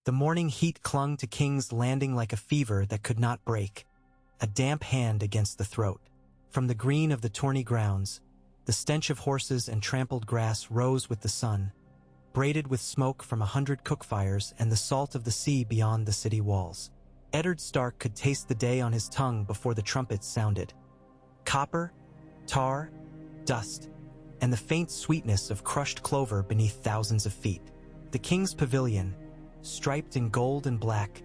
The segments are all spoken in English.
The morning heat clung to King's Landing like a fever that could not break, a damp hand against the throat. From the green of the Tourney grounds, the stench of horses and trampled grass rose with the sun, braided with smoke from 100 cook-fires and the salt of the sea beyond the city walls. Eddard Stark could taste the day on his tongue before the trumpets sounded. Copper, tar, dust, and the faint sweetness of crushed clover beneath thousands of feet. The king's pavilion, striped in gold and black,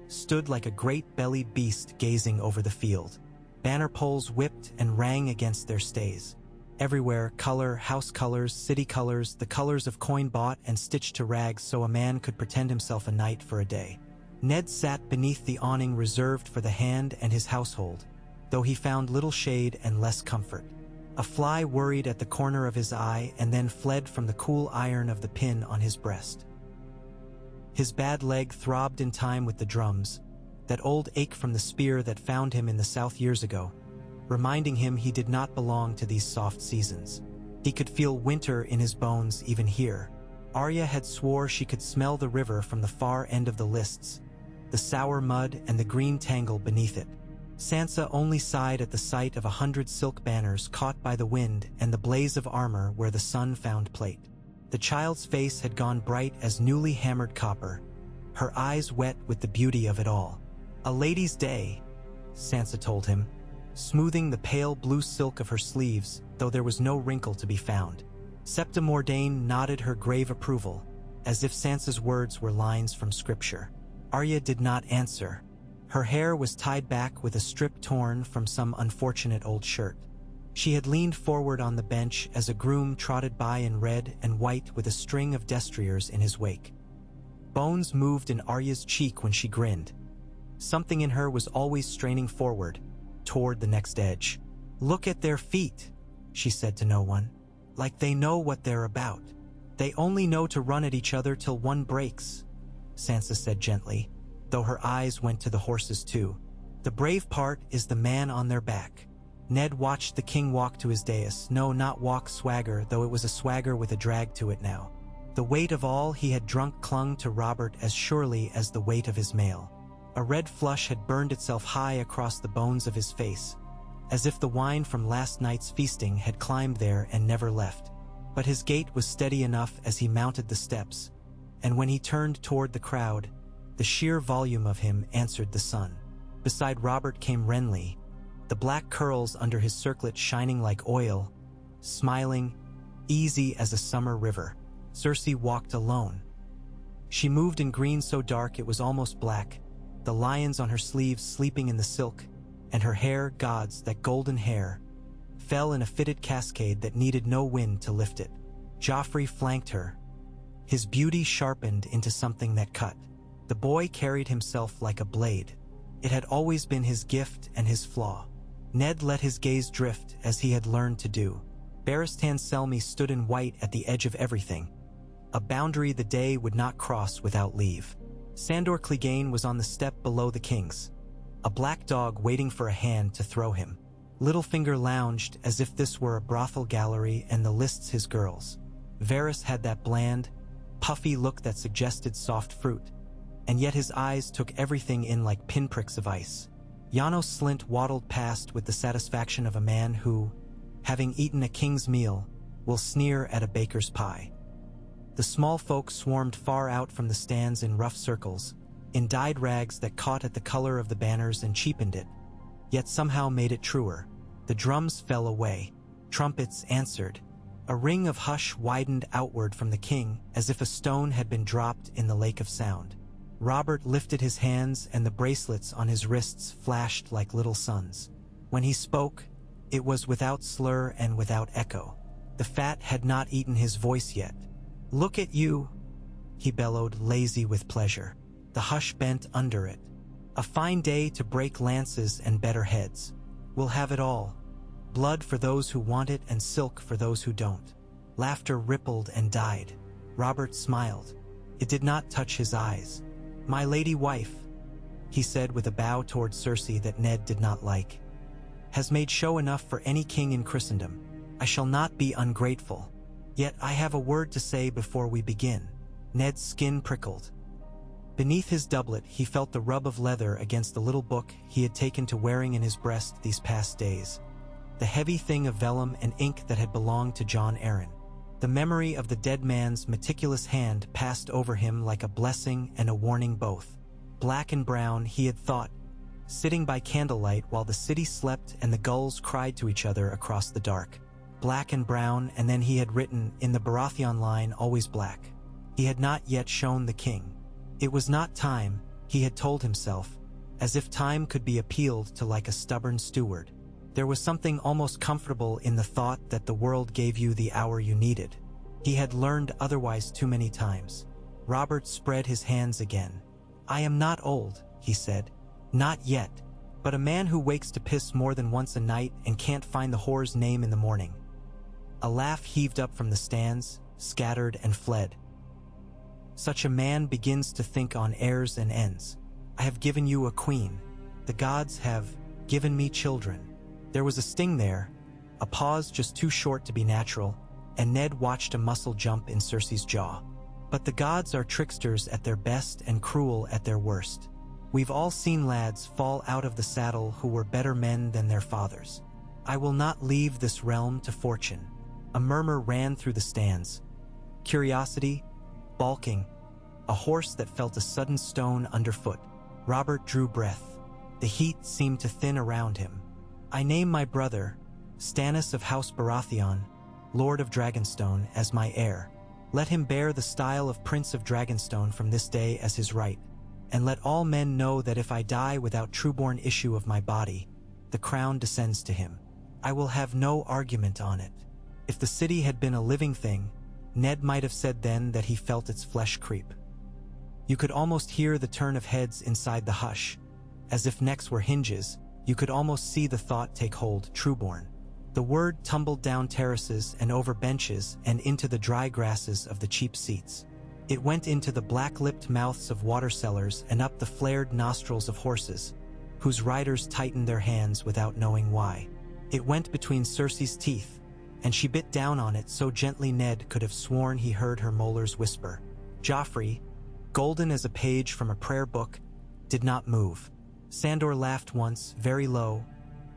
stood like a great bellied beast gazing over the field. Banner poles whipped and rang against their stays. Everywhere, color, house colors, city colors, the colors of coin bought and stitched to rags so a man could pretend himself a knight for a day. Ned sat beneath the awning reserved for the hand and his household, though he found little shade and less comfort. A fly worried at the corner of his eye and then fled from the cool iron of the pin on his breast. His bad leg throbbed in time with the drums, that old ache from the spear that found him in the south years ago, reminding him he did not belong to these soft seasons. He could feel winter in his bones even here. Arya had swore she could smell the river from the far end of the lists, the sour mud and the green tangle beneath it. Sansa only sighed at the sight of 100 silk banners caught by the wind and the blaze of armor where the sun found plate. The child's face had gone bright as newly hammered copper, her eyes wet with the beauty of it all. A lady's day, Sansa told him, smoothing the pale blue silk of her sleeves, though there was no wrinkle to be found. Septa Mordane nodded her grave approval, as if Sansa's words were lines from scripture. Arya did not answer. Her hair was tied back with a strip torn from some unfortunate old shirt. She had leaned forward on the bench as a groom trotted by in red and white with a string of destriers in his wake. Bones moved in Arya's cheek when she grinned. Something in her was always straining forward, toward the next edge. "Look at their feet," she said to no one. "Like they know what they're about. They only know to run at each other till one breaks," Sansa said gently, though her eyes went to the horses too. "The brave part is the man on their back." Ned watched the king walk to his dais. No, not walk, swagger, though it was a swagger with a drag to it now. The weight of all he had drunk clung to Robert as surely as the weight of his mail. A red flush had burned itself high across the bones of his face, as if the wine from last night's feasting had climbed there and never left. But his gait was steady enough as he mounted the steps, and when he turned toward the crowd, the sheer volume of him answered the sun. Beside Robert came Renly, the black curls under his circlet shining like oil, smiling, easy as a summer river. Cersei walked alone. She moved in green so dark it was almost black, the lions on her sleeves sleeping in the silk, and her hair, gods, that golden hair, fell in a fitted cascade that needed no wind to lift it. Joffrey flanked her, his beauty sharpened into something that cut. The boy carried himself like a blade. It had always been his gift and his flaw. Ned let his gaze drift as he had learned to do. Barristan Selmy stood in white at the edge of everything, a boundary the day would not cross without leave. Sandor Clegane was on the step below the king's, a black dog waiting for a hand to throw him. Littlefinger lounged as if this were a brothel gallery and the lists his girls. Varys had that bland, puffy look that suggested soft fruit, and yet his eyes took everything in like pinpricks of ice. Janos Slynt waddled past with the satisfaction of a man who, having eaten a king's meal, will sneer at a baker's pie. The small folk swarmed far out from the stands in rough circles, in dyed rags that caught at the color of the banners and cheapened it, yet somehow made it truer. The drums fell away. Trumpets answered. A ring of hush widened outward from the king as if a stone had been dropped in the lake of sound. Robert lifted his hands and the bracelets on his wrists flashed like little suns. When he spoke, it was without slur and without echo. The fat had not eaten his voice yet. "Look at you," he bellowed, lazy with pleasure. The hush bent under it. "A fine day to break lances and better heads. We'll have it all. Blood for those who want it and silk for those who don't." Laughter rippled and died. Robert smiled. It did not touch his eyes. "My lady wife," he said with a bow toward Cersei that Ned did not like, "has made show enough for any king in Christendom. I shall not be ungrateful. Yet I have a word to say before we begin." Ned's skin prickled. Beneath his doublet, he felt the rub of leather against the little book he had taken to wearing in his breast these past days. The heavy thing of vellum and ink that had belonged to John Arryn. The memory of the dead man's meticulous hand passed over him like a blessing and a warning both. Black and brown, he had thought, sitting by candlelight while the city slept and the gulls cried to each other across the dark. Black and brown, and then he had written, in the Baratheon line, always black. He had not yet shown the king. It was not time, he had told himself, as if time could be appealed to like a stubborn steward. There was something almost comfortable in the thought that the world gave you the hour you needed. He had learned otherwise too many times. Robert spread his hands again. "I am not old," he said. "Not yet. But a man who wakes to piss more than once a night and can't find the whore's name in the morning." A laugh heaved up from the stands, scattered and fled. "Such a man begins to think on heirs and ends. I have given you a queen. The gods have given me children." There was a sting there, a pause just too short to be natural, and Ned watched a muscle jump in Cersei's jaw. "But the gods are tricksters at their best and cruel at their worst. We've all seen lads fall out of the saddle who were better men than their fathers. I will not leave this realm to fortune." A murmur ran through the stands. Curiosity, balking, a horse that felt a sudden stone underfoot. Robert drew breath. The heat seemed to thin around him. "I name my brother, Stannis of House Baratheon, Lord of Dragonstone, as my heir. Let him bear the style of Prince of Dragonstone from this day as his right, and let all men know that if I die without trueborn issue of my body, the crown descends to him. I will have no argument on it." If the city had been a living thing, Ned might have said then that he felt its flesh creep. You could almost hear the turn of heads inside the hush. As if necks were hinges, you could almost see the thought take hold, trueborn. The word tumbled down terraces and over benches and into the dry grasses of the cheap seats. It went into the black-lipped mouths of water sellers and up the flared nostrils of horses, whose riders tightened their hands without knowing why. It went between Cersei's teeth, and she bit down on it so gently Ned could have sworn he heard her molars whisper. Joffrey, golden as a page from a prayer book, did not move. Sandor laughed once, very low,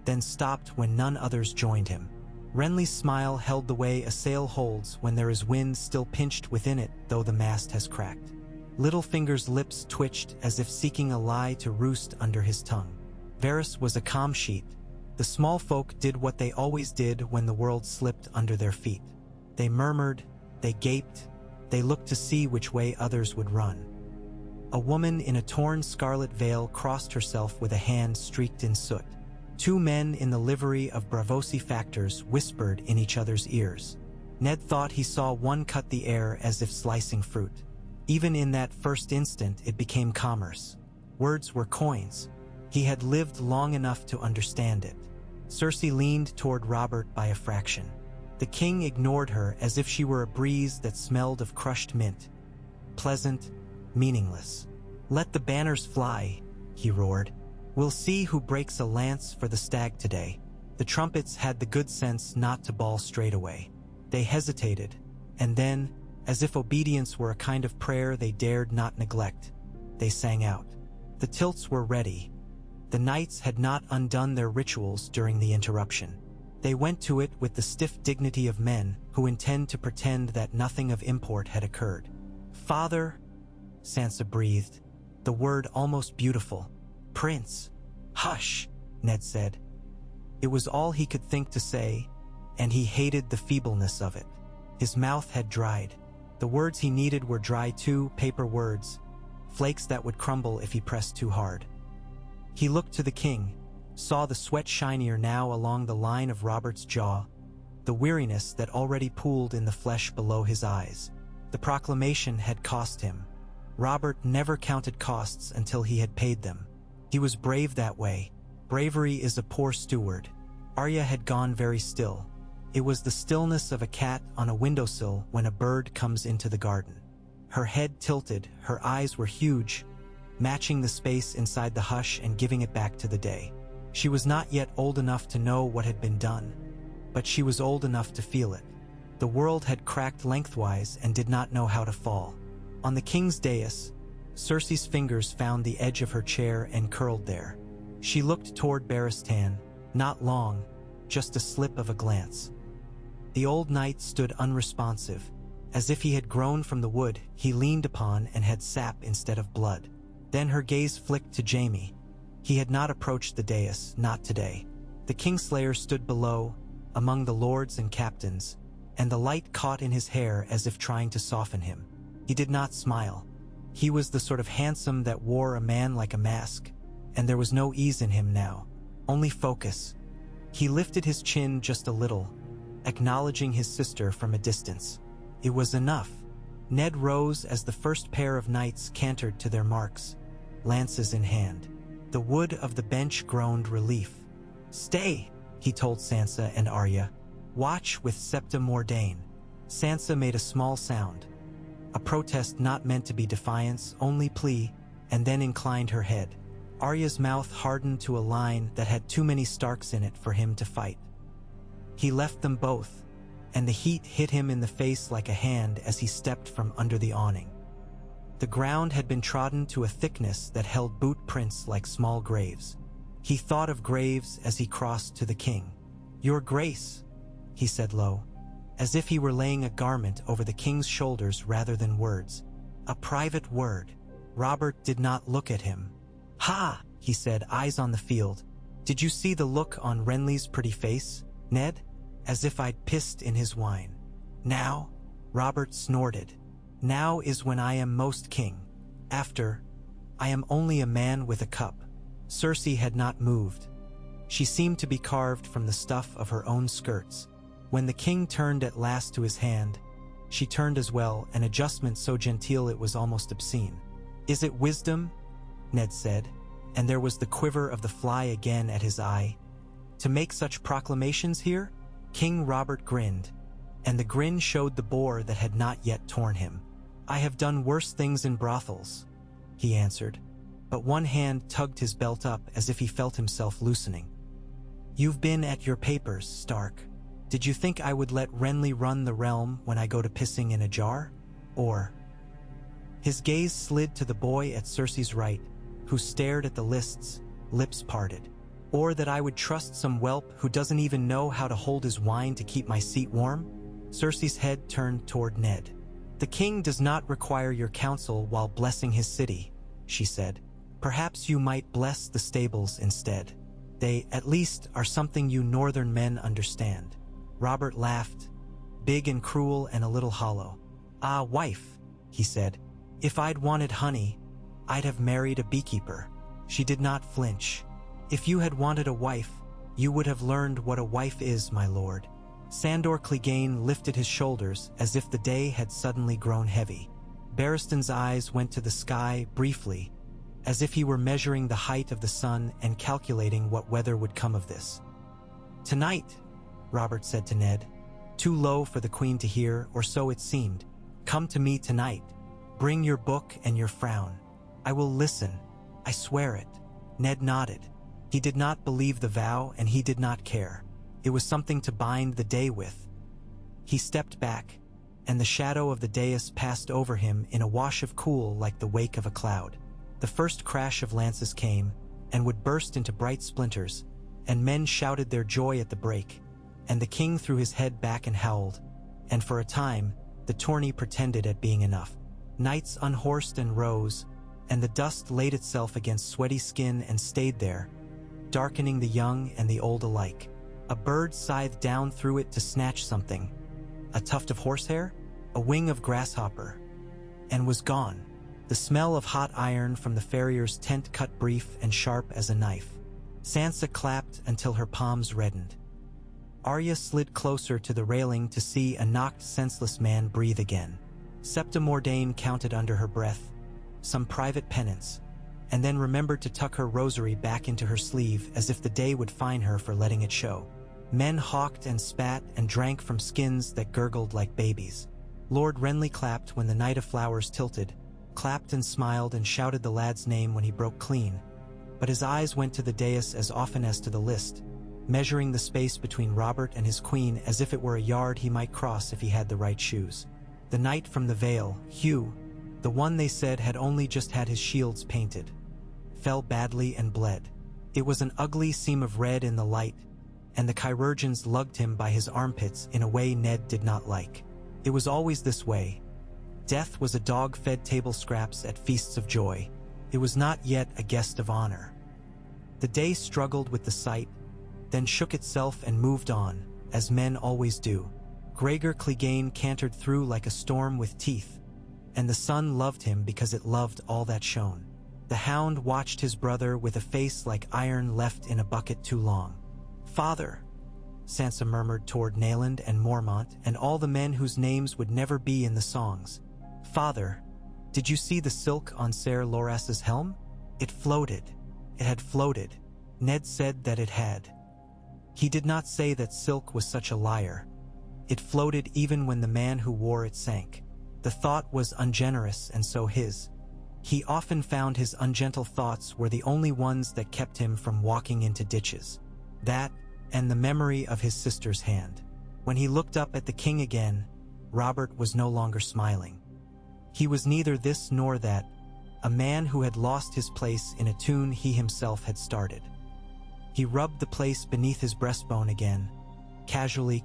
then stopped when none others joined him. Renly's smile held the way a sail holds when there is wind still pinched within it, though the mast has cracked. Littlefinger's lips twitched as if seeking a lie to roost under his tongue. Varys was a calm sheet. The small folk did what they always did when the world slipped under their feet. They murmured, they gaped, they looked to see which way others would run. A woman in a torn scarlet veil crossed herself with a hand streaked in soot. Two men in the livery of Braavosi factors whispered in each other's ears. Ned thought he saw one cut the air as if slicing fruit. Even in that first instant it became commerce. Words were coins. He had lived long enough to understand it. Cersei leaned toward Robert by a fraction. The king ignored her as if she were a breeze that smelled of crushed mint. Pleasant, meaningless. "Let the banners fly," he roared. "We'll see who breaks a lance for the stag today." The trumpets had the good sense not to bawl straight away. They hesitated, and then, as if obedience were a kind of prayer they dared not neglect, they sang out. The tilts were ready. The knights had not undone their rituals during the interruption. They went to it with the stiff dignity of men who intend to pretend that nothing of import had occurred. "Father," Sansa breathed, the word almost beautiful. "Prince." "Hush," Ned said. It was all he could think to say, and he hated the feebleness of it. His mouth had dried. The words he needed were dry too, paper words, flakes that would crumble if he pressed too hard. He looked to the king, saw the sweat shinier now along the line of Robert's jaw, the weariness that already pooled in the flesh below his eyes. The proclamation had cost him. Robert never counted costs until he had paid them. He was brave that way. Bravery is a poor steward. Arya had gone very still. It was the stillness of a cat on a windowsill when a bird comes into the garden. Her head tilted, her eyes were huge, matching the space inside the hush and giving it back to the day. She was not yet old enough to know what had been done, but she was old enough to feel it. The world had cracked lengthwise and did not know how to fall. On the king's dais, Cersei's fingers found the edge of her chair and curled there. She looked toward Barristan, not long, just a slip of a glance. The old knight stood unresponsive, as if he had grown from the wood he leaned upon and had sap instead of blood. Then her gaze flicked to Jaime. He had not approached the dais, not today. The Kingslayer stood below, among the lords and captains, and the light caught in his hair as if trying to soften him. He did not smile. He was the sort of handsome that wore a man like a mask, and there was no ease in him now, only focus. He lifted his chin just a little, acknowledging his sister from a distance. It was enough. Ned rose as the first pair of knights cantered to their marks, lances in hand. The wood of the bench groaned relief. "Stay," he told Sansa and Arya. "Watch with Septa Mordain." Sansa made a small sound, a protest not meant to be defiance, only plea, and then inclined her head. Arya's mouth hardened to a line that had too many Starks in it for him to fight. He left them both, and the heat hit him in the face like a hand as he stepped from under the awning. The ground had been trodden to a thickness that held boot prints like small graves. He thought of graves as he crossed to the king. "Your Grace," he said low, as if he were laying a garment over the king's shoulders rather than words. A private word. Robert did not look at him. "Ha!" he said, eyes on the field. "Did you see the look on Renly's pretty face, Ned? As if I'd pissed in his wine. Now?" Robert snorted. "Now is when I am most king. After, I am only a man with a cup." Cersei had not moved. She seemed to be carved from the stuff of her own skirts. When the king turned at last to his hand, she turned as well, an adjustment so genteel it was almost obscene. "Is it wisdom?" Ned said, and there was the quiver of the fly again at his eye. "To make such proclamations here?" King Robert grinned, and the grin showed the boar that had not yet torn him. "I have done worse things in brothels," he answered, but one hand tugged his belt up as if he felt himself loosening. "You've been at your papers, Stark. Did you think I would let Renly run the realm when I go to pissing in a jar? Or—" His gaze slid to the boy at Cersei's right, who stared at the lists, lips parted. "Or that I would trust some whelp who doesn't even know how to hold his wine to keep my seat warm?" Cersei's head turned toward Ned. "The king does not require your counsel while blessing his city," she said. "Perhaps you might bless the stables instead. They, at least, are something you northern men understand." Robert laughed, big and cruel and a little hollow. "Ah, wife," he said, "if I'd wanted honey, I'd have married a beekeeper." She did not flinch. "If you had wanted a wife, you would have learned what a wife is, my lord." Sandor Clegane lifted his shoulders as if the day had suddenly grown heavy. Barristan's eyes went to the sky briefly, as if he were measuring the height of the sun and calculating what weather would come of this. "Tonight," Robert said to Ned, too low for the queen to hear, or so it seemed. "Come to me tonight. Bring your book and your frown. I will listen. I swear it." Ned nodded. He did not believe the vow, and he did not care. It was something to bind the day with. He stepped back, and the shadow of the dais passed over him in a wash of cool like the wake of a cloud. The first crash of lances came, and would burst into bright splinters, and men shouted their joy at the break, and the king threw his head back and howled, and for a time, the tourney pretended at being enough. Knights unhorsed and rose, and the dust laid itself against sweaty skin and stayed there, darkening the young and the old alike. A bird scythed down through it to snatch something, a tuft of horsehair, a wing of grasshopper, and was gone. The smell of hot iron from the farrier's tent cut brief and sharp as a knife. Sansa clapped until her palms reddened. Arya slid closer to the railing to see a knocked senseless man breathe again. Septa Mordain counted under her breath, some private penance, and then remembered to tuck her rosary back into her sleeve as if the day would fine her for letting it show. Men hawked and spat and drank from skins that gurgled like babies. Lord Renly clapped when the Knight of Flowers tilted, clapped and smiled and shouted the lad's name when he broke clean, but his eyes went to the dais as often as to the list, measuring the space between Robert and his queen as if it were a yard he might cross if he had the right shoes. The knight from the Vale, Hugh, The one they said had only just had his shields painted, fell badly and bled. It was an ugly seam of red in the light, and the chirurgeons lugged him by his armpits in a way Ned did not like. It was always this way. Death was a dog fed table scraps at feasts of joy. It was not yet a guest of honor. The day struggled with the sight, then shook itself and moved on, as men always do. Gregor Clegane cantered through like a storm with teeth, and the sun loved him because it loved all that shone. The hound watched his brother with a face like iron left in a bucket too long. "Father," Sansa murmured toward Nayland and Mormont and all the men whose names would never be in the songs. "Father, did you see the silk on Ser Loras's helm? It floated. It had floated. Ned said that it had." He did not say that silk was such a liar. It floated even when the man who wore it sank. The thought was ungenerous and so his. He often found his ungentle thoughts were the only ones that kept him from walking into ditches. That, and the memory of his sister's hand. When he looked up at the king again, Robert was no longer smiling. He was neither this nor that, a man who had lost his place in a tune he himself had started. He rubbed the place beneath his breastbone again, casually,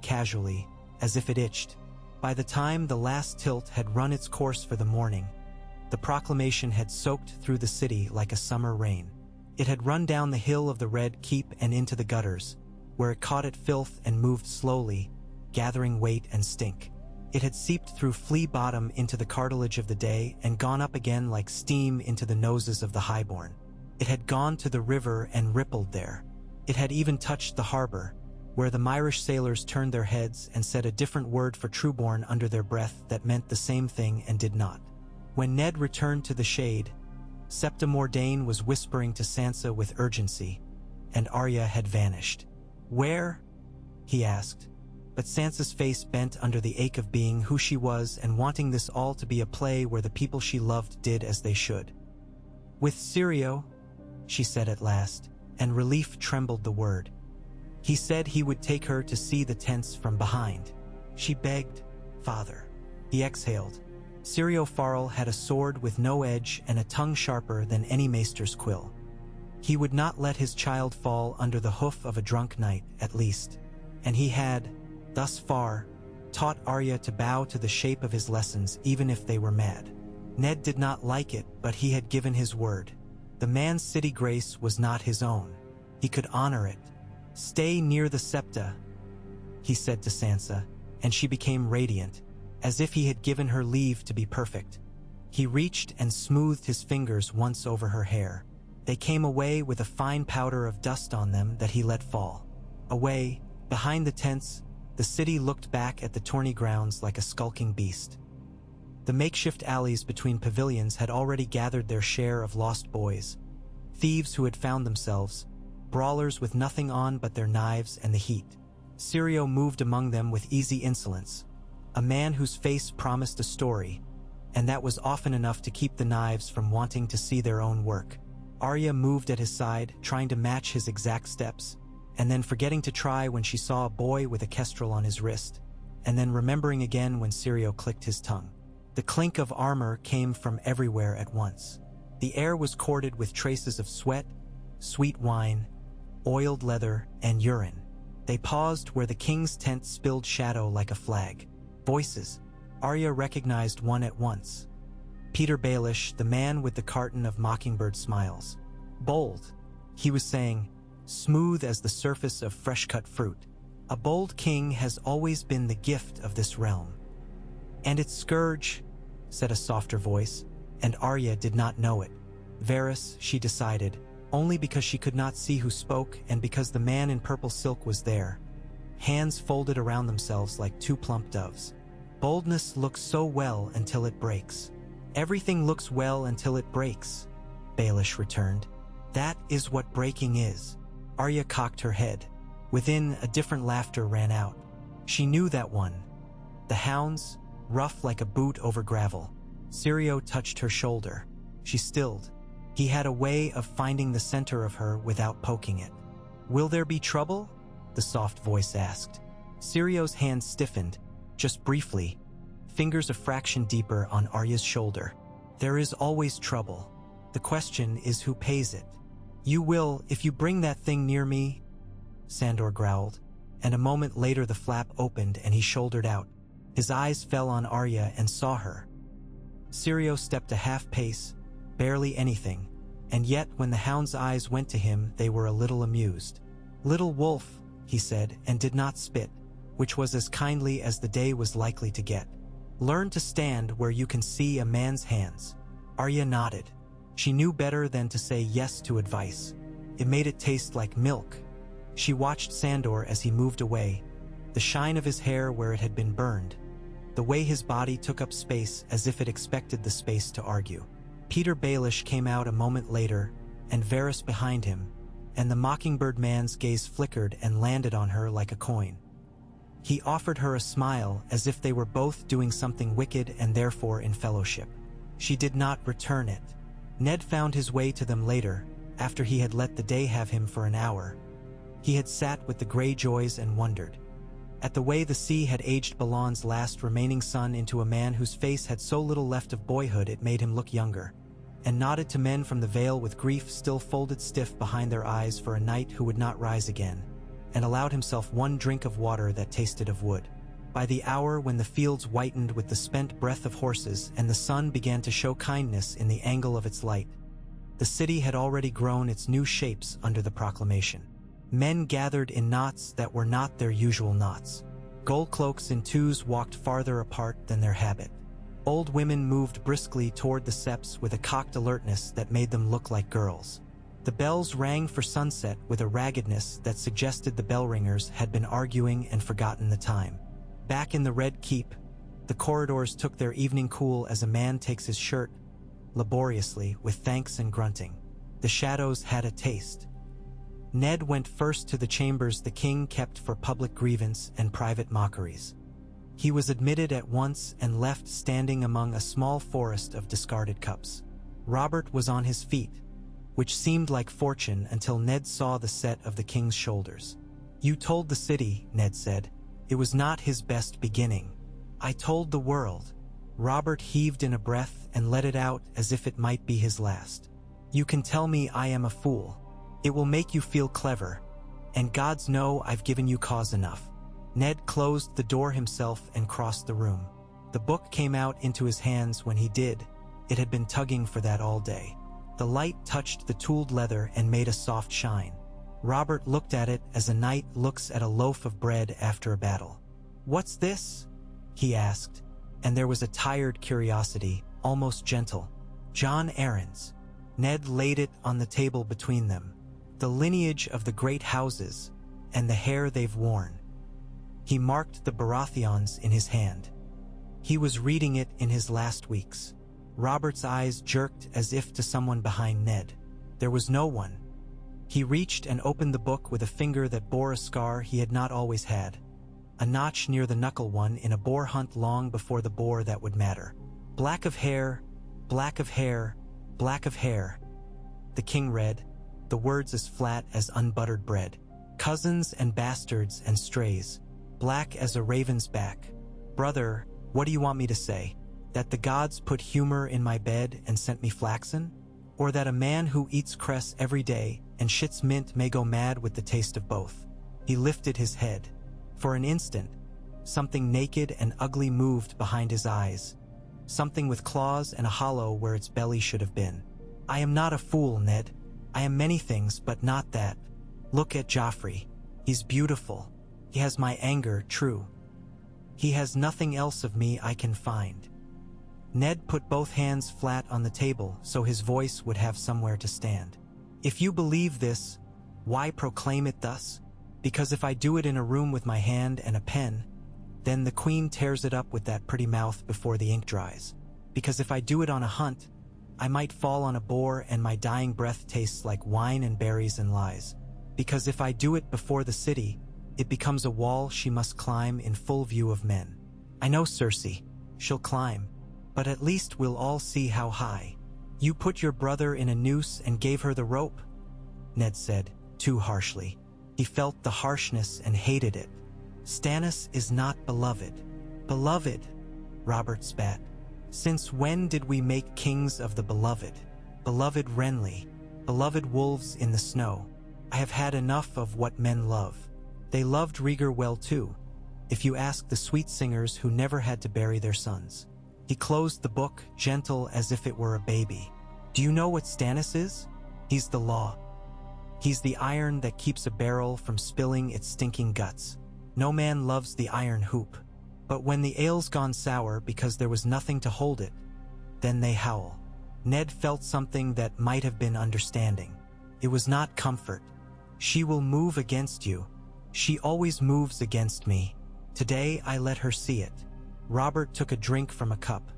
as if it itched. By the time the last tilt had run its course for the morning, the proclamation had soaked through the city like a summer rain. It had run down the hill of the Red Keep and into the gutters, where it caught at filth and moved slowly, gathering weight and stink. It had seeped through Flea Bottom into the cartilage of the day and gone up again like steam into the noses of the highborn. It had gone to the river and rippled there. It had even touched the harbor, where the Myrish sailors turned their heads and said a different word for Trueborn under their breath that meant the same thing and did not. When Ned returned to the shade, Septa Mordane was whispering to Sansa with urgency, and Arya had vanished. "Where?" he asked, but Sansa's face bent under the ache of being who she was and wanting this all to be a play where the people she loved did as they should. "With Syrio," she said at last, and relief trembled the word. "He said he would take her to see the tents from behind." She begged, "Father." He exhaled. Syrio Farrell had a sword with no edge and a tongue sharper than any maester's quill. He would not let his child fall under the hoof of a drunk knight, at least, and he had, thus far, taught Arya to bow to the shape of his lessons even if they were mad. Ned did not like it, but he had given his word. The man's city grace was not his own. He could honor it. "Stay near the Septa," he said to Sansa, and she became radiant, as if he had given her leave to be perfect. He reached and smoothed his fingers once over her hair. They came away with a fine powder of dust on them that he let fall. Away, behind the tents, the city looked back at the Tourney grounds like a skulking beast. The makeshift alleys between pavilions had already gathered their share of lost boys, thieves who had found themselves, brawlers with nothing on but their knives and the heat. Syrio moved among them with easy insolence, a man whose face promised a story, and that was often enough to keep the knives from wanting to see their own work. Arya moved at his side, trying to match his exact steps, and then forgetting to try when she saw a boy with a kestrel on his wrist, and then remembering again when Syrio clicked his tongue. The clink of armor came from everywhere at once. The air was corded with traces of sweat, sweet wine, oiled leather, and urine. They paused where the king's tent spilled shadow like a flag. Voices. Arya recognized one at once. Peter Baelish, the man with the carton of mockingbird smiles. "Bold," he was saying, smooth as the surface of fresh-cut fruit. "A bold king has always been the gift of this realm." "And its scourge," said a softer voice, and Arya did not know it. Varys, she decided, only because she could not see who spoke and because the man in purple silk was there, hands folded around themselves like two plump doves. "Boldness looks so well until it breaks." "Everything looks well until it breaks," Baelish returned. "That is what breaking is." Arya cocked her head. Within, a different laughter ran out. She knew that one. The hounds, rough like a boot over gravel. Syrio touched her shoulder. She stilled. He had a way of finding the center of her without poking it. "Will there be trouble?" the soft voice asked. Syrio's hand stiffened, just briefly, fingers a fraction deeper on Arya's shoulder. There is always trouble. The question is who pays it. You will, if you bring that thing near me, Sandor growled, and a moment later the flap opened and he shouldered out. His eyes fell on Arya and saw her. Syrio stepped a half pace, barely anything, and yet when the hound's eyes went to him they were a little amused. "Little wolf," he said, and did not spit, which was as kindly as the day was likely to get. "Learn to stand where you can see a man's hands." Arya nodded. She knew better than to say yes to advice. It made it taste like milk. She watched Sandor as he moved away, the shine of his hair where it had been burned, the way his body took up space as if it expected the space to argue. Peter Baelish came out a moment later, and Varys behind him, and the Mockingbird man's gaze flickered and landed on her like a coin. He offered her a smile as if they were both doing something wicked and therefore in fellowship. She did not return it. Ned found his way to them later, after he had let the day have him for an hour. He had sat with the Greyjoys and wondered at the way the sea had aged Balon's last remaining son into a man whose face had so little left of boyhood it made him look younger, and nodded to men from the Vale with grief still folded stiff behind their eyes for a knight who would not rise again, and allowed himself one drink of water that tasted of wood. By the hour when the fields whitened with the spent breath of horses and the sun began to show kindness in the angle of its light, the city had already grown its new shapes under the proclamation. Men gathered in knots that were not their usual knots. Gold cloaks in twos walked farther apart than their habit. Old women moved briskly toward the steps with a cocked alertness that made them look like girls. The bells rang for sunset with a raggedness that suggested the bell ringers had been arguing and forgotten the time. Back in the Red Keep, the corridors took their evening cool as a man takes his shirt, laboriously, with thanks and grunting. The shadows had a taste. Ned went first to the chambers the king kept for public grievance and private mockeries. He was admitted at once and left standing among a small forest of discarded cups. Robert was on his feet, which seemed like fortune until Ned saw the set of the king's shoulders. "You told the city," Ned said. "It was not his best beginning." "I told the world." Robert heaved in a breath and let it out as if it might be his last. "You can tell me I am a fool. It will make you feel clever, and gods know I've given you cause enough." Ned closed the door himself and crossed the room. The book came out into his hands when he did. It had been tugging for that all day. The light touched the tooled leather and made a soft shine. Robert looked at it as a knight looks at a loaf of bread after a battle. "What's this?" he asked, and there was a tired curiosity, almost gentle. "Jon Arryn's." Ned laid it on the table between them. "The lineage of the great houses, and the hair they've worn." He marked the Baratheons in his hand. He was reading it in his last weeks. Robert's eyes jerked as if to someone behind Ned. There was no one. He reached and opened the book with a finger that bore a scar he had not always had. A notch near the knuckle one in a boar hunt long before the boar that would matter. "Black of hair, black of hair, black of hair." The king read, the words as flat as unbuttered bread. "Cousins and bastards and strays, black as a raven's back." "Brother, what do you want me to say? That the gods put humor in my bed and sent me flaxen? Or that a man who eats cress every day and shits mint may go mad with the taste of both?" He lifted his head. For an instant, something naked and ugly moved behind his eyes, something with claws and a hollow where its belly should have been. "I am not a fool, Ned. I am many things, but not that. Look at Joffrey. He's beautiful. He has my anger, true. He has nothing else of me I can find." Ned put both hands flat on the table so his voice would have somewhere to stand. "If you believe this, why proclaim it thus? Because if I do it in a room with my hand and a pen, then the queen tears it up with that pretty mouth before the ink dries. Because if I do it on a hunt, I might fall on a boar and my dying breath tastes like wine and berries and lies. Because if I do it before the city, it becomes a wall she must climb in full view of men. I know Cersei. She'll climb. But at least we'll all see how high. You put your brother in a noose and gave her the rope," Ned said, too harshly. He felt the harshness and hated it. "Stannis is not beloved." "Beloved," Robert spat. Since when did we make kings of the beloved? Beloved Renly, beloved wolves in the snow. I have had enough of what men love. They loved Rhaegar well too, if you ask the sweet singers who never had to bury their sons. He closed the book, gentle as if it were a baby. Do you know what Stannis is? He's the law. He's the iron that keeps a barrel from spilling its stinking guts. No man loves the iron hoop. But when the ale's gone sour because there was nothing to hold it, then they howl. Ned felt something that might have been understanding. It was not comfort. She will move against you. She always moves against me. Today I let her see it. Robert took a drink from a cup.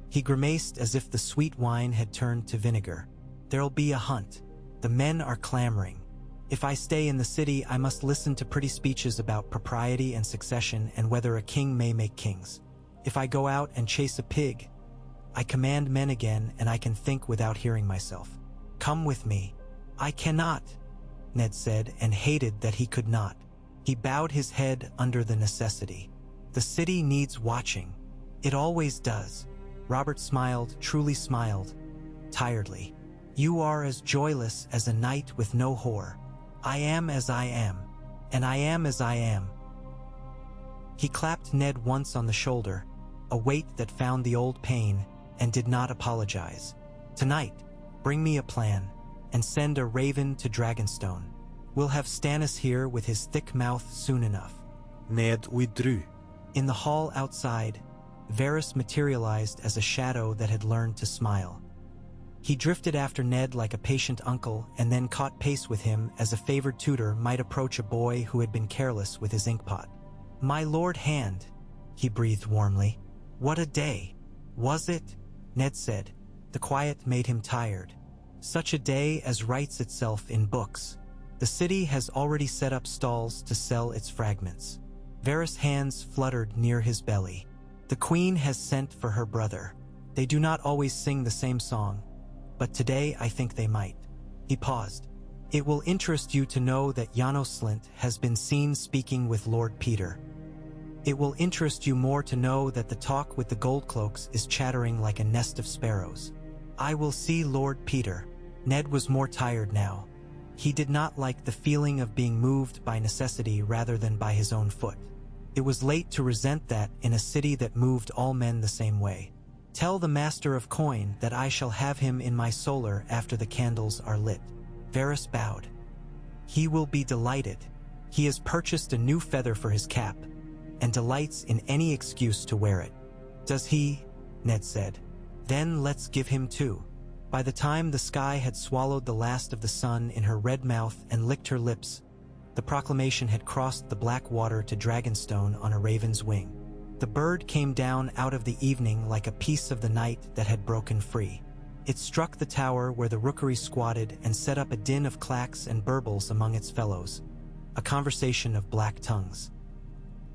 He grimaced as if the sweet wine had turned to vinegar. There'll be a hunt. The men are clamoring. If I stay in the city, I must listen to pretty speeches about propriety and succession and whether a king may make kings. If I go out and chase a pig, I command men again and I can think without hearing myself. Come with me. I cannot, Ned said, and hated that he could not. He bowed his head under the necessity. The city needs watching. It always does. Robert smiled, truly smiled, tiredly. You are as joyless as a night with no whore. I am as I am, and I am as I am. He clapped Ned once on the shoulder, a weight that found the old pain, and did not apologize. Tonight, bring me a plan, and send a raven to Dragonstone. We'll have Stannis here with his thick mouth soon enough. Ned withdrew. In the hall outside, Varys materialized as a shadow that had learned to smile. He drifted after Ned like a patient uncle and then caught pace with him as a favored tutor might approach a boy who had been careless with his inkpot. My Lord Hand, he breathed warmly. What a day. Was it? Ned said. The quiet made him tired. Such a day as writes itself in books. The city has already set up stalls to sell its fragments. Varys' hands fluttered near his belly. The queen has sent for her brother. They do not always sing the same song, but today I think they might. He paused. It will interest you to know that Janos Slynt has been seen speaking with Lord Peter. It will interest you more to know that the talk with the Goldcloaks is chattering like a nest of sparrows. I will see Lord Peter. Ned was more tired now. He did not like the feeling of being moved by necessity rather than by his own foot. It was late to resent that in a city that moved all men the same way. Tell the Master of Coin that I shall have him in my solar after the candles are lit. Varys bowed. He will be delighted. He has purchased a new feather for his cap, and delights in any excuse to wear it. Does he? Ned said. Then let's give him two. By the time the sky had swallowed the last of the sun in her red mouth and licked her lips, the proclamation had crossed the black water to Dragonstone on a raven's wing. The bird came down out of the evening like a piece of the night that had broken free. It struck the tower where the rookery squatted and set up a din of clacks and burbles among its fellows, a conversation of black tongues.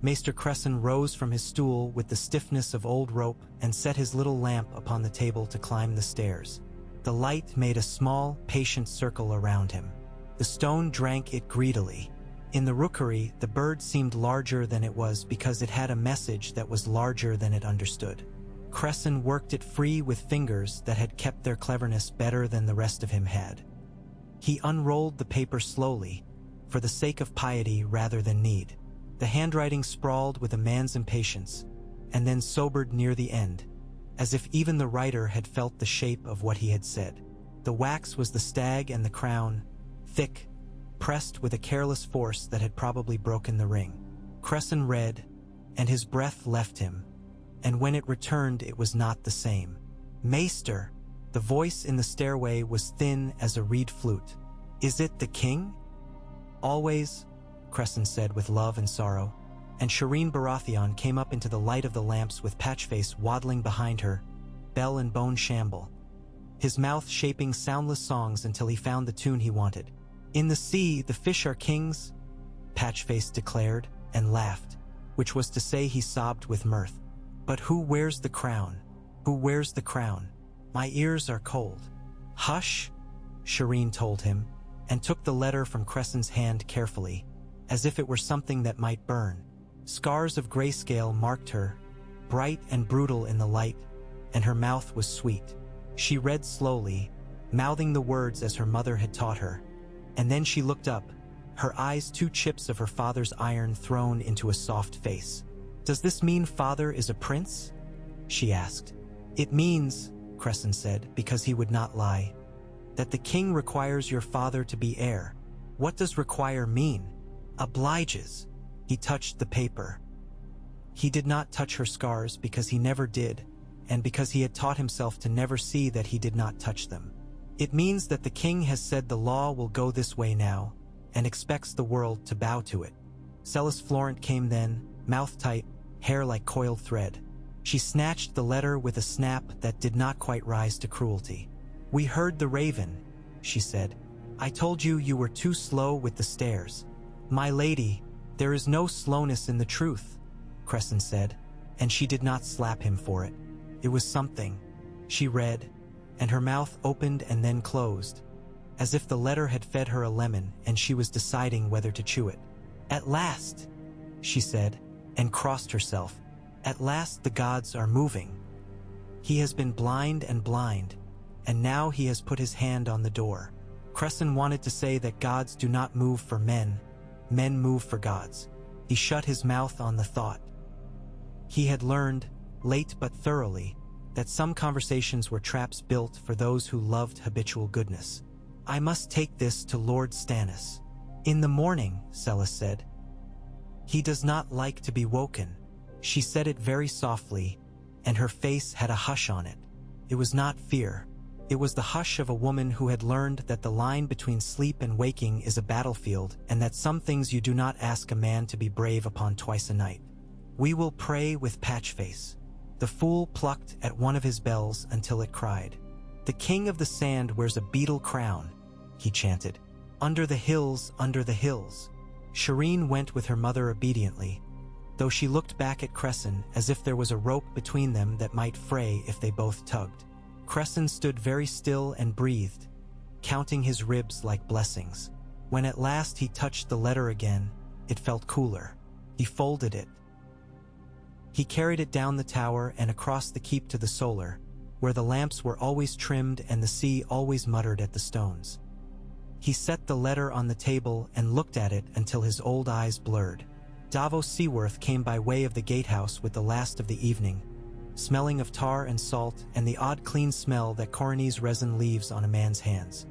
Maester Cresson rose from his stool with the stiffness of old rope and set his little lamp upon the table to climb the stairs. The light made a small, patient circle around him. The stone drank it greedily. In the rookery, the bird seemed larger than it was because it had a message that was larger than it understood. Cresson worked it free with fingers that had kept their cleverness better than the rest of him had. He unrolled the paper slowly, for the sake of piety rather than need. The handwriting sprawled with a man's impatience, and then sobered near the end, as if even the writer had felt the shape of what he had said. The wax was the stag and the crown, thick, pressed with a careless force that had probably broken the ring. Cresson read, and his breath left him, and when it returned it was not the same. Maester! The voice in the stairway was thin as a reed flute. Is it the king? Always, Cresson said with love and sorrow, and Shireen Baratheon came up into the light of the lamps with Patchface waddling behind her, bell and bone shamble, his mouth shaping soundless songs until he found the tune he wanted. In the sea, the fish are kings, Patchface declared, and laughed, which was to say he sobbed with mirth. But who wears the crown? Who wears the crown? My ears are cold. Hush, Shireen told him, and took the letter from Cresson's hand carefully, as if it were something that might burn. Scars of grayscale marked her, bright and brutal in the light, and her mouth was sweet. She read slowly, mouthing the words as her mother had taught her. And then she looked up, her eyes 2 chips of her father's iron thrown into a soft face. "Does this mean father is a prince?" she asked. "It means," Cresson said, because he would not lie, "that the king requires your father to be heir." "What does require mean?" "Obliges." He touched the paper. He did not touch her scars because he never did, and because he had taught himself to never see that he did not touch them. "It means that the king has said the law will go this way now, and expects the world to bow to it." Celis Florent came then, mouth tight, hair like coiled thread. She snatched the letter with a snap that did not quite rise to cruelty. "We heard the raven," she said. "I told you you were too slow with the stairs." "My lady, there is no slowness in the truth," Cresson said, and she did not slap him for it. It was something. She read, and her mouth opened and then closed, as if the letter had fed her a lemon and she was deciding whether to chew it. "At last," she said, and crossed herself. "At last the gods are moving. He has been blind, and now he has put his hand on the door." Cresson wanted to say that gods do not move for men, men move for gods. He shut his mouth on the thought. He had learned, late but thoroughly, that some conversations were traps built for those who loved habitual goodness. "I must take this to Lord Stannis." "In the morning," Celis said. "He does not like to be woken." She said it very softly, and her face had a hush on it. It was not fear. It was the hush of a woman who had learned that the line between sleep and waking is a battlefield, and that some things you do not ask a man to be brave upon twice a night. "We will pray with Patchface." The fool plucked at one of his bells until it cried. "The king of the sand wears a beetle crown," he chanted. "Under the hills, under the hills." Shireen went with her mother obediently, though she looked back at Cresson as if there was a rope between them that might fray if they both tugged. Cresson stood very still and breathed, counting his ribs like blessings. When at last he touched the letter again, it felt cooler. He folded it. He carried it down the tower and across the keep to the solar, where the lamps were always trimmed and the sea always muttered at the stones. He set the letter on the table and looked at it until his old eyes blurred. Davos Seaworth came by way of the gatehouse with the last of the evening, smelling of tar and salt and the odd clean smell that Coronies resin leaves on a man's hands.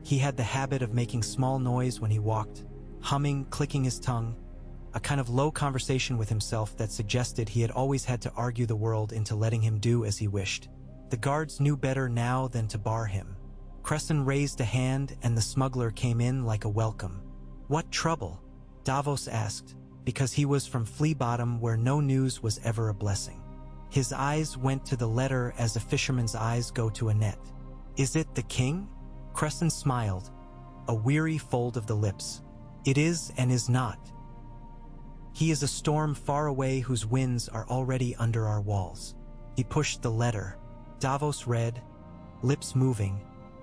He had the habit of making small noise when he walked, humming, clicking his tongue, a kind of low conversation with himself that suggested he had always had to argue the world into letting him do as he wished. The guards knew better now than to bar him. Cresson raised a hand and the smuggler came in like a welcome. "What trouble?" Davos asked, because he was from Flea Bottom where no news was ever a blessing. His eyes went to the letter as a fisherman's eyes go to a net. "Is it the king?" Cresson smiled, a weary fold of the lips. "It is and is not. He is a storm far away whose winds are already under our walls." He pushed the letter. Davos read, lips moving,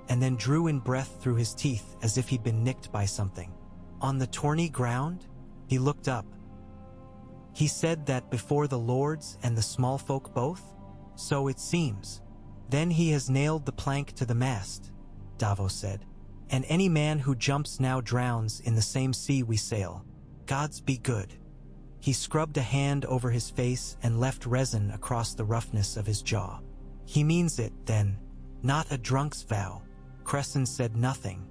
and then drew in breath through his teeth as if he'd been nicked by something. "On the Tourney ground?" He looked up. "He said that before the lords and the small folk both? So it seems. Then he has nailed the plank to the mast," Davos said. "And any man who jumps now drowns in the same sea we sail. Gods be good." He scrubbed a hand over his face and left resin across the roughness of his jaw. "He means it, then. Not a drunk's vow." Cresson said nothing.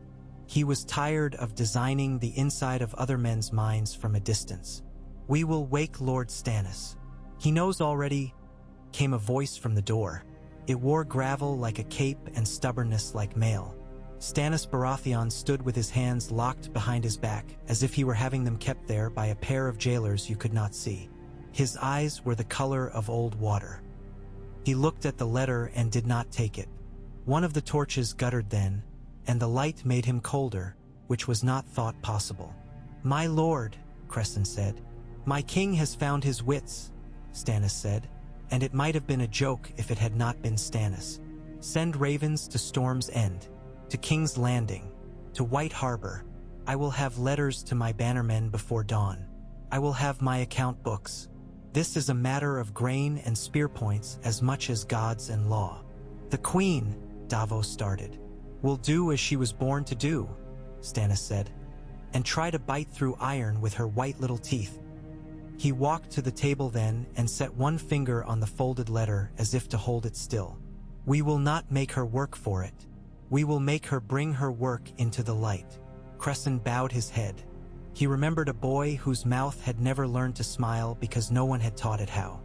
He was tired of designing the inside of other men's minds from a distance. "We will wake Lord Stannis. He knows already," came a voice from the door. It wore gravel like a cape and stubbornness like mail. Stannis Baratheon stood with his hands locked behind his back, as if he were having them kept there by a pair of jailers you could not see. His eyes were the color of old water. He looked at the letter and did not take it. One of the torches guttered then, and the light made him colder, which was not thought possible. "My lord," Cresson said. "My king has found his wits," Stannis said, and it might have been a joke if it had not been Stannis. "Send ravens to Storm's End, to King's Landing, to White Harbor. I will have letters to my bannermen before dawn. I will have my account books. This is a matter of grain and spear points as much as gods and law. The queen, Davos started, will do as she was born to do, Stannis said, and try to bite through iron with her white little teeth. He walked to the table then and set one finger on the folded letter as if to hold it still. We will not make her work for it. We will make her bring her work into the light. Cresson bowed his head. He remembered a boy whose mouth had never learned to smile because no one had taught it how.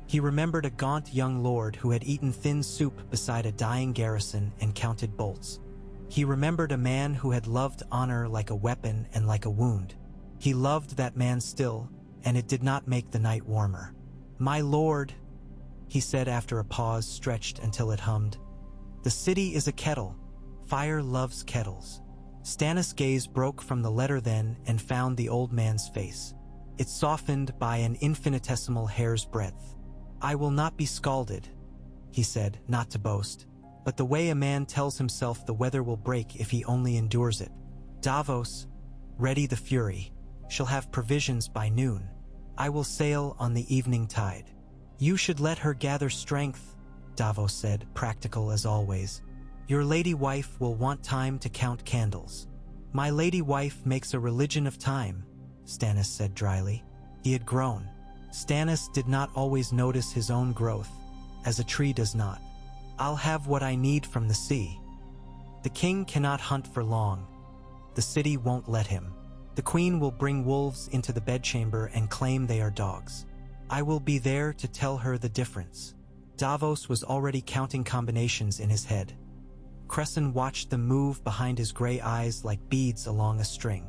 He remembered a gaunt young lord who had eaten thin soup beside a dying garrison and counted bolts. He remembered a man who had loved honor like a weapon and like a wound. He loved that man still, and it did not make the night warmer. "My lord," he said after a pause stretched until it hummed, "the city is a kettle. Fire loves kettles." Stannis' gaze broke from the letter then and found the old man's face. It softened by an infinitesimal hair's breadth. "I will not be scalded," he said, not to boast, but the way a man tells himself the weather will break if he only endures it. "Davos, ready the fury, shall have provisions by noon. I will sail on the evening tide." "You should let her gather strength," Davos said, practical as always. "Your lady wife will want time to count candles." "My lady wife makes a religion of time," Stannis said dryly. He had grown. Stannis did not always notice his own growth, as a tree does not. "I'll have what I need from the sea. The king cannot hunt for long. The city won't let him. The queen will bring wolves into the bedchamber and claim they are dogs. I will be there to tell her the difference." Davos was already counting combinations in his head. Cresson watched them move behind his gray eyes like beads along a string.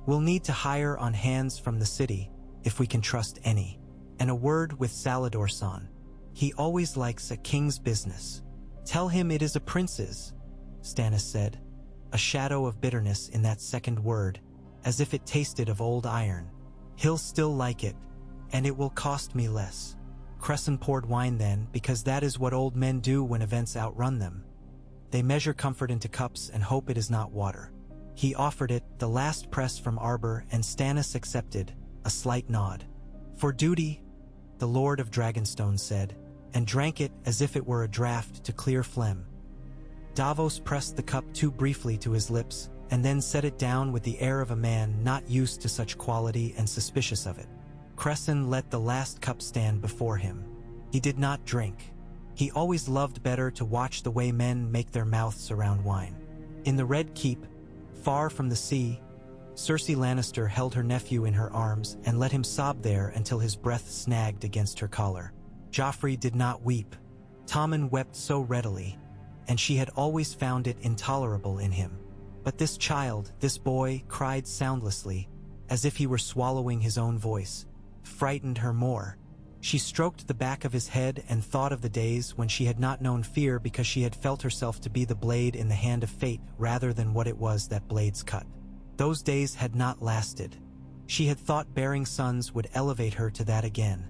"We'll need to hire on hands from the city, if we can trust any. And a word with Salador-san. He always likes a king's business." "Tell him it is a prince's," Stannis said, a shadow of bitterness in that second word, as if it tasted of old iron. "He'll still like it, and it will cost me less." Cresson poured wine then, because that is what old men do when events outrun them. They measure comfort into cups and hope it is not water. He offered it, the last press from Arbor, and Stannis accepted, a slight nod. "For duty," the Lord of Dragonstone said, and drank it as if it were a draught to clear phlegm. Davos pressed the cup too briefly to his lips, and then set it down with the air of a man not used to such quality and suspicious of it. Cresson let the last cup stand before him. He did not drink. He always loved better to watch the way men make their mouths around wine. In the Red Keep, far from the sea, Cersei Lannister held her nephew in her arms and let him sob there until his breath snagged against her collar. Joffrey did not weep. Tommen wept so readily, and she had always found it intolerable in him. But this child, this boy, cried soundlessly, as if he were swallowing his own voice, frightened her more. She stroked the back of his head and thought of the days when she had not known fear because she had felt herself to be the blade in the hand of fate rather than what it was that blades cut. Those days had not lasted. She had thought bearing sons would elevate her to that again,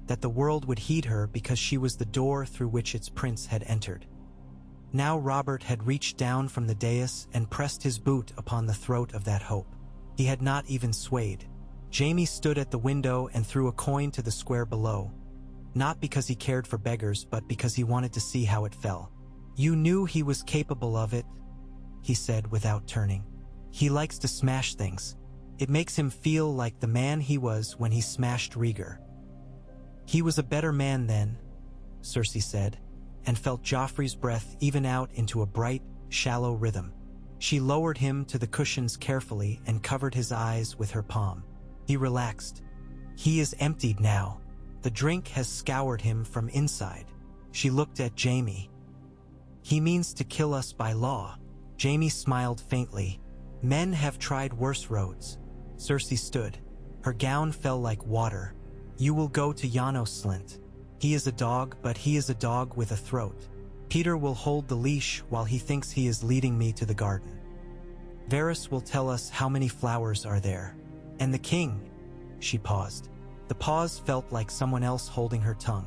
that the world would heed her because she was the door through which its prince had entered. Now Robert had reached down from the dais and pressed his boot upon the throat of that hope. He had not even swayed. Jaime stood at the window and threw a coin to the square below, not because he cared for beggars, but because he wanted to see how it fell. "You knew he was capable of it," he said without turning. "He likes to smash things. It makes him feel like the man he was when he smashed Rhaegar." "He was a better man then," Cersei said, and felt Joffrey's breath even out into a bright, shallow rhythm. She lowered him to the cushions carefully and covered his eyes with her palm. He relaxed. "He is emptied now. The drink has scoured him from inside." She looked at Jaime. "He means to kill us by law." Jaime smiled faintly. "Men have tried worse roads." Cersei stood. Her gown fell like water. "You will go to Janos Slint. He is a dog, but he is a dog with a throat. Peter will hold the leash while he thinks he is leading me to the garden. Varys will tell us how many flowers are there. And the king." She paused. The pause felt like someone else holding her tongue.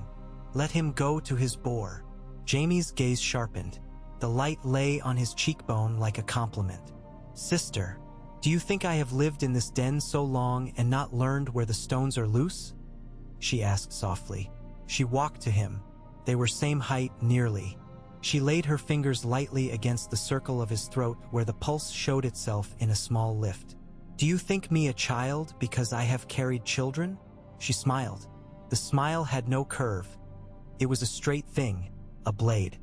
"Let him go to his boar." Jaime's gaze sharpened. The light lay on his cheekbone like a compliment. "Sister, do you think I have lived in this den so long and not learned where the stones are loose?" she asked softly. She walked to him. They were same height, nearly. She laid her fingers lightly against the circle of his throat where the pulse showed itself in a small lift. "Do you think me a child because I have carried children?" She smiled. The smile had no curve. It was a straight thing, a blade.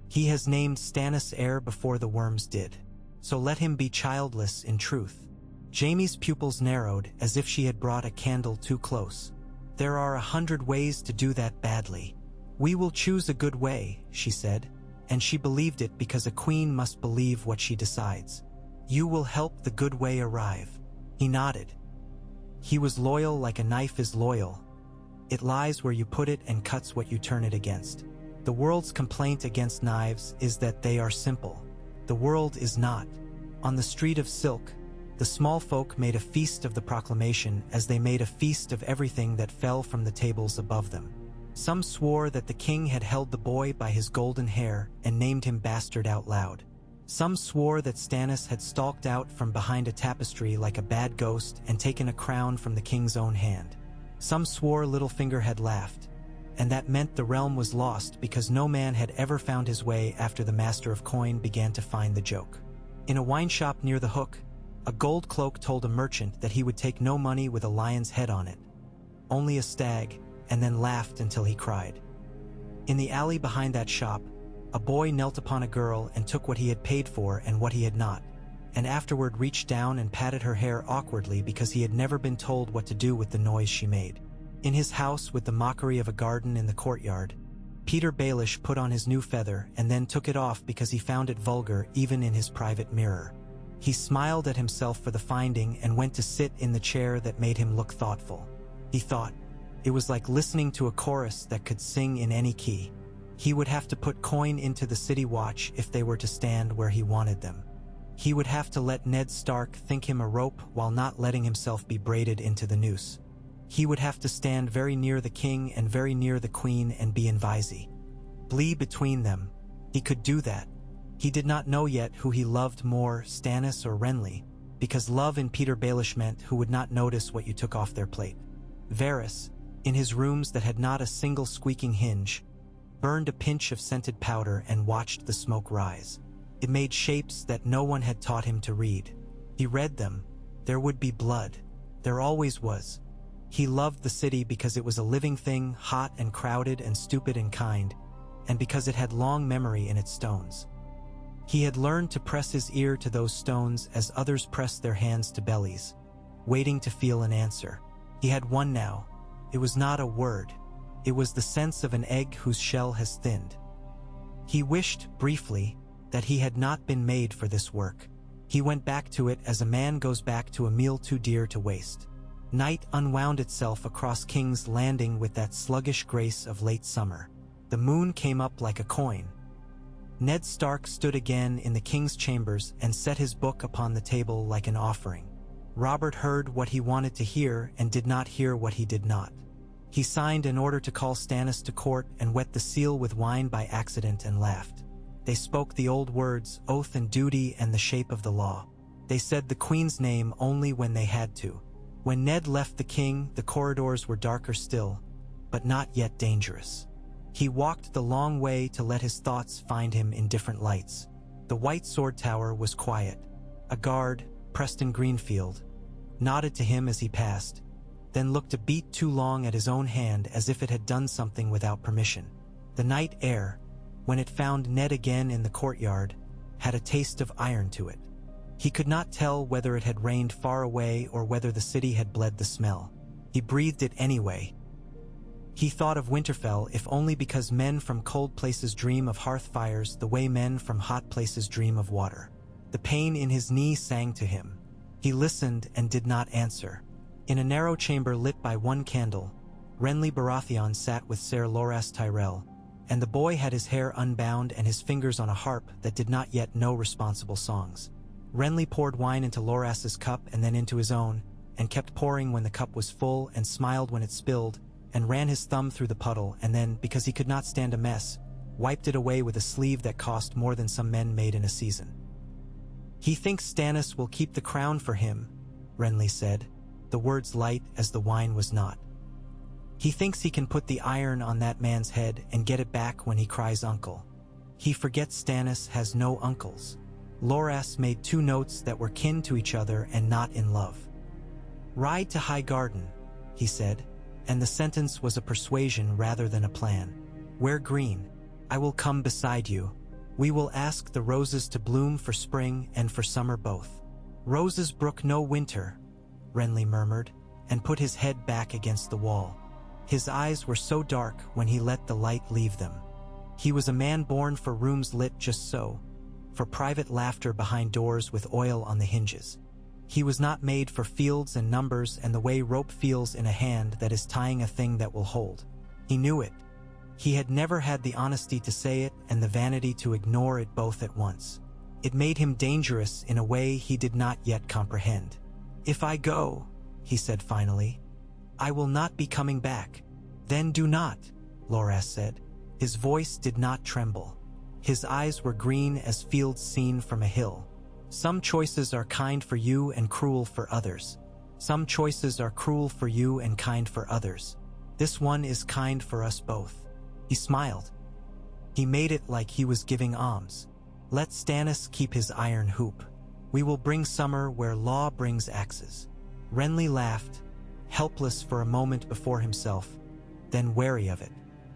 "He has named Stannis heir before the worms did. So let him be childless in truth." Jaime's pupils narrowed as if she had brought a candle too close. "There are 100 ways to do that badly. We will choose a good way," she said, and she believed it because a queen must believe what she decides. "You will help the good way arrive." He nodded. He was loyal like a knife is loyal. It lies where you put it and cuts what you turn it against. The world's complaint against knives is that they are simple. The world is not. On the street of silk, the small folk made a feast of the proclamation as they made a feast of everything that fell from the tables above them. Some swore that the king had held the boy by his golden hair and named him bastard out loud. Some swore that Stannis had stalked out from behind a tapestry like a bad ghost and taken a crown from the king's own hand. Some swore Littlefinger had laughed, and that meant the realm was lost because no man had ever found his way after the Master of Coin began to find the joke. In a wine shop near the Hook, a gold cloak told a merchant that he would take no money with a lion's head on it, only a stag, and then laughed until he cried. In the alley behind that shop, a boy knelt upon a girl and took what he had paid for and what he had not, and afterward reached down and patted her hair awkwardly because he had never been told what to do with the noise she made. In his house with the mockery of a garden in the courtyard, Peter Baelish put on his new feather and then took it off because he found it vulgar even in his private mirror. He smiled at himself for the finding and went to sit in the chair that made him look thoughtful. He thought, it was like listening to a chorus that could sing in any key. He would have to put Coin into the city watch if they were to stand where he wanted them. He would have to let Ned Stark think him a rope while not letting himself be braided into the noose. He would have to stand very near the king and very near the queen and be invisy. Blee between them. He could do that. He did not know yet who he loved more, Stannis or Renly, because love in Peter Baelish meant who would not notice what you took off their plate. Varys, in his rooms that had not a single squeaking hinge, burned a pinch of scented powder and watched the smoke rise. It made shapes that no one had taught him to read. He read them. There would be blood. There always was. He loved the city because it was a living thing, hot and crowded and stupid and kind, and because it had long memory in its stones. He had learned to press his ear to those stones as others pressed their hands to bellies, waiting to feel an answer. He had one now. It was not a word. It was the sense of an egg whose shell has thinned. He wished, briefly, that he had not been made for this work. He went back to it as a man goes back to a meal too dear to waste. Night unwound itself across King's Landing with that sluggish grace of late summer. The moon came up like a coin. Ned Stark stood again in the king's chambers and set his book upon the table like an offering. Robert heard what he wanted to hear and did not hear what he did not. He signed an order to call Stannis to court and wet the seal with wine by accident and laughed. They spoke the old words, oath and duty and the shape of the law. They said the queen's name only when they had to. When Ned left the king, the corridors were darker still, but not yet dangerous. He walked the long way to let his thoughts find him in different lights. The White Sword Tower was quiet. A guard, Preston Greenfield, nodded to him as he passed, then looked a beat too long at his own hand as if it had done something without permission. The night air, when it found Ned again in the courtyard, had a taste of iron to it. He could not tell whether it had rained far away or whether the city had bled the smell. He breathed it anyway. He thought of Winterfell if only because men from cold places dream of hearth fires the way men from hot places dream of water. The pain in his knee sang to him. He listened and did not answer. In a narrow chamber lit by one candle, Renly Baratheon sat with Ser Loras Tyrell, and the boy had his hair unbound and his fingers on a harp that did not yet know responsible songs. Renly poured wine into Loras's cup and then into his own, and kept pouring when the cup was full and smiled when it spilled, and ran his thumb through the puddle and then, because he could not stand a mess, wiped it away with a sleeve that cost more than some men made in a season. "He thinks Stannis will keep the crown for him," Renly said, the words light as the wine was not. He thinks he can put the iron on that man's head and get it back when he cries uncle. He forgets Stannis has no uncles. Loras made 2 notes that were kin to each other and not in love. "Ride to High Garden," he said, and the sentence was a persuasion rather than a plan. "Wear green. I will come beside you. We will ask the roses to bloom for spring and for summer both." "Roses brook no winter," Renly murmured, and put his head back against the wall. His eyes were so dark when he let the light leave them. He was a man born for rooms lit just so, for private laughter behind doors with oil on the hinges. He was not made for fields and numbers and the way rope feels in a hand that is tying a thing that will hold. He knew it. He had never had the honesty to say it and the vanity to ignore it both at once. It made him dangerous in a way he did not yet comprehend. "If I go," he said finally, "I will not be coming back." "Then do not," Loras said. His voice did not tremble. His eyes were green as fields seen from a hill. "Some choices are kind for you and cruel for others. Some choices are cruel for you and kind for others. This one is kind for us both." He smiled. He made it like he was giving alms. "Let Stannis keep his iron hoop. We will bring summer where law brings axes." Renly laughed, helpless for a moment before himself, then wary of it.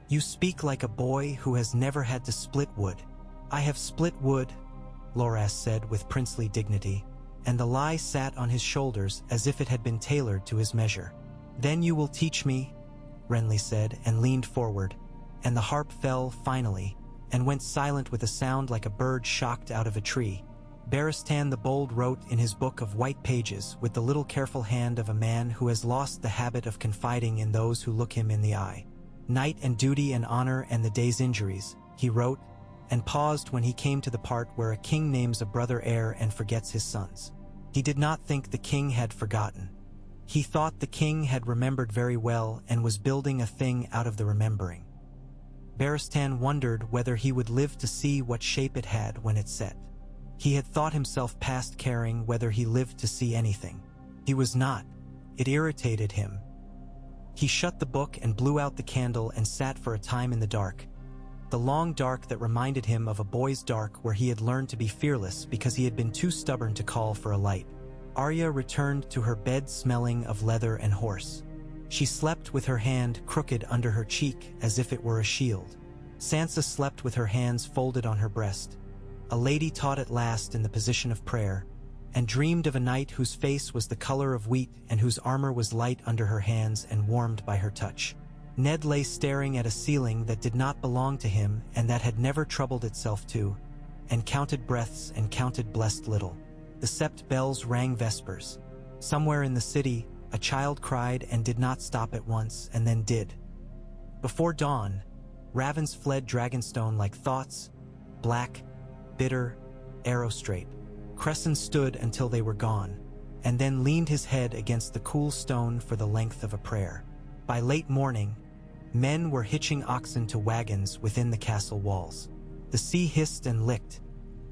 "You speak like a boy who has never had to split wood." "I have split wood," Loras said with princely dignity, and the lie sat on his shoulders as if it had been tailored to his measure. "Then you will teach me," Renly said and leaned forward, and the harp fell finally, and went silent with a sound like a bird shocked out of a tree. Barristan the Bold wrote in his book of white pages with the little careful hand of a man who has lost the habit of confiding in those who look him in the eye. "Night and duty and honor and the day's injuries," he wrote, and paused when he came to the part where a king names a brother heir and forgets his sons. He did not think the king had forgotten. He thought the king had remembered very well and was building a thing out of the remembering. Barristan wondered whether he would live to see what shape it had when it set. He had thought himself past caring whether he lived to see anything. He was not. It irritated him. He shut the book and blew out the candle and sat for a time in the dark. The long dark that reminded him of a boy's dark where he had learned to be fearless because he had been too stubborn to call for a light. Arya returned to her bed smelling of leather and horse. She slept with her hand crooked under her cheek as if it were a shield. Sansa slept with her hands folded on her breast. A lady taught at last in the position of prayer, and dreamed of a knight whose face was the color of wheat and whose armor was light under her hands and warmed by her touch. Ned lay staring at a ceiling that did not belong to him and that had never troubled itself to, and counted breaths and counted blessed little. The sept bells rang vespers. Somewhere in the city, a child cried and did not stop at once, and then did. Before dawn, ravens fled Dragonstone like thoughts, black, bitter, arrow-straight. Cresson stood until they were gone, and then leaned his head against the cool stone for the length of a prayer. By late morning, men were hitching oxen to wagons within the castle walls. The sea hissed and licked.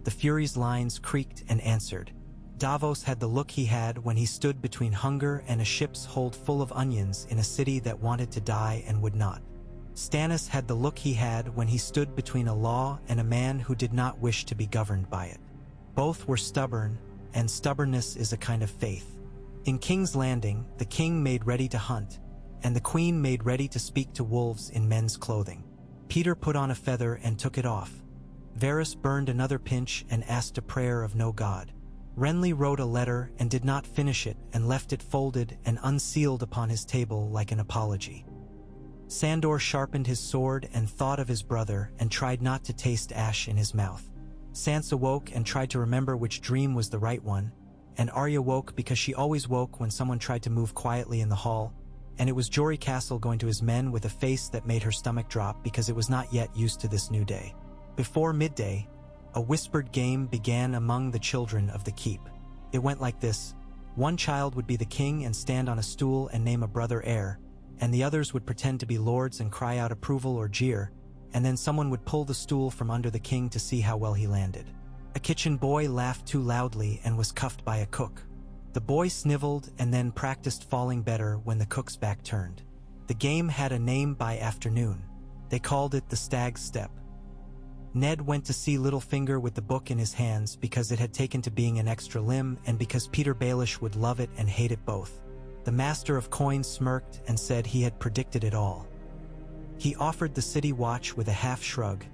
The Furies' lines creaked and answered. Davos had the look he had when he stood between hunger and a ship's hold full of onions in a city that wanted to die and would not. Stannis had the look he had when he stood between a law and a man who did not wish to be governed by it. Both were stubborn, and stubbornness is a kind of faith. In King's Landing, the king made ready to hunt, and the queen made ready to speak to wolves in men's clothing. Peter put on a feather and took it off. Varys burned another pinch and asked a prayer of no god. Renly wrote a letter and did not finish it and left it folded and unsealed upon his table like an apology. Sandor sharpened his sword and thought of his brother and tried not to taste ash in his mouth. Sansa woke and tried to remember which dream was the right one, and Arya woke because she always woke when someone tried to move quietly in the hall, and it was Jory Castle going to his men with a face that made her stomach drop because it was not yet used to this new day. Before midday, a whispered game began among the children of the keep. It went like this. One child would be the king and stand on a stool and name a brother heir, and the others would pretend to be lords and cry out approval or jeer, and then someone would pull the stool from under the king to see how well he landed. A kitchen boy laughed too loudly and was cuffed by a cook. The boy sniveled and then practiced falling better when the cook's back turned. The game had a name by afternoon. They called it the Stag's Step. Ned went to see Littlefinger with the book in his hands because it had taken to being an extra limb and because Peter Baelish would love it and hate it both. The Master of Coins smirked and said he had predicted it all. He offered the city watch with a half shrug,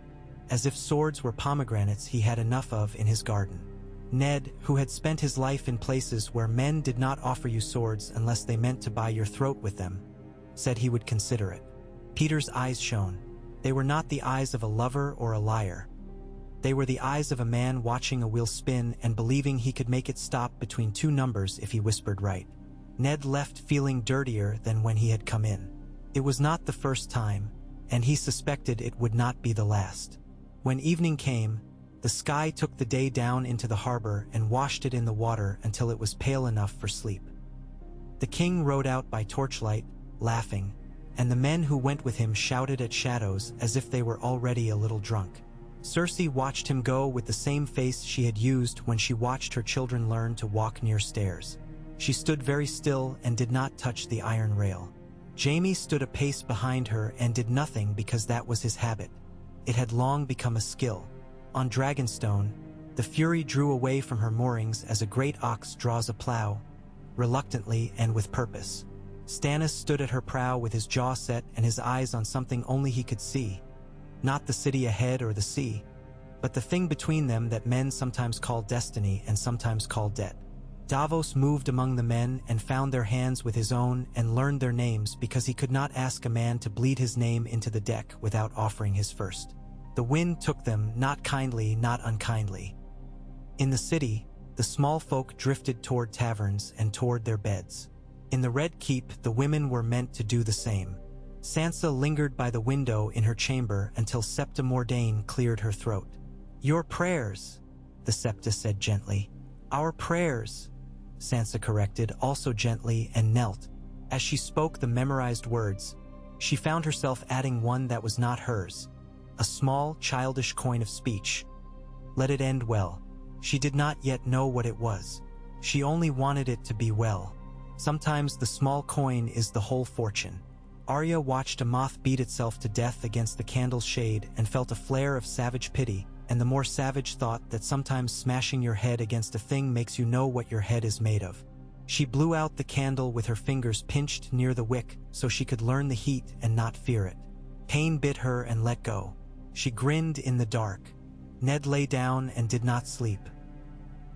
as if swords were pomegranates he had enough of in his garden. Ned, who had spent his life in places where men did not offer you swords unless they meant to buy your throat with them, said he would consider it. Peter's eyes shone. They were not the eyes of a lover or a liar. They were the eyes of a man watching a wheel spin and believing he could make it stop between two numbers if he whispered right. Ned left feeling dirtier than when he had come in. It was not the first time, and he suspected it would not be the last. When evening came, the sky took the day down into the harbor and washed it in the water until it was pale enough for sleep. The king rode out by torchlight, laughing, and the men who went with him shouted at shadows as if they were already a little drunk. Cersei watched him go with the same face she had used when she watched her children learn to walk near stairs. She stood very still and did not touch the iron rail. Jaime stood a pace behind her and did nothing because that was his habit. It had long become a skill. On Dragonstone, the Fury drew away from her moorings as a great ox draws a plow, reluctantly and with purpose. Stannis stood at her prow with his jaw set and his eyes on something only he could see. Not the city ahead or the sea, but the thing between them that men sometimes call destiny and sometimes call debt. Davos moved among the men and found their hands with his own and learned their names because he could not ask a man to bleed his name into the deck without offering his first. The wind took them, not kindly, not unkindly. In the city, the small folk drifted toward taverns and toward their beds. In the Red Keep, the women were meant to do the same. Sansa lingered by the window in her chamber until Septa Mordane cleared her throat. "Your prayers," the Septa said gently. "Our prayers," Sansa corrected, also gently, and knelt. As she spoke the memorized words, she found herself adding one that was not hers, a small, childish coin of speech. Let it end well. She did not yet know what it was. She only wanted it to be well. Sometimes the small coin is the whole fortune. Arya watched a moth beat itself to death against the candle's shade and felt a flare of savage pity, and the more savage thought that sometimes smashing your head against a thing makes you know what your head is made of. She blew out the candle with her fingers pinched near the wick so she could learn the heat and not fear it. Pain bit her and let go. She grinned in the dark. Ned lay down and did not sleep.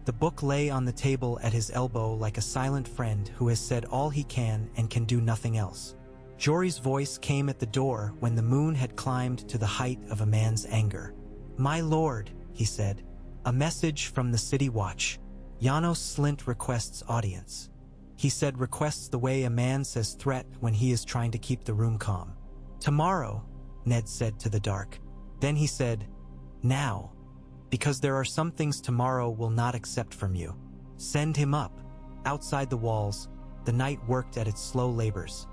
The book lay on the table at his elbow like a silent friend who has said all he can and can do nothing else. Jory's voice came at the door when the moon had climbed to the height of a man's anger. "My lord," he said, "a message from the city watch. Janos Slint requests audience." He said requests the way a man says threat when he is trying to keep the room calm. "Tomorrow," Ned said to the dark. Then he said, "Now, because there are some things tomorrow will not accept from you. Send him up." Outside the walls, the night worked at its slow labors.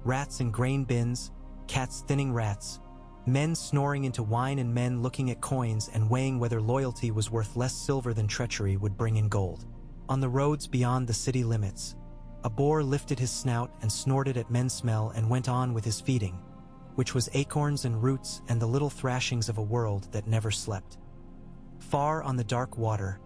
Rats in grain bins, cats thinning rats, men snoring into wine and men looking at coins and weighing whether loyalty was worth less silver than treachery would bring in gold. On the roads beyond the city limits, a boar lifted his snout and snorted at men's smell and went on with his feeding, which was acorns and roots and the little thrashings of a world that never slept. Far on the dark water,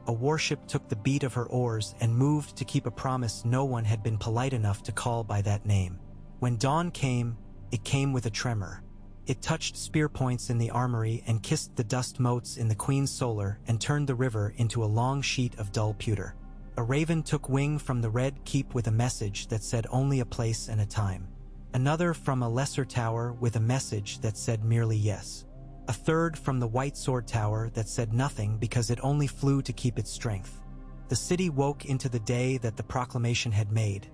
a warship took the beat of her oars and moved to keep a promise no one had been polite enough to call by that name. When dawn came, it came with a tremor. It touched spear points in the armory and kissed the dust motes in the Queen's solar and turned the river into a long sheet of dull pewter. A raven took wing from the Red Keep with a message that said only a place and a time. Another from a lesser tower with a message that said merely yes. A third from the White Sword Tower that said nothing because it only flew to keep its strength. The city woke into the day that the proclamation had made,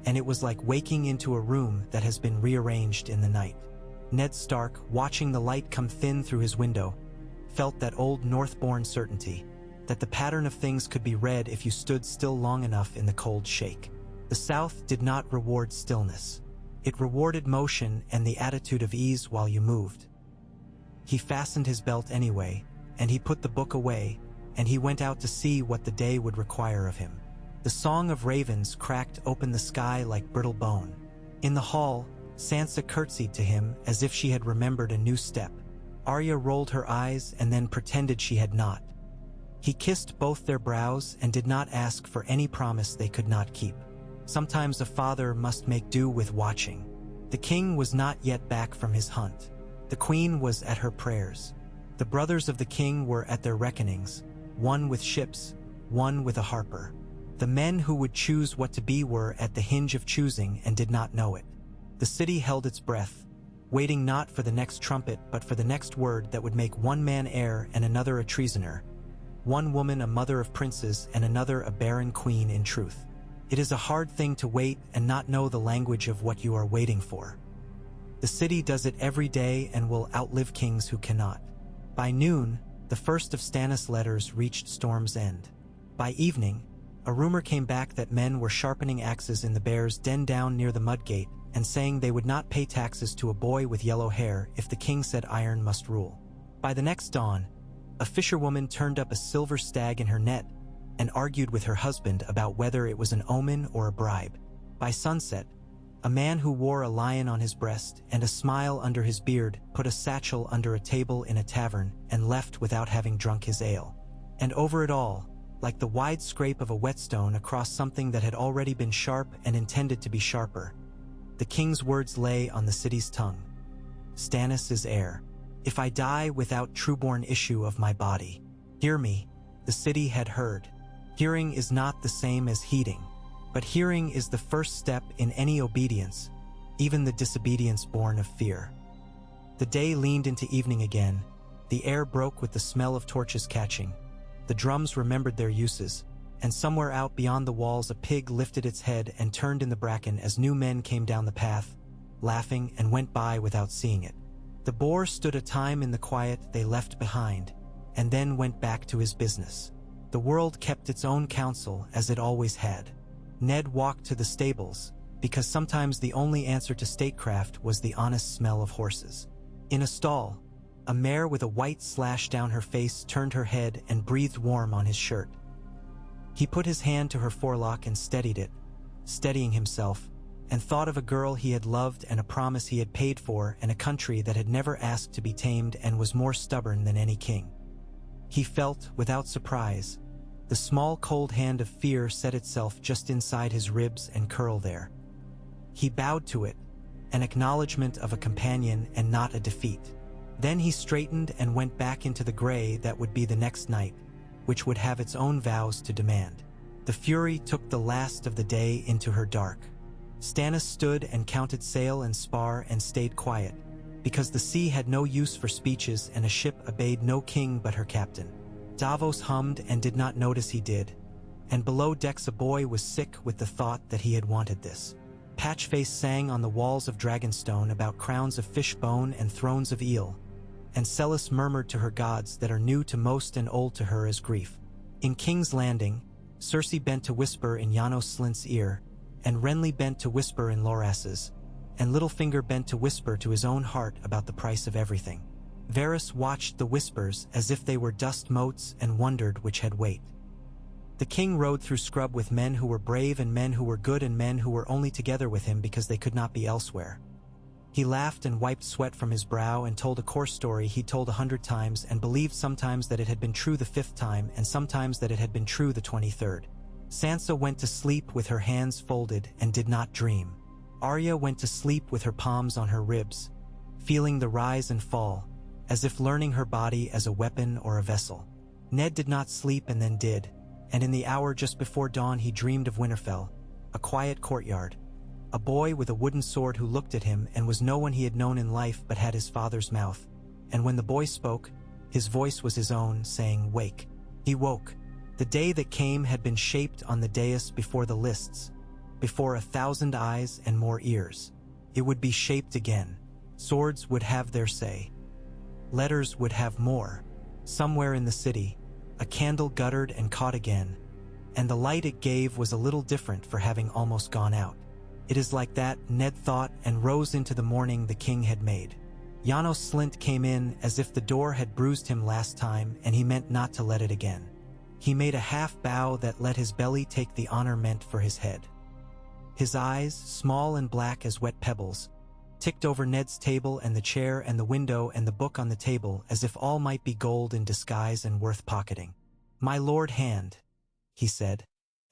and it was like waking into a room that has been rearranged in the night. Ned Stark, watching the light come thin through his window, felt that old Northborn certainty, that the pattern of things could be read if you stood still long enough in the cold shake. The South did not reward stillness. It rewarded motion and the attitude of ease while you moved. He fastened his belt anyway, and he put the book away, and he went out to see what the day would require of him. The song of ravens cracked open the sky like brittle bone. In the hall, Sansa curtsied to him as if she had remembered a new step. Arya rolled her eyes and then pretended she had not. He kissed both their brows and did not ask for any promise they could not keep. Sometimes a father must make do with watching. The king was not yet back from his hunt. The queen was at her prayers. The brothers of the king were at their reckonings, one with ships, one with a harper. The men who would choose what to be were at the hinge of choosing and did not know it. The city held its breath, waiting not for the next trumpet but for the next word that would make one man heir and another a treasoner, one woman a mother of princes and another a barren queen in truth. It is a hard thing to wait and not know the language of what you are waiting for. The city does it every day and will outlive kings who cannot. By noon, the first of Stannis' letters reached Storm's End. By evening, a rumor came back that men were sharpening axes in the bear's den down near the Mudgate and saying they would not pay taxes to a boy with yellow hair if the king said iron must rule. By the next dawn, a fisherwoman turned up a silver stag in her net and argued with her husband about whether it was an omen or a bribe. By sunset, a man who wore a lion on his breast and a smile under his beard put a satchel under a table in a tavern and left without having drunk his ale. And over it all, like the wide scrape of a whetstone across something that had already been sharp and intended to be sharper, the king's words lay on the city's tongue. Stannis is heir. If I die without trueborn issue of my body, hear me. The city had heard. Hearing is not the same as heeding, but hearing is the first step in any obedience, even the disobedience born of fear. The day leaned into evening again. The air broke with the smell of torches catching. The drums remembered their uses, and somewhere out beyond the walls a pig lifted its head and turned in the bracken as new men came down the path, laughing, and went by without seeing it. The boar stood a time in the quiet they left behind, and then went back to his business. The world kept its own counsel as it always had. Ned walked to the stables, because sometimes the only answer to statecraft was the honest smell of horses. In a stall, a mare with a white slash down her face turned her head and breathed warm on his shirt. He put his hand to her forelock and steadied it, steadying himself, and thought of a girl he had loved and a promise he had paid for and a country that had never asked to be tamed and was more stubborn than any king. He felt, without surprise, the small cold hand of fear set itself just inside his ribs and curl there. He bowed to it, an acknowledgement of a companion and not a defeat. Then he straightened and went back into the gray that would be the next night, which would have its own vows to demand. The fury took the last of the day into her dark. Stannis stood and counted sail and spar and stayed quiet, because the sea had no use for speeches and a ship obeyed no king but her captain. Davos hummed and did not notice he did, and below decks a boy was sick with the thought that he had wanted this. Patchface sang on the walls of Dragonstone about crowns of fish bone and thrones of eel, and Celis murmured to her gods that are new to most and old to her as grief. In King's Landing, Cersei bent to whisper in Janos Slynt's ear, and Renly bent to whisper in Loras's, and Littlefinger bent to whisper to his own heart about the price of everything. Varys watched the whispers as if they were dust motes and wondered which had weight. The king rode through scrub with men who were brave and men who were good and men who were only together with him because they could not be elsewhere. He laughed and wiped sweat from his brow and told a coarse story he'd told 100 times and believed sometimes that it had been true the 5th time and sometimes that it had been true the 23rd. Sansa went to sleep with her hands folded and did not dream. Arya went to sleep with her palms on her ribs, feeling the rise and fall, as if learning her body as a weapon or a vessel. Ned did not sleep and then did, and in the hour just before dawn he dreamed of Winterfell, a quiet courtyard, a boy with a wooden sword who looked at him and was no one he had known in life but had his father's mouth, and when the boy spoke, his voice was his own, saying, "Wake." He woke. The day that came had been shaped on the dais before the lists, before 1,000 eyes and more ears. It would be shaped again. Swords would have their say. Letters would have more. Somewhere in the city, a candle guttered and caught again, and the light it gave was a little different for having almost gone out. It is like that, Ned thought, and rose into the morning the king had made. Janos Slynt came in as if the door had bruised him last time and he meant not to let it again. He made a half bow that let his belly take the honor meant for his head. His eyes, small and black as wet pebbles, ticked over Ned's table and the chair and the window and the book on the table as if all might be gold in disguise and worth pocketing. "My lord hand," he said,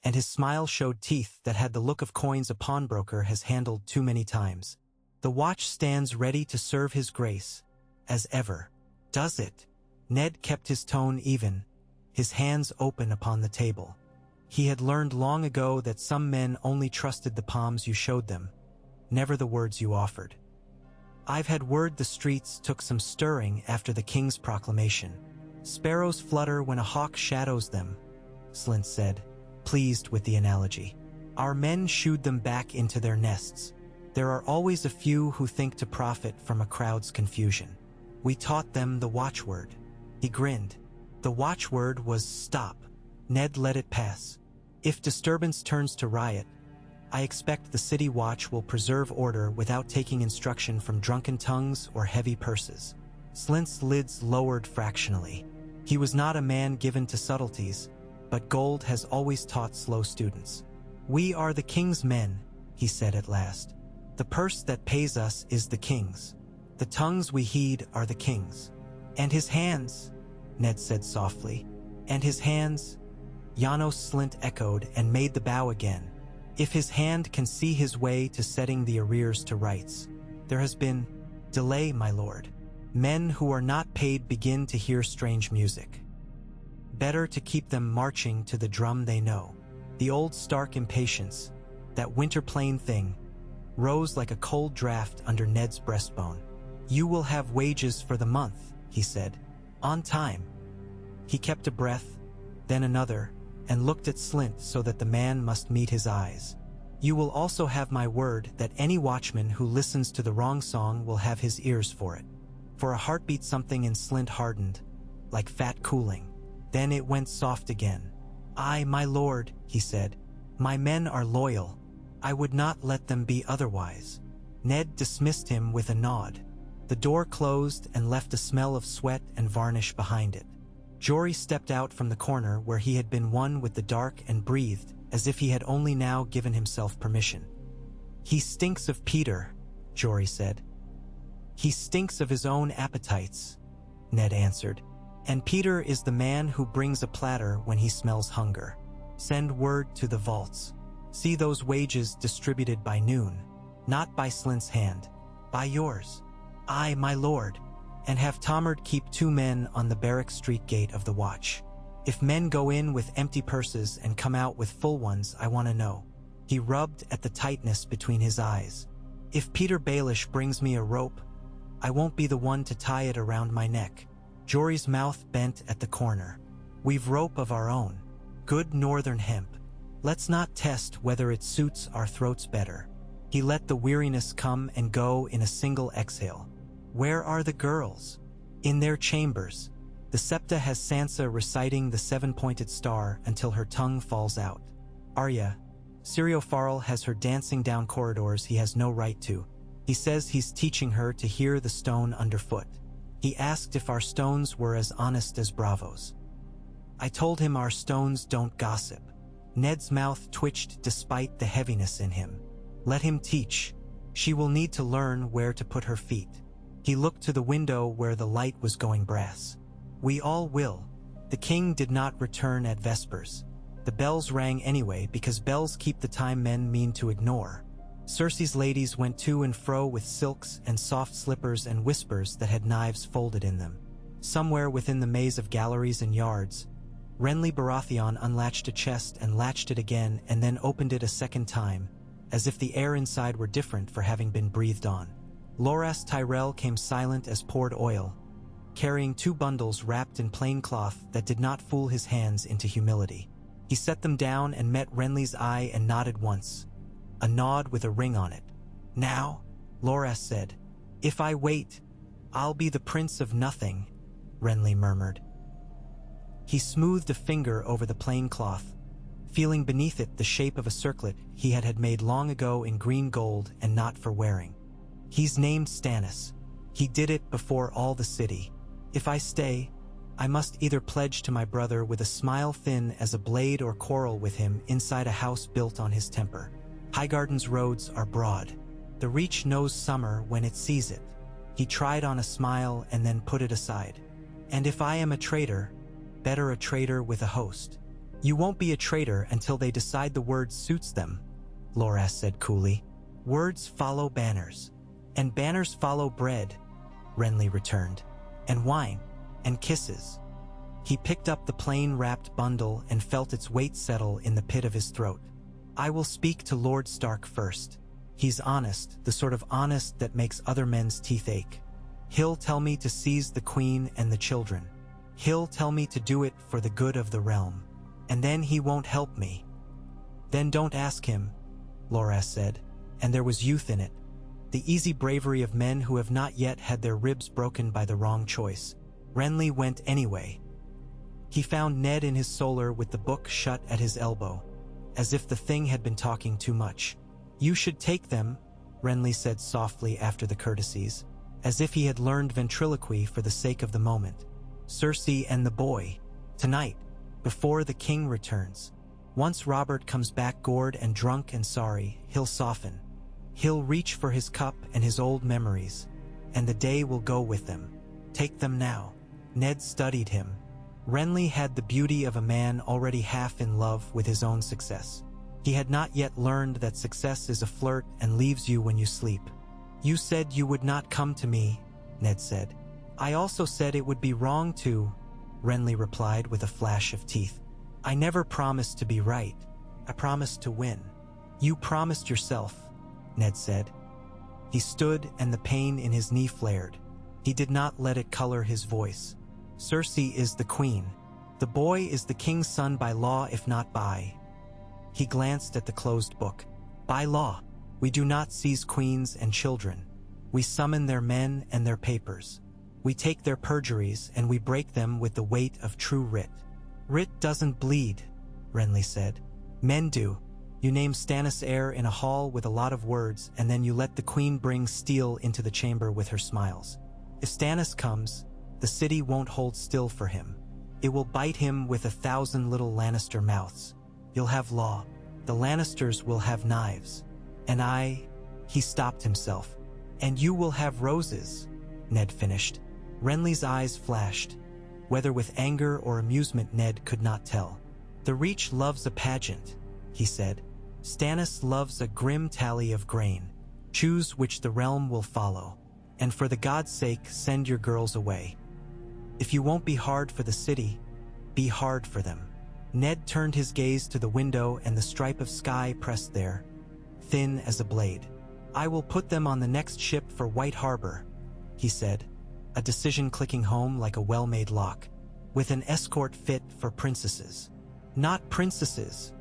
and his smile showed teeth that had the look of coins a pawnbroker has handled too many times. "The watch stands ready to serve his grace, as ever." "Does it?" Ned kept his tone even, his hands open upon the table. He had learned long ago that some men only trusted the palms you showed them, never the words you offered. "I've had word the streets took some stirring after the king's proclamation. Sparrows flutter when a hawk shadows them," Slint said, pleased with the analogy. "Our men shooed them back into their nests. There are always a few who think to profit from a crowd's confusion. We taught them the watchword." He grinned. The watchword was stop. Ned let it pass. "If disturbance turns to riot, I expect the city watch will preserve order without taking instruction from drunken tongues or heavy purses." Slint's lids lowered fractionally. He was not a man given to subtleties, but gold has always taught slow students. "We are the king's men," he said at last. "The purse that pays us is the king's. The tongues we heed are the king's." "And his hands," Ned said softly. "And his hands," Janos Slint echoed and made the bow again. "If his hand can see his way to setting the arrears to rights. There has been delay, my lord. Men who are not paid begin to hear strange music. Better to keep them marching to the drum they know." The old stark impatience, that winter plain thing, rose like a cold draft under Ned's breastbone. "You will have wages for the month," he said. "On time." He kept a breath, then another, and looked at Slint so that the man must meet his eyes. "You will also have my word that any watchman who listens to the wrong song will have his ears for it." For a heartbeat something in Slint hardened, like fat cooling. Then it went soft again. "Aye, my lord," he said. "My men are loyal. I would not let them be otherwise." Ned dismissed him with a nod. The door closed and left a smell of sweat and varnish behind it. Jory stepped out from the corner where he had been one with the dark and breathed as if he had only now given himself permission. "He stinks of Peter," Jory said. "He stinks of his own appetites," Ned answered. "And Peter is the man who brings a platter when he smells hunger. Send word to the vaults. See those wages distributed by noon, not by Slint's hand, by yours." "Aye, my lord." "And have Tomard keep 2 men on the Barrack Street gate of the watch. If men go in with empty purses and come out with full ones, I want to know." He rubbed at the tightness between his eyes. "If Peter Baelish brings me a rope, I won't be the one to tie it around my neck." Jory's mouth bent at the corner. "We've rope of our own. Good northern hemp. Let's not test whether it suits our throats better." He let the weariness come and go in a single exhale. "Where are the girls?" "In their chambers. The septa has Sansa reciting the 7-pointed star until her tongue falls out. Arya, Syrio Farrell has her dancing down corridors he has no right to. He says he's teaching her to hear the stone underfoot. He asked if our stones were as honest as Bravo's. I told him our stones don't gossip." Ned's mouth twitched despite the heaviness in him. "Let him teach. She will need to learn where to put her feet." He looked to the window where the light was going brass. "We all will." The king did not return at vespers. The bells rang anyway because bells keep the time men mean to ignore. Cersei's ladies went to and fro with silks and soft slippers and whispers that had knives folded in them. Somewhere within the maze of galleries and yards, Renly Baratheon unlatched a chest and latched it again and then opened it a second time, as if the air inside were different for having been breathed on. Loras Tyrell came silent as poured oil, carrying 2 bundles wrapped in plain cloth that did not fool his hands into humility. He set them down and met Renly's eye and nodded once, a nod with a ring on it. "Now," Loras said. "If I wait, I'll be the prince of nothing," Renly murmured. He smoothed a finger over the plain cloth, feeling beneath it the shape of a circlet he had made long ago in green gold and not for wearing. "He's named Stannis. He did it before all the city. If I stay, I must either pledge to my brother with a smile thin as a blade or quarrel with him inside a house built on his temper. Highgarden's roads are broad. The Reach knows summer when it sees it. He tried on a smile and then put it aside. And if I am a traitor, better a traitor with a host. You won't be a traitor until they decide the word suits them, Loras said coolly. Words follow banners. And banners follow bread, Renly returned. And wine. And kisses. He picked up the plain-wrapped bundle and felt its weight settle in the pit of his throat. I will speak to Lord Stark first. He's honest, the sort of honest that makes other men's teeth ache. He'll tell me to seize the queen and the children. He'll tell me to do it for the good of the realm. And then he won't help me. Then don't ask him, Loras said, and there was youth in it. The easy bravery of men who have not yet had their ribs broken by the wrong choice. Renly went anyway. He found Ned in his solar with the book shut at his elbow, as if the thing had been talking too much. You should take them, Renly said softly after the courtesies, as if he had learned ventriloquy for the sake of the moment. Cersei and the boy, tonight, before the king returns. Once Robert comes back gored and drunk and sorry, he'll soften. He'll reach for his cup and his old memories, and the day will go with them. Take them now. Ned studied him. Renly had the beauty of a man already half in love with his own success. He had not yet learned that success is a flirt and leaves you when you sleep. You said you would not come to me, Ned said. I also said it would be wrong to, Renly replied with a flash of teeth. I never promised to be right. I promised to win. You promised yourself, Ned said. He stood and the pain in his knee flared. He did not let it color his voice. Cersei is the queen. The boy is the king's son by law if not by. He glanced at the closed book. By law, we do not seize queens and children. We summon their men and their papers. We take their perjuries and we break them with the weight of true writ. Writ doesn't bleed, Renly said. Men do. You name Stannis heir in a hall with a lot of words and then you let the queen bring steel into the chamber with her smiles. If Stannis comes, the city won't hold still for him. It will bite him with 1,000 little Lannister mouths. You'll have law. The Lannisters will have knives. And he stopped himself. And you will have roses, Ned finished. Renly's eyes flashed. Whether with anger or amusement Ned could not tell. The Reach loves a pageant, he said. Stannis loves a grim tally of grain. Choose which the realm will follow. And for the gods' sake, send your girls away. If you won't be hard for the city, be hard for them. Ned turned his gaze to the window and the stripe of sky pressed there, thin as a blade. I will put them on the next ship for White Harbor, he said, a decision clicking home like a well-made lock, with an escort fit for princesses. Not princesses,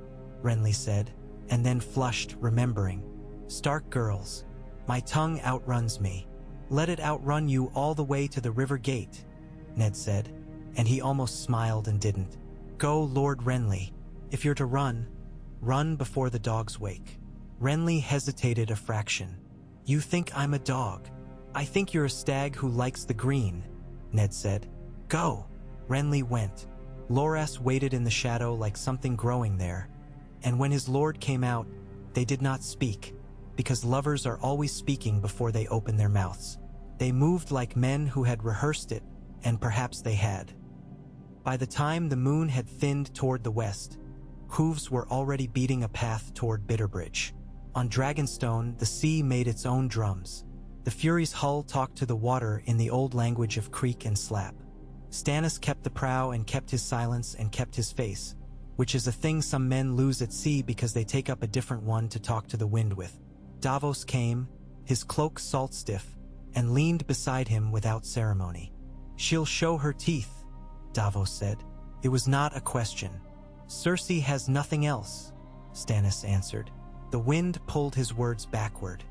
Renly said, and then flushed, remembering. Stark girls. My tongue outruns me. Let it outrun you all the way to the river gate, Ned said, and he almost smiled and didn't. Go, Lord Renly. If you're to run, run before the dogs wake. Renly hesitated a fraction. You think I'm a dog. I think you're a stag who likes the green, Ned said. Go. Renly went. Loras waited in the shadow like something growing there, and when his lord came out, they did not speak, because lovers are always speaking before they open their mouths. They moved like men who had rehearsed it, and perhaps they had. By the time the moon had thinned toward the west, hooves were already beating a path toward Bitterbridge. On Dragonstone, the sea made its own drums. The Fury's hull talked to the water in the old language of creek and slap. Stannis kept the prow and kept his silence and kept his face, which is a thing some men lose at sea because they take up a different one to talk to the wind with. Davos came, his cloak salt-stiff, and leaned beside him without ceremony. She'll show her teeth, Davos said. It was not a question. Cersei has nothing else, Stannis answered. The wind pulled his words backward.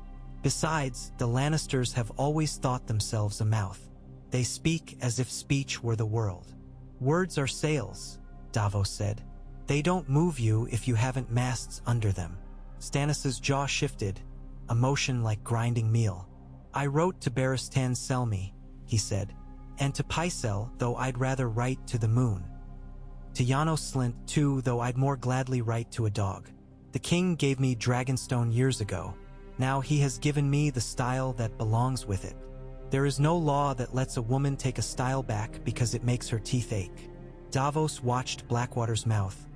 Besides, the Lannisters have always thought themselves a mouth. They speak as if speech were the world. Words are sails, Davos said. They don't move you if you haven't masts under them. Stannis's jaw shifted, a motion like grinding meal. I wrote to Barristan Selmy, he said, and to Pycelle, though I'd rather write to the moon. To Janos Slynt, too, though I'd more gladly write to a dog. The king gave me Dragonstone years ago, Now he has given me the style that belongs with it. There is no law that lets a woman take a style back because it makes her teeth ache. Davos watched Blackwater's mouth,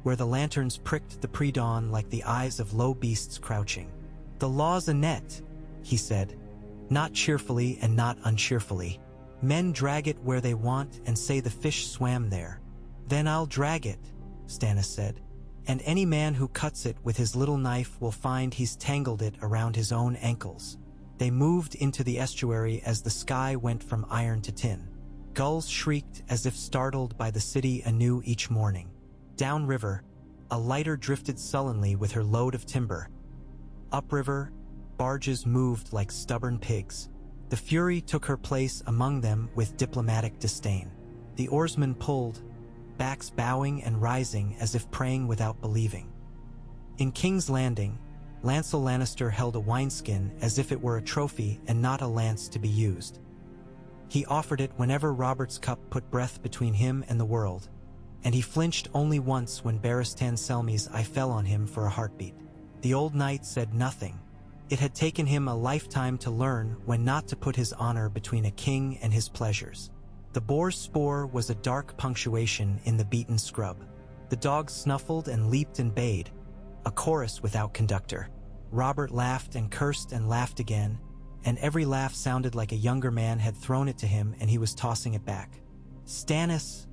where the lanterns pricked the pre-dawn like the eyes of low beasts crouching. The law's a net, he said, not cheerfully and not uncheerfully. Men drag it where they want and say the fish swam there. Then I'll drag it, Stannis said, and any man who cuts it with his little knife will find he's tangled it around his own ankles. They moved into the estuary as the sky went from iron to tin. Gulls shrieked as if startled by the city anew each morning. Downriver, a lighter drifted sullenly with her load of timber. Upriver, barges moved like stubborn pigs. The Fury took her place among them with diplomatic disdain. The oarsmen pulled, backs bowing and rising as if praying without believing. In King's Landing, Lancel Lannister held a wineskin as if it were a trophy and not a lance to be used. He offered it whenever Robert's cup put breath between him and the world, and he flinched only once when Barristan Selmy's eye fell on him for a heartbeat. The old knight said nothing. It had taken him a lifetime to learn when not to put his honor between a king and his pleasures. The boar's spoor was a dark punctuation in the beaten scrub. The dogs snuffled and leaped and bayed, a chorus without conductor. Robert laughed and cursed and laughed again, and every laugh sounded like a younger man had thrown it to him and he was tossing it back. "Stannis,"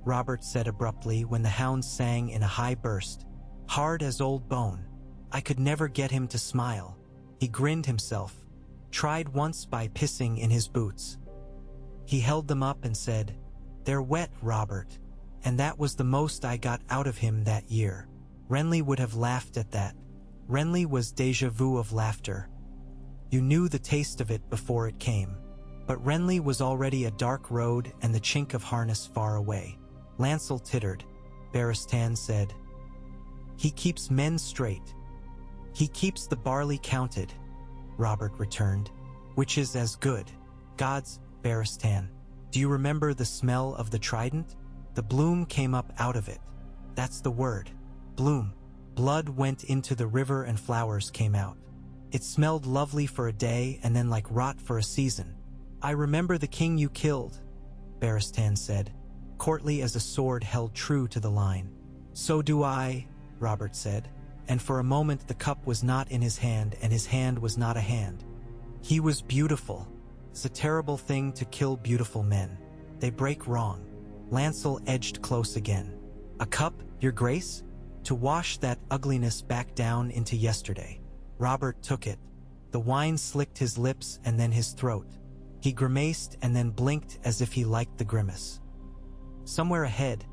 Robert said abruptly when the hounds sang in a high burst, hard as old bone. I could never get him to smile. He grinned himself, tried once by pissing in his boots. He held them up and said, "They're wet, Robert," and that was the most I got out of him that year. Renly would have laughed at that. Renly was déjà vu of laughter. You knew the taste of it before it came. But Renly was already a dark road and the chink of harness far away. Lancel tittered. Barristan said, "He keeps men straight. He keeps the barley counted," Robert returned, "which is as good. Gods, Barristan, do you remember the smell of the trident? The bloom came up out of it. That's the word. Bloom. Blood went into the river and flowers came out. It smelled lovely for a day and then like rot for a season. I remember the king you killed," Barristan said, courtly as a sword held true to the line. "So do I," Robert said, and for a moment the cup was not in his hand and his hand was not a hand. He was beautiful. It's a terrible thing to kill beautiful men. They break wrong. Lancel edged close again. "A cup, your grace? To wash that ugliness back down into yesterday." Robert took it. The wine slicked his lips and then his throat. He grimaced and then blinked as if he liked the grimace. Somewhere ahead,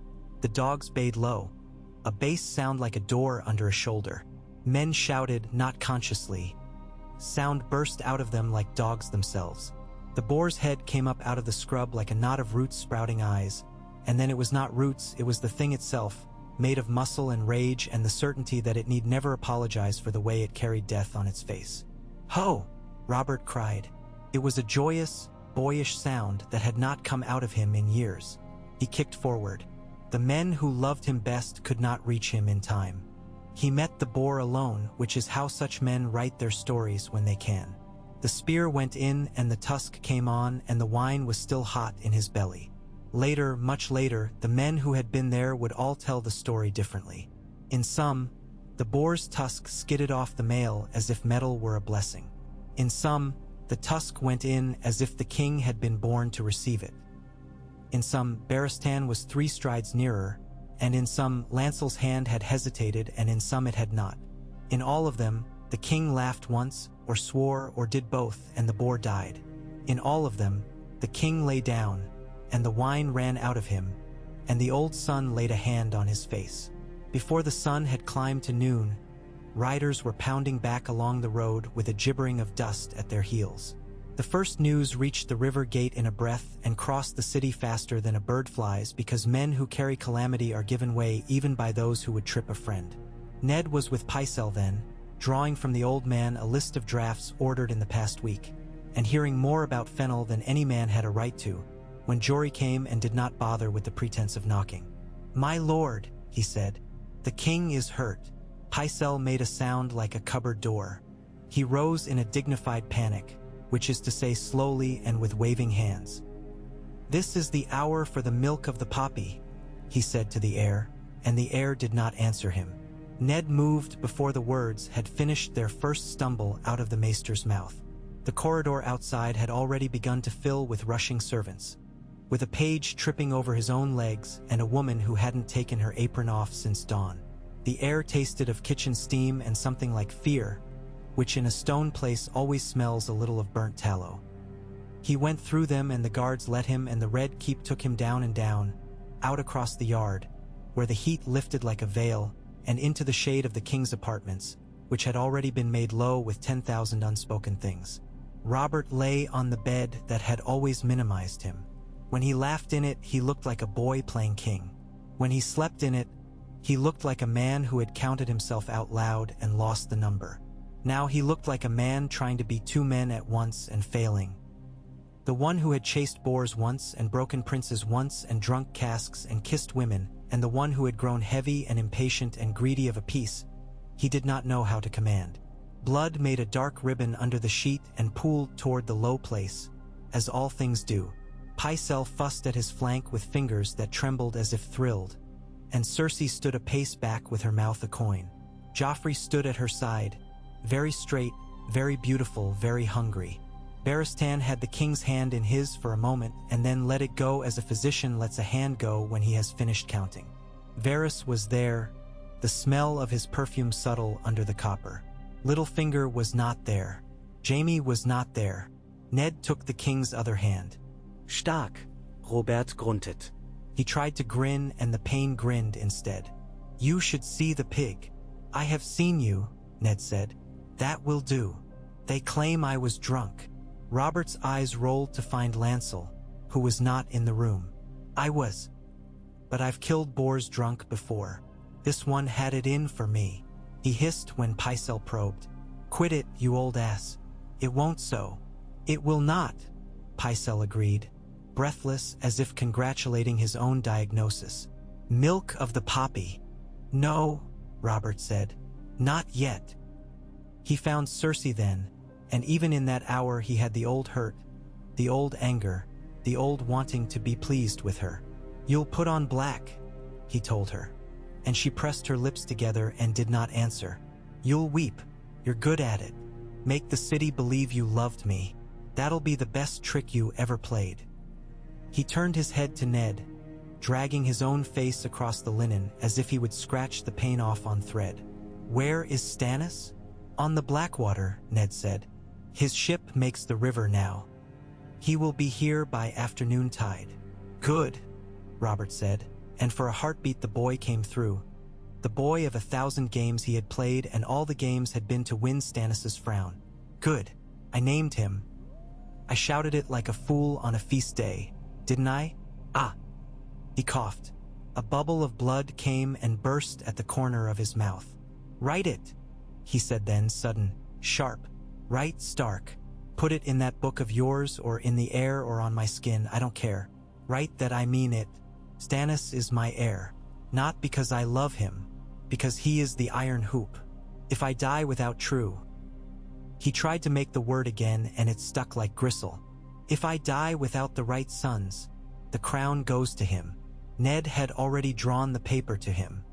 the dogs bayed low, a bass sound like a door under a shoulder. Men shouted, not consciously. Sound burst out of them like dogs themselves. The boar's head came up out of the scrub like a knot of roots sprouting eyes, and then it was not roots, it was the thing itself, made of muscle and rage and the certainty that it need never apologize for the way it carried death on its face. "Ho!" Robert cried. It was a joyous, boyish sound that had not come out of him in years. He kicked forward. The men who loved him best could not reach him in time. He met the boar alone, which is how such men write their stories when they can. The spear went in and the tusk came on and the wine was still hot in his belly. Later, much later, the men who had been there would all tell the story differently. In some, the boar's tusk skidded off the mail as if metal were a blessing. In some, the tusk went in as if the king had been born to receive it. In some, Barristan was 3 strides nearer, and in some, Lancel's hand had hesitated and in some it had not. In all of them, the king laughed once, or swore, or did both, and the boar died. In all of them, the king lay down, and the wine ran out of him, and the old sun laid a hand on his face. Before the sun had climbed to noon, riders were pounding back along the road with a gibbering of dust at their heels. The first news reached the river gate in a breath and crossed the city faster than a bird flies because men who carry calamity are given way even by those who would trip a friend. Ned was with Pycelle then, drawing from the old man a list of drafts ordered in the past week, and hearing more about Fennel than any man had a right to, when Jory came and did not bother with the pretense of knocking. "My lord," he said, "the king is hurt." Pycelle made a sound like a cupboard door. He rose in a dignified panic, which is to say slowly and with waving hands. "This is the hour for the milk of the poppy," he said to the heir, and the heir did not answer him. Ned moved before the words had finished their first stumble out of the maester's mouth. The corridor outside had already begun to fill with rushing servants, with a page tripping over his own legs and a woman who hadn't taken her apron off since dawn. The air tasted of kitchen steam and something like fear, which in a stone place always smells a little of burnt tallow. He went through them and the guards let him, and the red keep took him down and down, out across the yard, where the heat lifted like a veil, and into the shade of the king's apartments, which had already been made low with 10,000 unspoken things. Robert lay on the bed that had always minimized him. When he laughed in it, he looked like a boy playing king. When he slept in it, he looked like a man who had counted himself out loud and lost the number. Now he looked like a man trying to be two men at once and failing. The one who had chased boars once and broken princes once and drunk casks and kissed women, and the one who had grown heavy and impatient and greedy of a peace he did not know how to command. Blood made a dark ribbon under the sheet and pooled toward the low place, as all things do. Pycelle fussed at his flank with fingers that trembled as if thrilled, and Cersei stood a pace back with her mouth a coin. Joffrey stood at her side, very straight, very beautiful, very hungry. Barristan had the king's hand in his for a moment and then let it go as a physician lets a hand go when he has finished counting. Varys was there, the smell of his perfume subtle under the copper. Littlefinger was not there. Jaime was not there. Ned took the king's other hand. Stark, Robert grunted. He tried to grin and the pain grinned instead. "You should see the pig." "I have seen you," Ned said. "That will do. They claim I was drunk." Robert's eyes rolled to find Lancel, who was not in the room. "I was. But I've killed boars drunk before. This one had it in for me," he hissed when Pycelle probed. "Quit it, you old ass. It won't so." "It will not," Pycelle agreed, breathless as if congratulating his own diagnosis. "Milk of the poppy." "No," Robert said. "Not yet." He found Cersei then, and even in that hour he had the old hurt, the old anger, the old wanting to be pleased with her. "You'll put on black," he told her, and she pressed her lips together and did not answer. "You'll weep. You're good at it. Make the city believe you loved me. That'll be the best trick you ever played." He turned his head to Ned, dragging his own face across the linen as if he would scratch the pain off on thread. "Where is Stannis?" "On the Blackwater," Ned said. "His ship makes the river now. He will be here by afternoon tide." "Good," Robert said, and for a heartbeat the boy came through. The boy of 1,000 games he had played, and all the games had been to win Stannis's frown. "Good. I named him. I shouted it like a fool on a feast day, didn't I? Ah!" He coughed. A bubble of blood came and burst at the corner of his mouth. "Write it," he said then, sudden, sharp. "Write Stark. Put it in that book of yours or in the air or on my skin, I don't care. Write that I mean it. Stannis is my heir. Not because I love him, because he is the Iron Hoop. If I die without true..." He tried to make the word again and it stuck like gristle. "If I die without the right sons, the crown goes to him." Ned had already drawn the paper to him.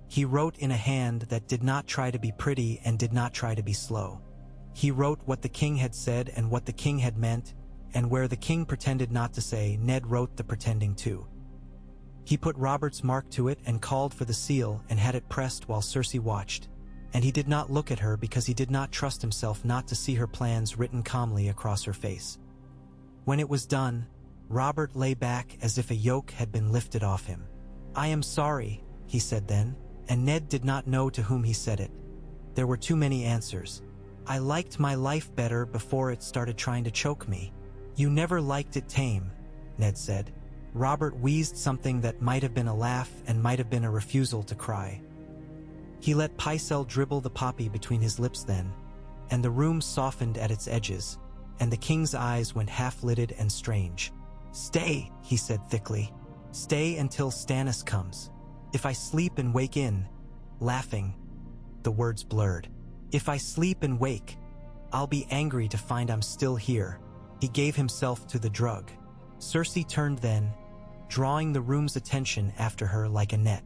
He wrote in a hand that did not try to be pretty and did not try to be slow. He wrote what the king had said and what the king had meant, and where the king pretended not to say, Ned wrote the pretending too. He put Robert's mark to it and called for the seal and had it pressed while Cersei watched, and he did not look at her because he did not trust himself not to see her plans written calmly across her face. When it was done, Robert lay back as if a yoke had been lifted off him. "I am sorry," he said then, and Ned did not know to whom he said it. There were too many answers. "I liked my life better before it started trying to choke me." "You never liked it tame," Ned said. Robert wheezed something that might have been a laugh and might have been a refusal to cry. He let Pycelle dribble the poppy between his lips then, and the room softened at its edges, and the king's eyes went half-lidded and strange. "Stay," he said thickly. "Stay until Stannis comes. If I sleep and wake in..." Laughing, the words blurred. "If I sleep and wake..." I'll be angry to find I'm still here." He gave himself to the drug. Cersei turned then, drawing the room's attention after her like a net.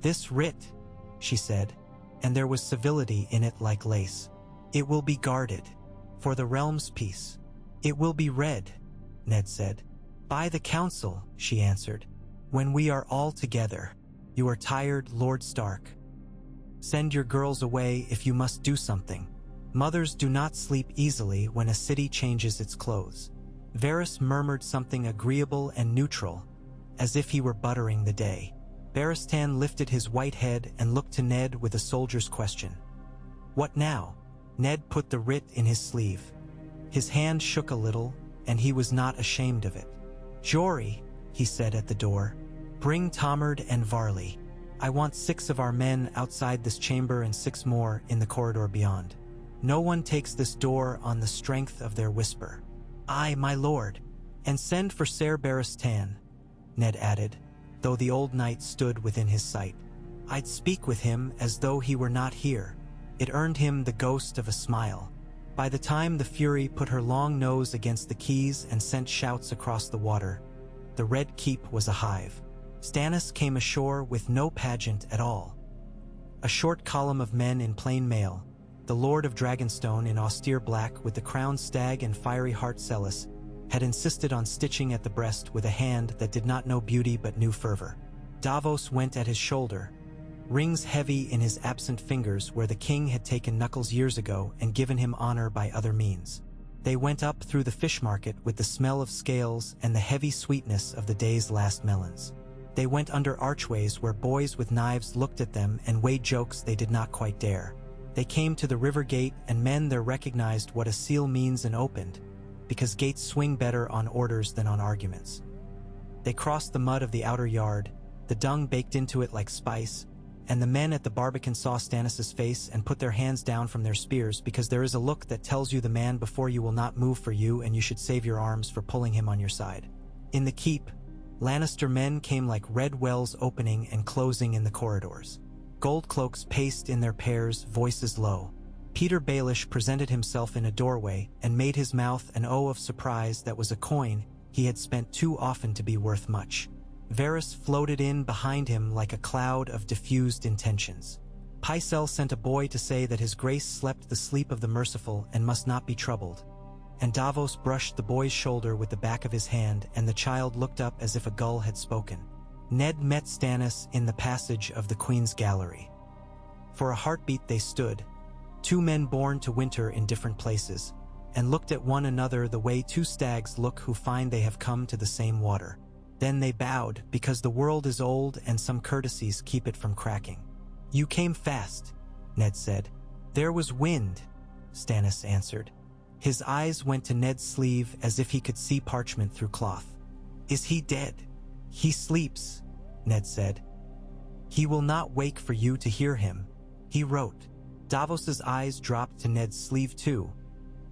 "This writ," she said, and there was civility in it like lace. "It will be guarded, for the realm's peace." "It will be read," Ned said. "By the council," she answered, "when we are all together. You are tired, Lord Stark. Send your girls away if you must do something. Mothers do not sleep easily when a city changes its clothes." Varys murmured something agreeable and neutral, as if he were buttering the day. Barristan lifted his white head and looked to Ned with a soldier's question. "What now?" Ned put the writ in his sleeve. His hand shook a little, and he was not ashamed of it. "Jory," he said at the door, "bring Tomard and Varley. I want 6 of our men outside this chamber and 6 more in the corridor beyond. No one takes this door on the strength of their whisper." "Aye, my lord." "And send for Ser Barristan," Ned added, though the old knight stood within his sight. "I'd speak with him as though he were not here." It earned him the ghost of a smile. By the time the Fury put her long nose against the keys and sent shouts across the water, the Red Keep was a hive. Stannis came ashore with no pageant at all. A short column of men in plain mail, the Lord of Dragonstone in austere black with the crowned stag and fiery heart Celis, had insisted on stitching at the breast with a hand that did not know beauty but knew fervor. Davos went at his shoulder, rings heavy in his absent fingers where the king had taken knuckles years ago and given him honor by other means. They went up through the fish market with the smell of scales and the heavy sweetness of the day's last melons. They went under archways where boys with knives looked at them and weighed jokes they did not quite dare. They came to the river gate, and men there recognized what a seal means and opened, because gates swing better on orders than on arguments. They crossed the mud of the outer yard, the dung baked into it like spice, and the men at the barbican saw Stannis' face and put their hands down from their spears, because there is a look that tells you the man before you will not move for you and you should save your arms for pulling him on your side. In the keep, Lannister men came like red wells opening and closing in the corridors. Gold cloaks paced in their pairs, voices low. Peter Baelish presented himself in a doorway and made his mouth an O of surprise that was a coin he had spent too often to be worth much. Varys floated in behind him like a cloud of diffused intentions. Pycelle sent a boy to say that his grace slept the sleep of the merciful and must not be troubled, and Davos brushed the boy's shoulder with the back of his hand, and the child looked up as if a gull had spoken. Ned met Stannis in the passage of the Queen's Gallery. For a heartbeat they stood, 2 men born to winter in different places, and looked at one another the way 2 stags look who find they have come to the same water. Then they bowed, because the world is old and some courtesies keep it from cracking. "You came fast," Ned said. "There was wind," Stannis answered. His eyes went to Ned's sleeve as if he could see parchment through cloth. "Is he dead?" "He sleeps," Ned said. "He will not wake for you to hear him," he wrote. Davos's eyes dropped to Ned's sleeve too,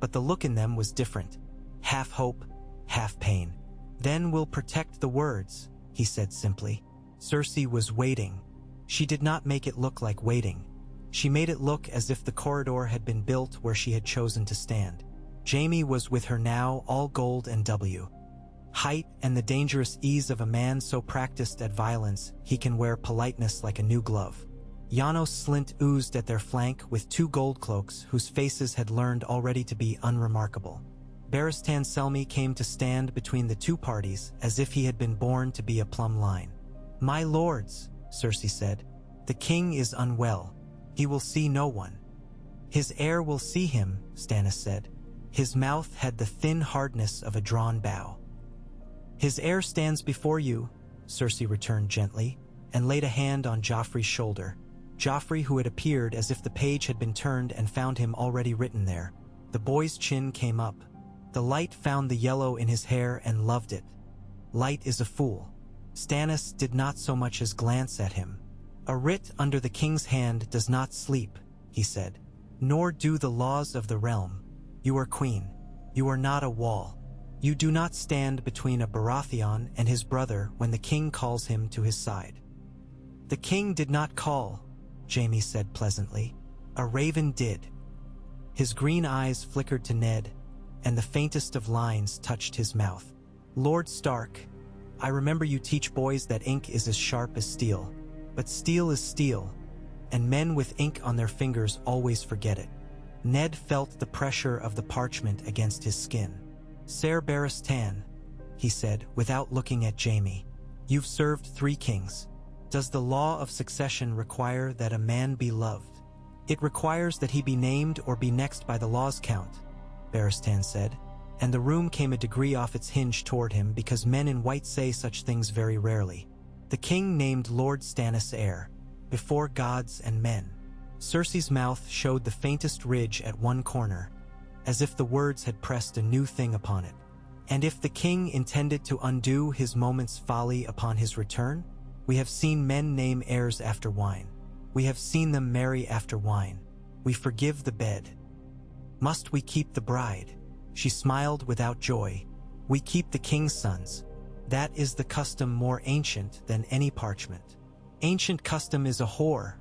but the look in them was different, half hope, half pain. "Then we'll protect the words," he said simply. Cersei was waiting. She did not make it look like waiting. She made it look as if the corridor had been built where she had chosen to stand. Jaime was with her now, all gold and height and the dangerous ease of a man so practiced at violence he can wear politeness like a new glove. Janos Slint oozed at their flank with 2 gold cloaks whose faces had learned already to be unremarkable. Barristan Selmy came to stand between the 2 parties as if he had been born to be a plumb line. "My lords," Cersei said, "the king is unwell. He will see no one." "His heir will see him," Stannis said. His mouth had the thin hardness of a drawn bow. "His heir stands before you," Cersei returned gently, and laid a hand on Joffrey's shoulder. Joffrey, who had appeared as if the page had been turned and found him already written there. The boy's chin came up. The light found the yellow in his hair and loved it. Light is a fool. Stannis did not so much as glance at him. "A writ under the king's hand does not sleep," he said. "Nor do the laws of the realm. You are queen. You are not a wall. You do not stand between a Baratheon and his brother when the king calls him to his side." "The king did not call," Jaime said pleasantly. "A raven did." His green eyes flickered to Ned, and the faintest of lines touched his mouth. "Lord Stark, I remember you teach boys that ink is as sharp as steel. But steel is steel, and men with ink on their fingers always forget it." Ned felt the pressure of the parchment against his skin. "Ser Barristan," he said, without looking at Jaime, "you've served 3 kings. Does the law of succession require that a man be loved?" "It requires that he be named or be next by the law's count," Barristan said, and the room came a degree off its hinge toward him because men in white say such things very rarely. "The king named Lord Stannis heir, before gods and men." Cersei's mouth showed the faintest ridge at one corner, as if the words had pressed a new thing upon it. "And if the king intended to undo his moment's folly upon his return? We have seen men name heirs after wine. We have seen them marry after wine. We forgive the bed. Must we keep the bride?" She smiled without joy. "We keep the king's sons. That is the custom more ancient than any parchment." "Ancient custom is a whore,"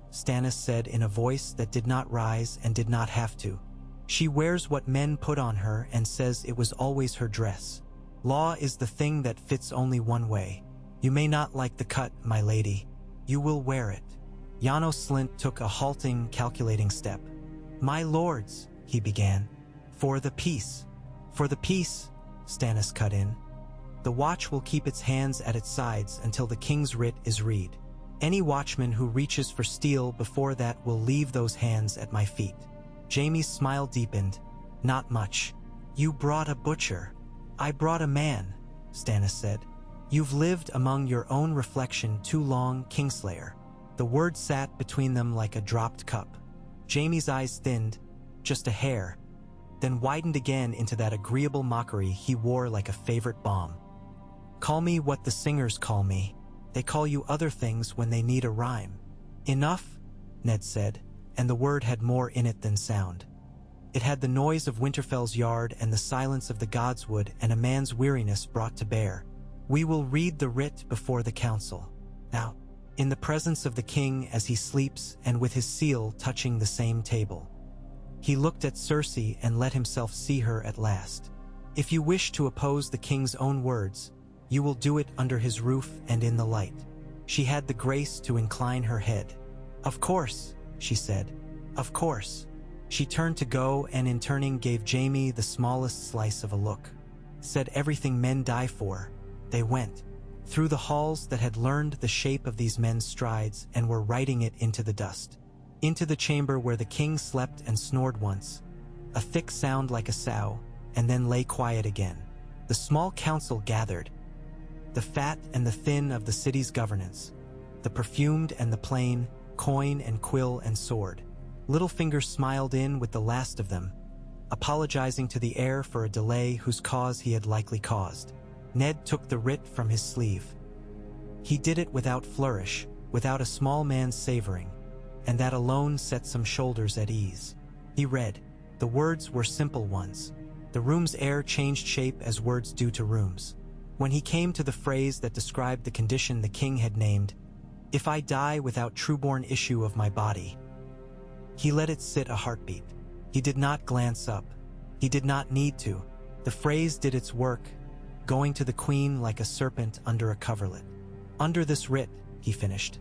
Stannis said in a voice that did not rise and did not have to. "She wears what men put on her and says it was always her dress. Law is the thing that fits only one way. You may not like the cut, my lady. You will wear it." Janos Slint took a halting, calculating step. "My lords," he began. "For the peace." "For the peace," Stannis cut in. "The watch will keep its hands at its sides until the king's writ is read. Any watchman who reaches for steel before that will leave those hands at my feet." Jaime's smile deepened. "Not much. You brought a butcher." "I brought a man," Stannis said. "You've lived among your own reflection too long, Kingslayer." The word sat between them like a dropped cup. Jaime's eyes thinned, just a hair, then widened again into that agreeable mockery he wore like a favorite balm. "Call me what the singers call me. They call you other things when they need a rhyme." "Enough," Ned said, and the word had more in it than sound. It had the noise of Winterfell's yard and the silence of the godswood and a man's weariness brought to bear. "We will read the writ before the council. Now, in the presence of the king as he sleeps and with his seal touching the same table." He looked at Cersei and let himself see her at last. "If you wish to oppose the king's own words, you will do it under his roof and in the light." She had the grace to incline her head. "Of course," she said. "Of course." She turned to go and in turning gave Jaime the smallest slice of a look. Said everything men die for. They went through the halls that had learned the shape of these men's strides and were writing it into the dust. Into the chamber where the king slept and snored once, a thick sound like a sow, and then lay quiet again. The small council gathered, the fat and the thin of the city's governance, the perfumed and the plain, coin and quill and sword. Littlefinger smiled in with the last of them, apologizing to the heir for a delay whose cause he had likely caused. Ned took the writ from his sleeve. He did it without flourish, without a small man's savoring, and that alone set some shoulders at ease. He read. The words were simple ones. The room's air changed shape as words do to rooms. When he came to the phrase that described the condition the king had named, "If I die without trueborn issue of my body," he let it sit a heartbeat. He did not glance up. He did not need to. The phrase did its work, going to the queen like a serpent under a coverlet. "Under this writ," he finished,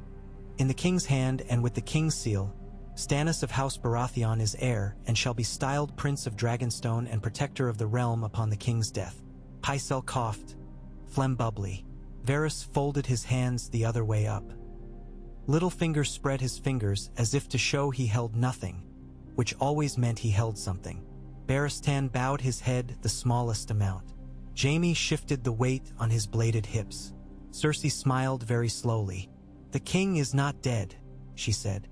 "in the king's hand and with the king's seal, Stannis of House Baratheon is heir and shall be styled Prince of Dragonstone and Protector of the Realm upon the king's death." Pycelle coughed, phlegm bubbly. Varys folded his hands the other way up. Littlefinger spread his fingers as if to show he held nothing, which always meant he held something. Barristan bowed his head the smallest amount. Jaime shifted the weight on his bladed hips. Cersei smiled very slowly. "The king is not dead," she said.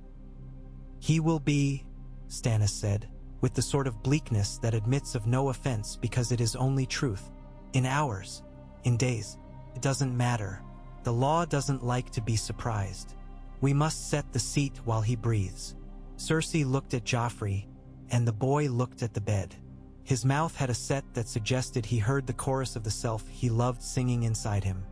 "He will be," Stannis said, with the sort of bleakness that admits of no offense because it is only truth. "In hours, in days, it doesn't matter. The law doesn't like to be surprised. We must set the seat while he breathes." Cersei looked at Joffrey, and the boy looked at the bed. His mouth had a set that suggested he heard the chorus of the self he loved singing inside him.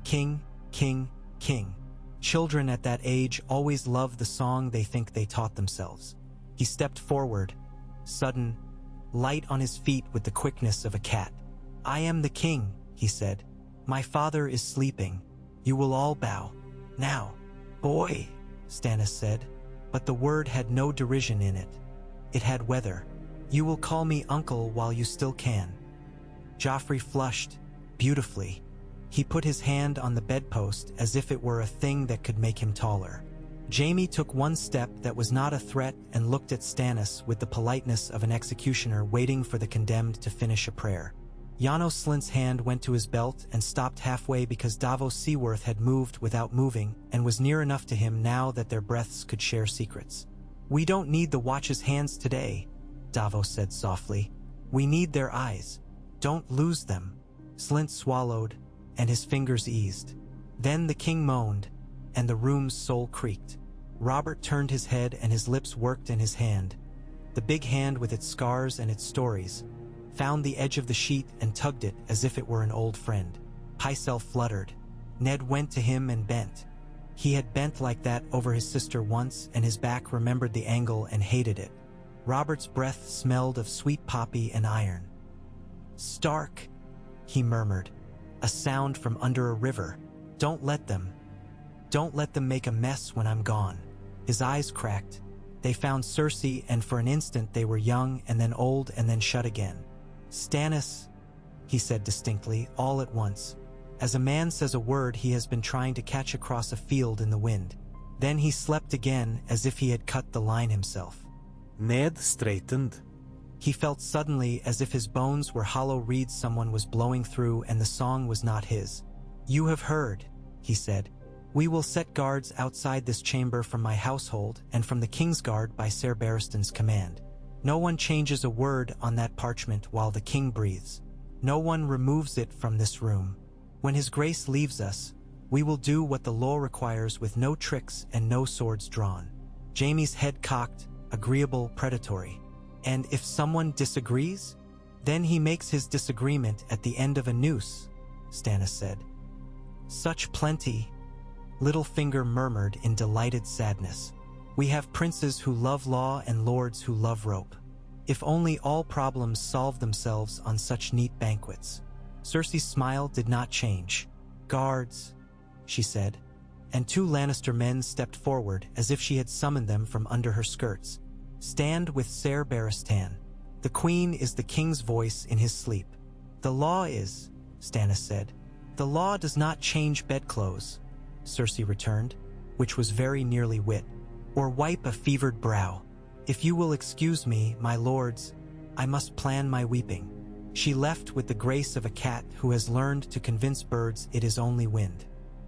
"King, king, king." Children at that age always love the song they think they taught themselves. He stepped forward, sudden, light on his feet with the quickness of a cat. "I am the king," he said. "My father is sleeping. You will all bow. Now." "Boy," Stannis said, but the word had no derision in it. It had weather. "You will call me uncle while you still can." Joffrey flushed, beautifully. He put his hand on the bedpost as if it were a thing that could make him taller. Jaime took one step that was not a threat and looked at Stannis with the politeness of an executioner waiting for the condemned to finish a prayer. Janos Slint's hand went to his belt and stopped halfway because Davos Seaworth had moved without moving and was near enough to him now that their breaths could share secrets. "We don't need the Watch's hands today," Davos said softly. "We need their eyes. Don't lose them." Slint swallowed, and his fingers eased. Then the king moaned, and the room's soul creaked. Robert turned his head and his lips worked in his hand. The big hand with its scars and its stories found the edge of the sheet and tugged it as if it were an old friend. Pycelle fluttered. Ned went to him and bent. He had bent like that over his sister once, and his back remembered the angle and hated it. Robert's breath smelled of sweet poppy and iron. "Stark," he murmured, a sound from under a river. Don't let them make a mess when I'm gone." His eyes cracked. They found Cersei, and for an instant they were young and then old and then shut again. "Stannis," he said distinctly, all at once. As a man says a word he has been trying to catch across a field in the wind. Then he slept again as if he had cut the line himself. Ned straightened. He felt suddenly as if his bones were hollow reeds someone was blowing through and the song was not his. "You have heard," he said. "We will set guards outside this chamber from my household and from the Kingsguard by Ser Barristan's command. No one changes a word on that parchment while the king breathes. No one removes it from this room. When his grace leaves us, we will do what the law requires with no tricks and no swords drawn." Jaime's head cocked, agreeable, predatory. "And if someone disagrees? Then he makes his disagreement at the end of a noose," Stannis said. "Such plenty," Littlefinger murmured in delighted sadness. "We have princes who love law and lords who love rope. If only all problems solved themselves on such neat banquets." Cersei's smile did not change. "Guards," she said, and 2 Lannister men stepped forward as if she had summoned them from under her skirts. "Stand with Ser Barristan. The queen is the king's voice in his sleep." "The law is," Stannis said. "The law does not change bedclothes," Cersei returned, which was very nearly wit, "or wipe a fevered brow. If you will excuse me, my lords, I must plan my weeping." She left with the grace of a cat who has learned to convince birds it is only wind.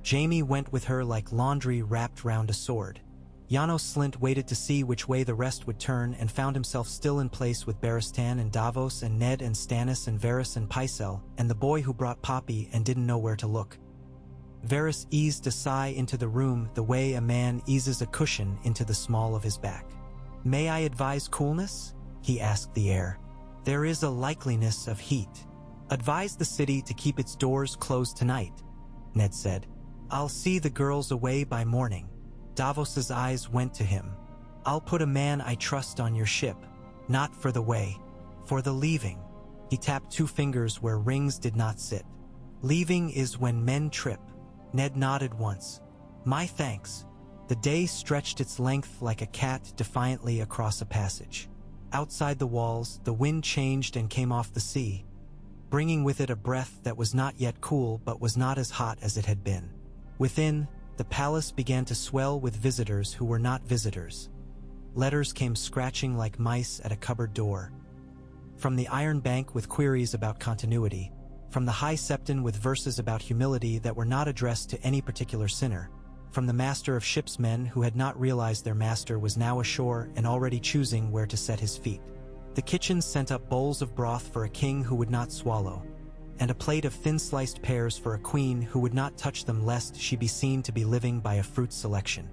Jaime went with her like laundry wrapped round a sword. Janos Slint waited to see which way the rest would turn and found himself still in place with Barristan and Davos and Ned and Stannis and Varys and Pycelle and the boy who brought Poppy and didn't know where to look. Varys eased a sigh into the room the way a man eases a cushion into the small of his back. "May I advise coolness?" he asked the heir. "There is a likeliness of heat. Advise the city to keep its doors closed tonight," Ned said. "I'll see the girls away by morning." Davos's eyes went to him. "I'll put a man I trust on your ship, not for the way, for the leaving." He tapped 2 fingers where rings did not sit. "Leaving is when men trip." Ned nodded once. "My thanks." The day stretched its length like a cat defiantly across a passage. Outside the walls, the wind changed and came off the sea, bringing with it a breath that was not yet cool but was not as hot as it had been. Within, the palace began to swell with visitors who were not visitors. Letters came scratching like mice at a cupboard door. From the Iron Bank with queries about continuity, from the High Septon with verses about humility that were not addressed to any particular sinner, from the master of ship's men who had not realized their master was now ashore and already choosing where to set his feet. The kitchen sent up bowls of broth for a king who would not swallow, and a plate of thin-sliced pears for a queen who would not touch them lest she be seen to be living by a fruit selection.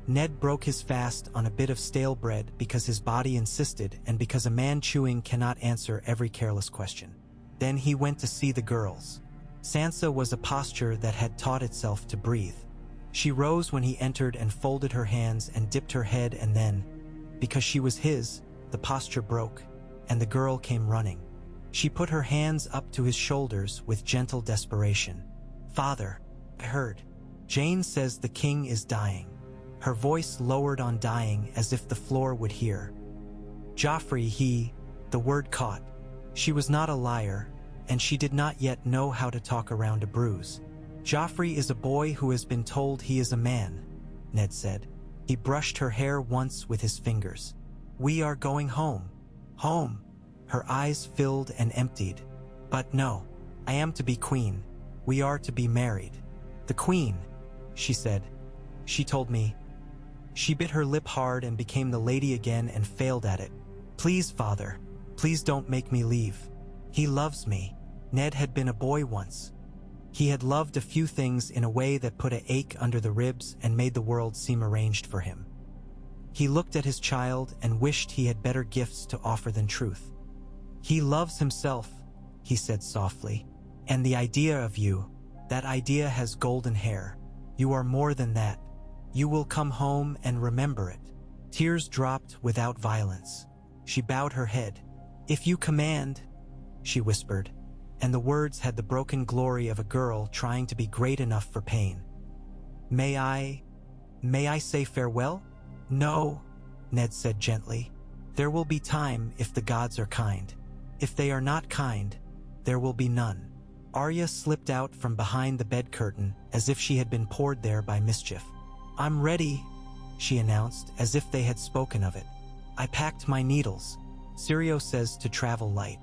Ned broke his fast on a bit of stale bread because his body insisted and because a man chewing cannot answer every careless question. Then he went to see the girls. Sansa was a posture that had taught itself to breathe. She rose when he entered and folded her hands and dipped her head, and then, because she was his, the posture broke, and the girl came running. She put her hands up to his shoulders with gentle desperation. "Father, I heard. Jane says the king is dying." Her voice lowered on dying as if the floor would hear. "Joffrey, the word caught. She was not a liar, and she did not yet know how to talk around a bruise. Joffrey is a boy who has been told he is a man," Ned said. He brushed her hair once with his fingers. "We are going home. Home." Her eyes filled and emptied. "But no, I am to be queen. We are to be married." "The queen," she said. "She told me." She bit her lip hard and became the lady again and failed at it. "Please, father, please don't make me leave. He loves me." Ned had been a boy once. He had loved a few things in a way that put an ache under the ribs and made the world seem arranged for him. He looked at his child and wished he had better gifts to offer than truth. "He loves himself," he said softly. "And the idea of you, that idea has golden hair. You are more than that. You will come home and remember it." Tears dropped without violence. She bowed her head. "If you command," she whispered, and the words had the broken glory of a girl trying to be great enough for pain. May I say farewell?" "No," Ned said gently. "There will be time if the gods are kind. If they are not kind, there will be none." Arya slipped out from behind the bed curtain as if she had been poured there by mischief. "I'm ready," she announced as if they had spoken of it. "I packed my needles. Syrio says to travel light.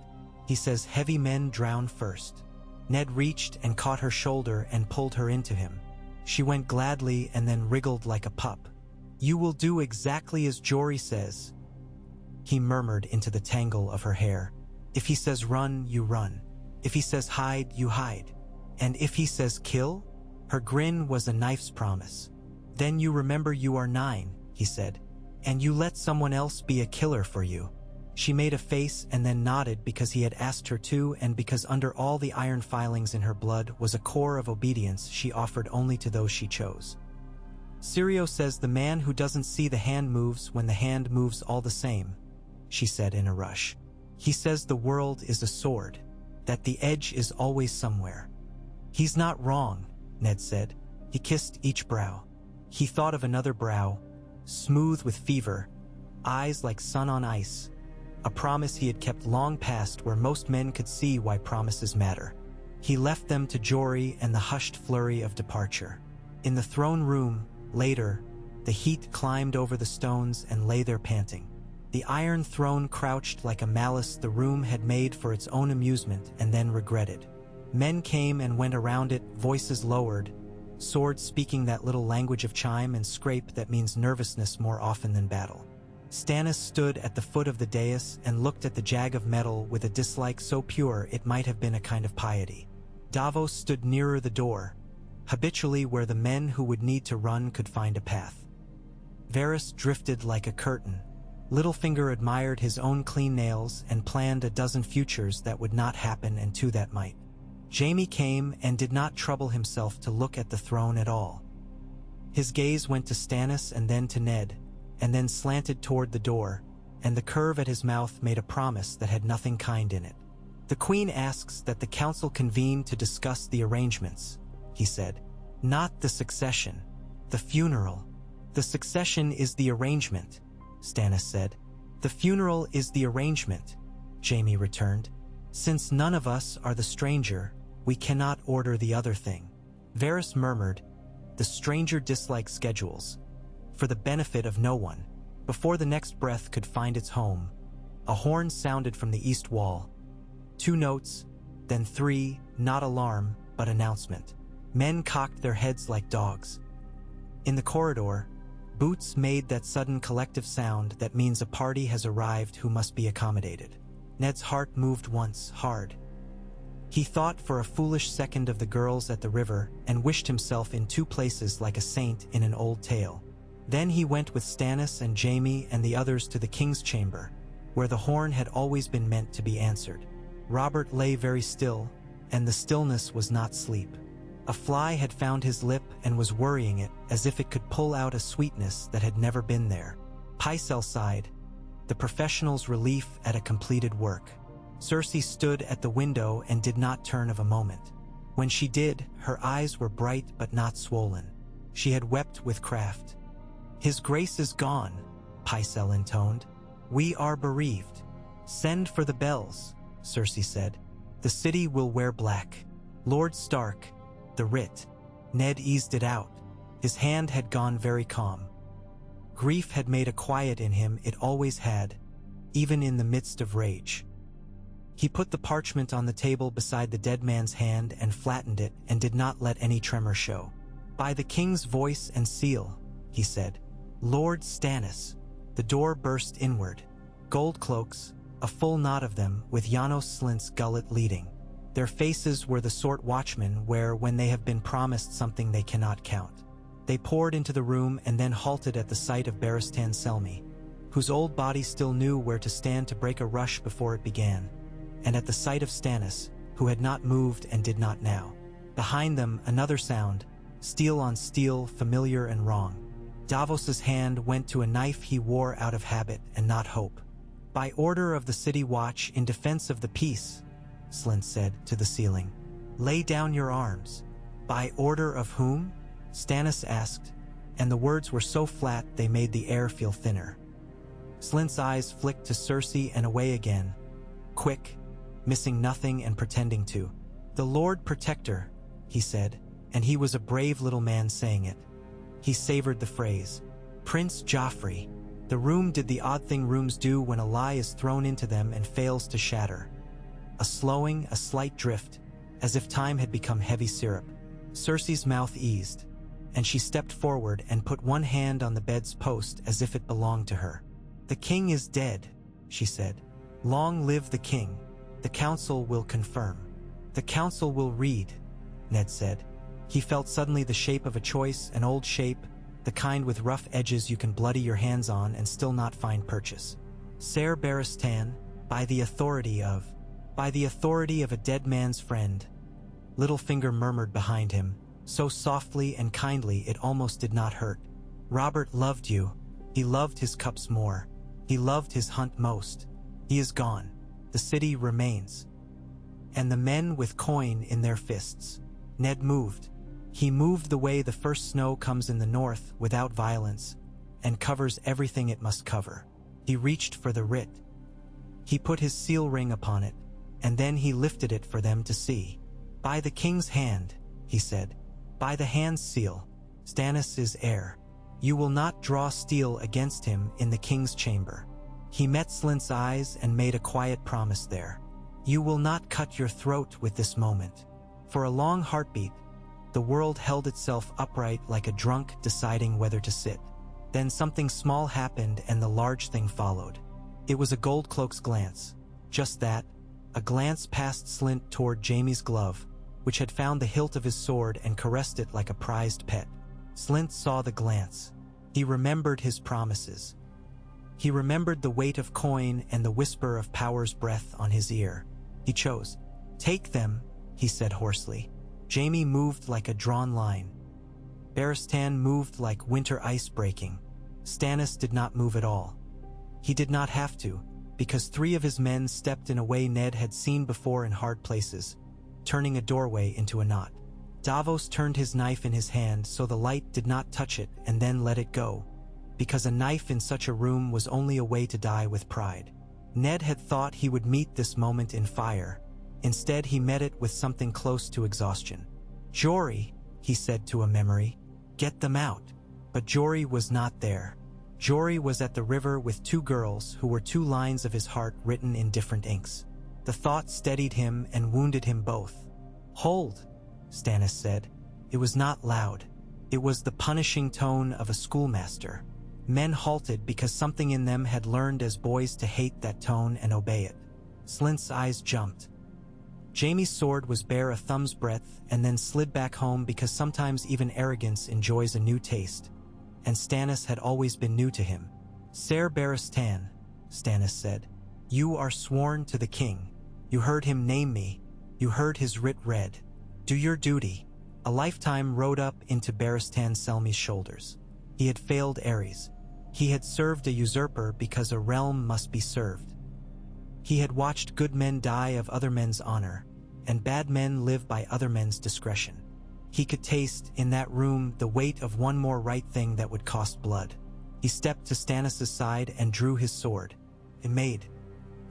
He says heavy men drown first." Ned reached and caught her shoulder and pulled her into him. She went gladly and then wriggled like a pup. "You will do exactly as Jory says," he murmured into the tangle of her hair. "If he says run, you run. If he says hide, you hide. And if he says kill?" Her grin was a knife's promise. "Then you remember you are 9, he said, "and you let someone else be a killer for you." She made a face and then nodded because he had asked her to, and because under all the iron filings in her blood was a core of obedience she offered only to those she chose. "Syrio says the man who doesn't see the hand moves when the hand moves all the same," she said in a rush. "He says the world is a sword, that the edge is always somewhere." "He's not wrong," Ned said. He kissed each brow. He thought of another brow, smooth with fever, eyes like sun on ice. A promise he had kept long past, where most men could see why promises matter. He left them to Jory and the hushed flurry of departure. In the throne room, later, the heat climbed over the stones and lay there panting. The Iron Throne crouched like a malice the room had made for its own amusement and then regretted. Men came and went around it, voices lowered, swords speaking that little language of chime and scrape that means nervousness more often than battle. Stannis stood at the foot of the dais and looked at the jag of metal with a dislike so pure it might have been a kind of piety. Davos stood nearer the door, habitually where the men who would need to run could find a path. Varys drifted like a curtain. Littlefinger admired his own clean nails and planned a dozen futures that would not happen and two that might. Jaime came and did not trouble himself to look at the throne at all. His gaze went to Stannis and then to Ned, and then slanted toward the door, and the curve at his mouth made a promise that had nothing kind in it. "The Queen asks that the council convene to discuss the arrangements," he said. "Not the succession. The funeral. The succession is the arrangement," Stannis said. "The funeral is the arrangement," Jaime returned. "Since none of us are the stranger, we cannot order the other thing." Varys murmured, "The stranger dislikes schedules." For the benefit of no one, before the next breath could find its home, a horn sounded from the east wall. 2 notes, then 3, not alarm, but announcement. Men cocked their heads like dogs. In the corridor, boots made that sudden collective sound that means a party has arrived who must be accommodated. Ned's heart moved once, hard. He thought for a foolish second of the girls at the river and wished himself in 2 places like a saint in an old tale. Then he went with Stannis and Jaime and the others to the king's chamber, where the horn had always been meant to be answered. Robert lay very still, and the stillness was not sleep. A fly had found his lip and was worrying it as if it could pull out a sweetness that had never been there. Pycelle sighed. the professional's relief at a completed work. Cersei stood at the window and did not turn of a moment. When she did, her eyes were bright but not swollen. She had wept with craft. "His grace is gone," Pycelle intoned. "We are bereaved." "Send for the bells," Cersei said. "The city will wear black. Lord Stark, the writ." Ned eased it out. His hand had gone very calm. Grief had made a quiet in him it always had, even in the midst of rage. He put the parchment on the table beside the dead man's hand and flattened it and did not let any tremor show. "By the king's voice and seal," he said. "Lord Stannis." The door burst inward. Gold cloaks, a full knot of them, with Janos Slint's gullet leading. Their faces were the sort watchmen wear when they have been promised something they cannot count. They poured into the room and then halted at the sight of Barristan Selmy, whose old body still knew where to stand to break a rush before it began, and at the sight of Stannis, who had not moved and did not now. Behind them, another sound, steel on steel, familiar and wrong. Davos's hand went to a knife he wore out of habit and not hope. "By order of the City Watch in defense of the peace," Slint said to the ceiling. "Lay down your arms." "By order of whom?" Stannis asked, and the words were so flat they made the air feel thinner. Slint's eyes flicked to Cersei and away again, quick, missing nothing and pretending to. "The Lord Protector," he said, and he was a brave little man saying it. He savored the phrase. "Prince Joffrey." The room did the odd thing rooms do when a lie is thrown into them and fails to shatter. A slowing, a slight drift, as if time had become heavy syrup. Cersei's mouth eased, and she stepped forward and put one hand on the bed's post as if it belonged to her. "The king is dead," she said. "Long live the king. The council will confirm." "The council will read," Ned said. He felt suddenly the shape of a choice, an old shape, the kind with rough edges you can bloody your hands on and still not find purchase. "Ser Barristan, by the authority of..." "By the authority of a dead man's friend," Littlefinger murmured behind him, so softly and kindly it almost did not hurt. "Robert loved you. He loved his cups more. He loved his hunt most. He is gone. The city remains. And the men with coin in their fists." Ned moved. He moved the way the first snow comes in the north, without violence, and covers everything it must cover. He reached for the writ. He put his seal ring upon it, and then he lifted it for them to see. "By the king's hand," he said. "By the hand's seal, Stannis is heir. You will not draw steel against him in the king's chamber." He met Slint's eyes and made a quiet promise there. "You will not cut your throat with this moment." For a long heartbeat, the world held itself upright like a drunk deciding whether to sit. Then something small happened and the large thing followed. It was a Goldcloak's glance. Just that, a glance past Slint toward Jaime's glove, which had found the hilt of his sword and caressed it like a prized pet. Slint saw the glance. He remembered his promises. He remembered the weight of coin and the whisper of power's breath on his ear. He chose. "Take them," he said hoarsely. Jaime moved like a drawn line. Barristan moved like winter ice breaking. Stannis did not move at all. He did not have to, because 3 of his men stepped in a way Ned had seen before in hard places, turning a doorway into a knot. Davos turned his knife in his hand so the light did not touch it and then let it go, because a knife in such a room was only a way to die with pride. Ned had thought he would meet this moment in fire. Instead, he met it with something close to exhaustion. "Jory," he said to a memory, "get them out." But Jory was not there. Jory was at the river with 2 girls who were 2 lines of his heart written in different inks. The thought steadied him and wounded him both. "Hold," Stannis said. It was not loud. It was the punishing tone of a schoolmaster. Men halted because something in them had learned as boys to hate that tone and obey it. Slint's eyes jumped. Jaime's sword was bare a thumb's breadth and then slid back home because sometimes even arrogance enjoys a new taste, and Stannis had always been new to him. "Ser Barristan," Stannis said, "you are sworn to the king. You heard him name me. You heard his writ read. Do your duty." A lifetime rode up into Barristan Selmy's shoulders. He had failed Aerys. He had served a usurper because a realm must be served. He had watched good men die of other men's honor, and bad men live by other men's discretion. He could taste, in that room, the weight of one more right thing that would cost blood. He stepped to Stannis' side and drew his sword. It made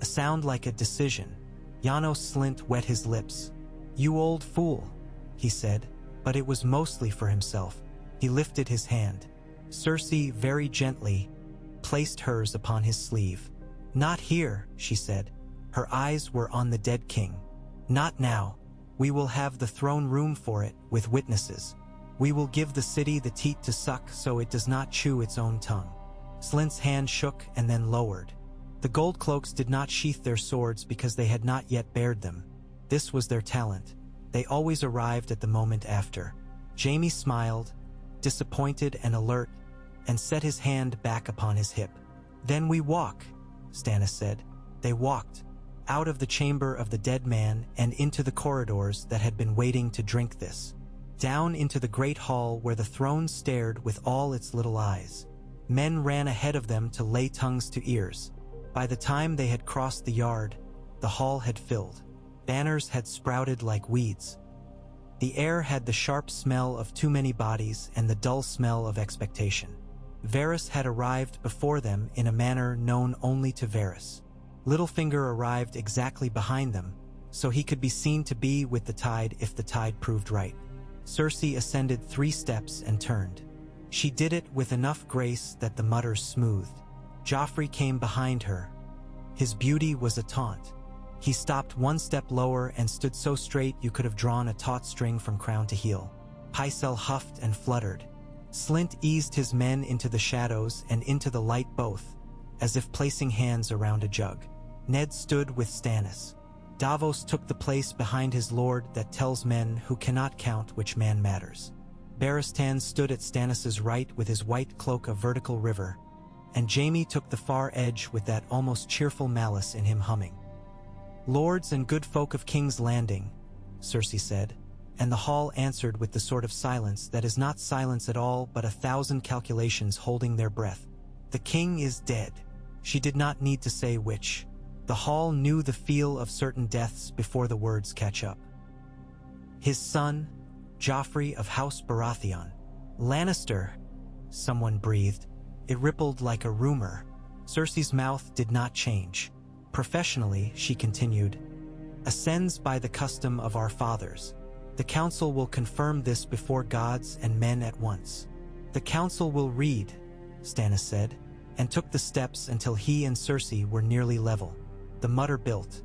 a sound like a decision. Janos Slynt wet his lips. "You old fool," he said, but it was mostly for himself. He lifted his hand. Cersei, very gently, placed hers upon his sleeve. "Not here," she said. Her eyes were on the dead king. "Not now. We will have the throne room for it, with witnesses. We will give the city the teat to suck so it does not chew its own tongue." Slynt's hand shook and then lowered. The gold cloaks did not sheath their swords because they had not yet bared them. This was their talent. They always arrived at the moment after. Jaime smiled, disappointed and alert, and set his hand back upon his hip. "Then we walk," Stannis said. They walked, out of the chamber of the dead man and into the corridors that had been waiting to drink this. Down into the great hall where the throne stared with all its little eyes. Men ran ahead of them to lay tongues to ears. By the time they had crossed the yard, the hall had filled. Banners had sprouted like weeds. The air had the sharp smell of too many bodies and the dull smell of expectation. Varys had arrived before them in a manner known only to Varys. Littlefinger arrived exactly behind them, so he could be seen to be with the tide if the tide proved right. Cersei ascended 3 steps and turned. She did it with enough grace that the mutters smoothed. Joffrey came behind her. His beauty was a taunt. He stopped 1 step lower and stood so straight you could have drawn a taut string from crown to heel. Pycelle huffed and fluttered. Slynt eased his men into the shadows and into the light both, as if placing hands around a jug. Ned stood with Stannis. Davos took the place behind his lord that tells men who cannot count which man matters. Barristan stood at Stannis' right with his white cloak a vertical river, and Jaime took the far edge with that almost cheerful malice in him humming. "Lords and good folk of King's Landing," Cersei said, and the hall answered with the sort of silence that is not silence at all but 1,000 calculations holding their breath. "The king is dead." She did not need to say which. The hall knew the feel of certain deaths before the words catch up. "His son, Joffrey of House Baratheon." "Lannister," someone breathed. It rippled like a rumor. Cersei's mouth did not change. Professionally, she continued, "ascends by the custom of our fathers. The council will confirm this before gods and men at once." "The council will read," Stannis said, and took the steps until he and Cersei were nearly level. The mutter built.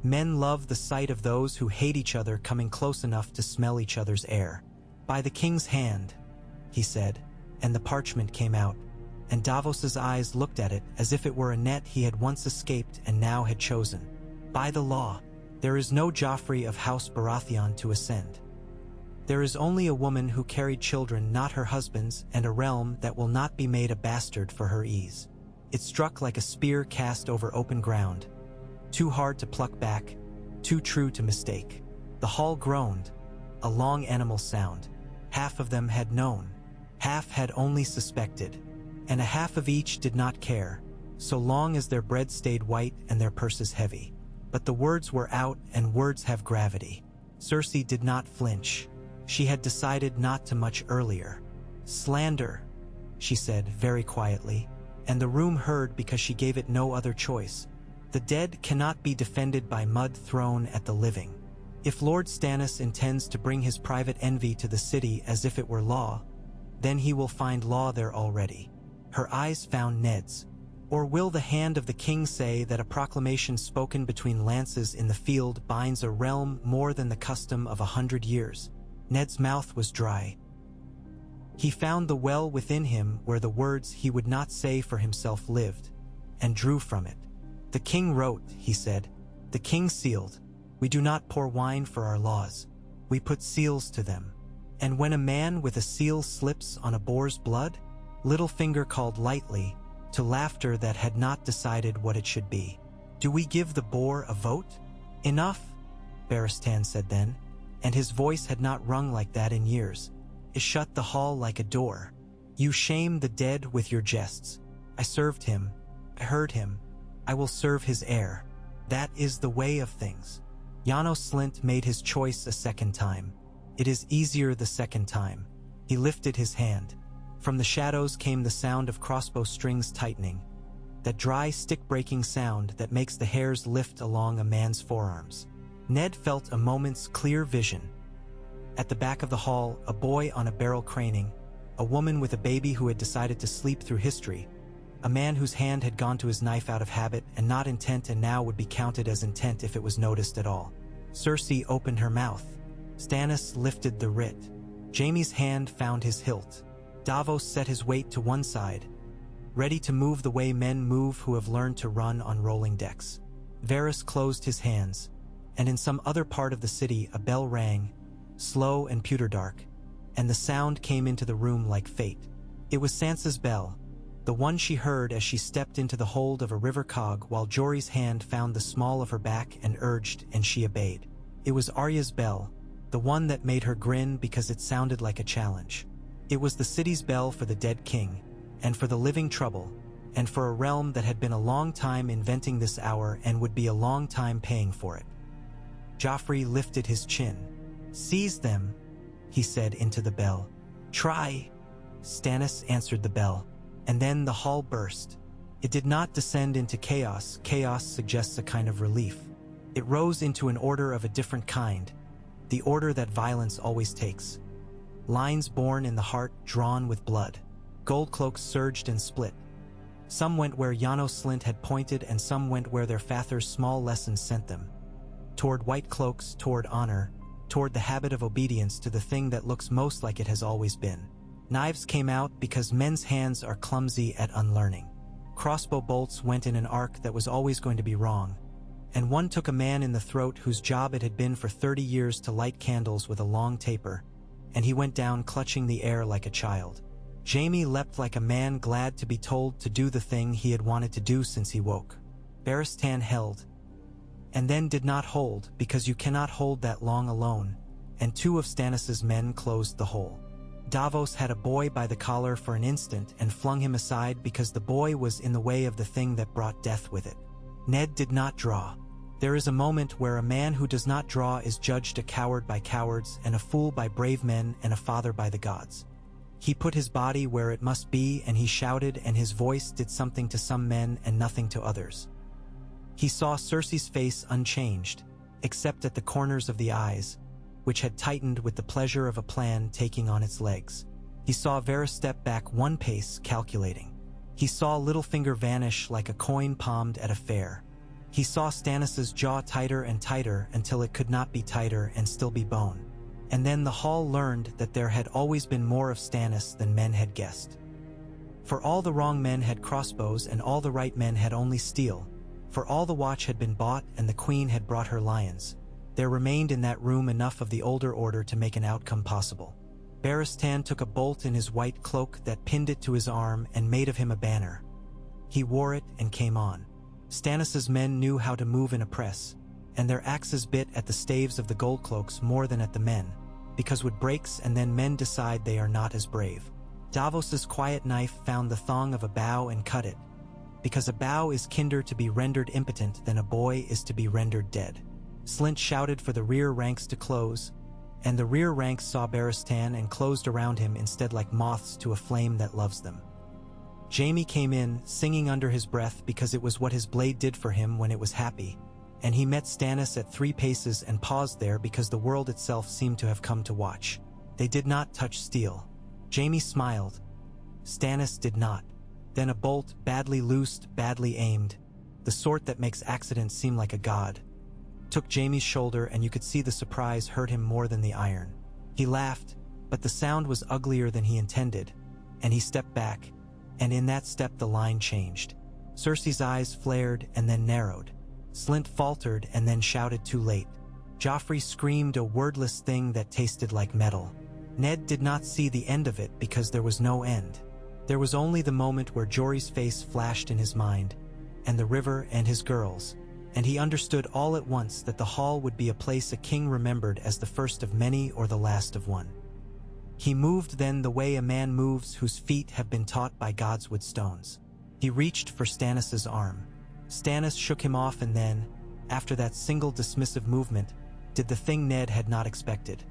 Men love the sight of those who hate each other coming close enough to smell each other's air. "By the king's hand," he said, and the parchment came out, and Davos's eyes looked at it as if it were a net he had once escaped and now had chosen. "By the law, there is no Joffrey of House Baratheon to ascend. There is only a woman who carried children not her husband's and a realm that will not be made a bastard for her ease." It struck like a spear cast over open ground, too hard to pluck back, too true to mistake. The hall groaned, a long animal sound. Half of them had known, half had only suspected, and a half of each did not care, so long as their bread stayed white and their purses heavy. But the words were out, and words have gravity. Cersei did not flinch. She had decided not to much earlier. "Slander," she said very quietly, and the room heard because she gave it no other choice. "The dead cannot be defended by mud thrown at the living. If Lord Stannis intends to bring his private envy to the city as if it were law, then he will find law there already." Her eyes found Ned's. "Or will the hand of the king say that a proclamation spoken between lances in the field binds a realm more than the custom of 100 years? Ned's mouth was dry. He found the well within him where the words he would not say for himself lived, and drew from it. "The king wrote," he said. "The king sealed. We do not pour wine for our laws. We put seals to them. And when a man with a seal slips on a boar's blood," Littlefinger called lightly, to laughter that had not decided what it should be, "do we give the boar a vote?" "Enough," Barristan said then, and his voice had not rung like that in years. It shut the hall like a door. You shame the dead with your jests. I served him. I heard him. I will serve his heir. That is the way of things. Janos Slynt made his choice a second time. It is easier the second time. He lifted his hand. From the shadows came the sound of crossbow strings tightening, that dry stick-breaking sound that makes the hairs lift along a man's forearms. Ned felt a moment's clear vision. At the back of the hall, a boy on a barrel craning, a woman with a baby who had decided to sleep through history, a man whose hand had gone to his knife out of habit and not intent and now would be counted as intent if it was noticed at all. Cersei opened her mouth. Stannis lifted the writ. Jaime's hand found his hilt. Davos set his weight to one side, ready to move the way men move who have learned to run on rolling decks. Varys closed his hands, and in some other part of the city a bell rang, slow and pewter dark, and the sound came into the room like fate. It was Sansa's bell, the one she heard as she stepped into the hold of a river cog while Jory's hand found the small of her back and urged, and she obeyed. It was Arya's bell, the one that made her grin because it sounded like a challenge. It was the city's bell for the dead king, and for the living trouble, and for a realm that had been a long time inventing this hour and would be a long time paying for it. Joffrey lifted his chin. "Seize them," he said into the bell. "Try." Stannis answered the bell, and then the hall burst. It did not descend into chaos. Chaos suggests a kind of relief. It rose into an order of a different kind, the order that violence always takes. Lines born in the heart, drawn with blood. Gold cloaks surged and split. Some went where Janos Slynt had pointed, and some went where their father's small lessons sent them. Toward white cloaks, toward honor, toward the habit of obedience to the thing that looks most like it has always been. Knives came out because men's hands are clumsy at unlearning. Crossbow bolts went in an arc that was always going to be wrong, and one took a man in the throat whose job it had been for 30 years to light candles with a long taper, and he went down clutching the air like a child. Jaime leapt like a man glad to be told to do the thing he had wanted to do since he woke. Barristan held, and then did not hold, because you cannot hold that long alone, and 2 of Stannis's men closed the hole. Davos had a boy by the collar for an instant and flung him aside because the boy was in the way of the thing that brought death with it. Ned did not draw. There is a moment where a man who does not draw is judged a coward by cowards, and a fool by brave men, and a father by the gods. He put his body where it must be, and he shouted, and his voice did something to some men and nothing to others. He saw Cersei's face unchanged, except at the corners of the eyes, which had tightened with the pleasure of a plan taking on its legs. He saw Varys step back 1 pace, calculating. He saw Littlefinger vanish like a coin palmed at a fair. He saw Stannis's jaw tighter and tighter until it could not be tighter and still be bone. And then the hall learned that there had always been more of Stannis than men had guessed. For all the wrong men had crossbows and all the right men had only steel, for all the watch had been bought and the queen had brought her lions, there remained in that room enough of the older order to make an outcome possible. Barristan took a bolt in his white cloak that pinned it to his arm and made of him a banner. He wore it and came on. Stannis's men knew how to move in a press, and their axes bit at the staves of the gold cloaks more than at the men, because wood breaks and then men decide they are not as brave. Davos's quiet knife found the thong of a bow and cut it, because a bow is kinder to be rendered impotent than a boy is to be rendered dead. Slynt shouted for the rear ranks to close, and the rear ranks saw Barristan and closed around him instead like moths to a flame that loves them. Jaime came in, singing under his breath because it was what his blade did for him when it was happy, and he met Stannis at 3 paces and paused there because the world itself seemed to have come to watch. They did not touch steel. Jaime smiled. Stannis did not. Then a bolt, badly loosed, badly aimed, the sort that makes accidents seem like a god, took Jaime's shoulder, and you could see the surprise hurt him more than the iron. He laughed, but the sound was uglier than he intended, and he stepped back, and in that step the line changed. Cersei's eyes flared and then narrowed. Slynt faltered and then shouted too late. Joffrey screamed a wordless thing that tasted like metal. Ned did not see the end of it because there was no end. There was only the moment where Jory's face flashed in his mind, and the river and his girls, and he understood all at once that the hall would be a place a king remembered as the first of many or the last of one. He moved then the way a man moves whose feet have been taught by God's wood stones. He reached for Stannis's arm. Stannis shook him off and then, after that single dismissive movement, did the thing Ned had not expected.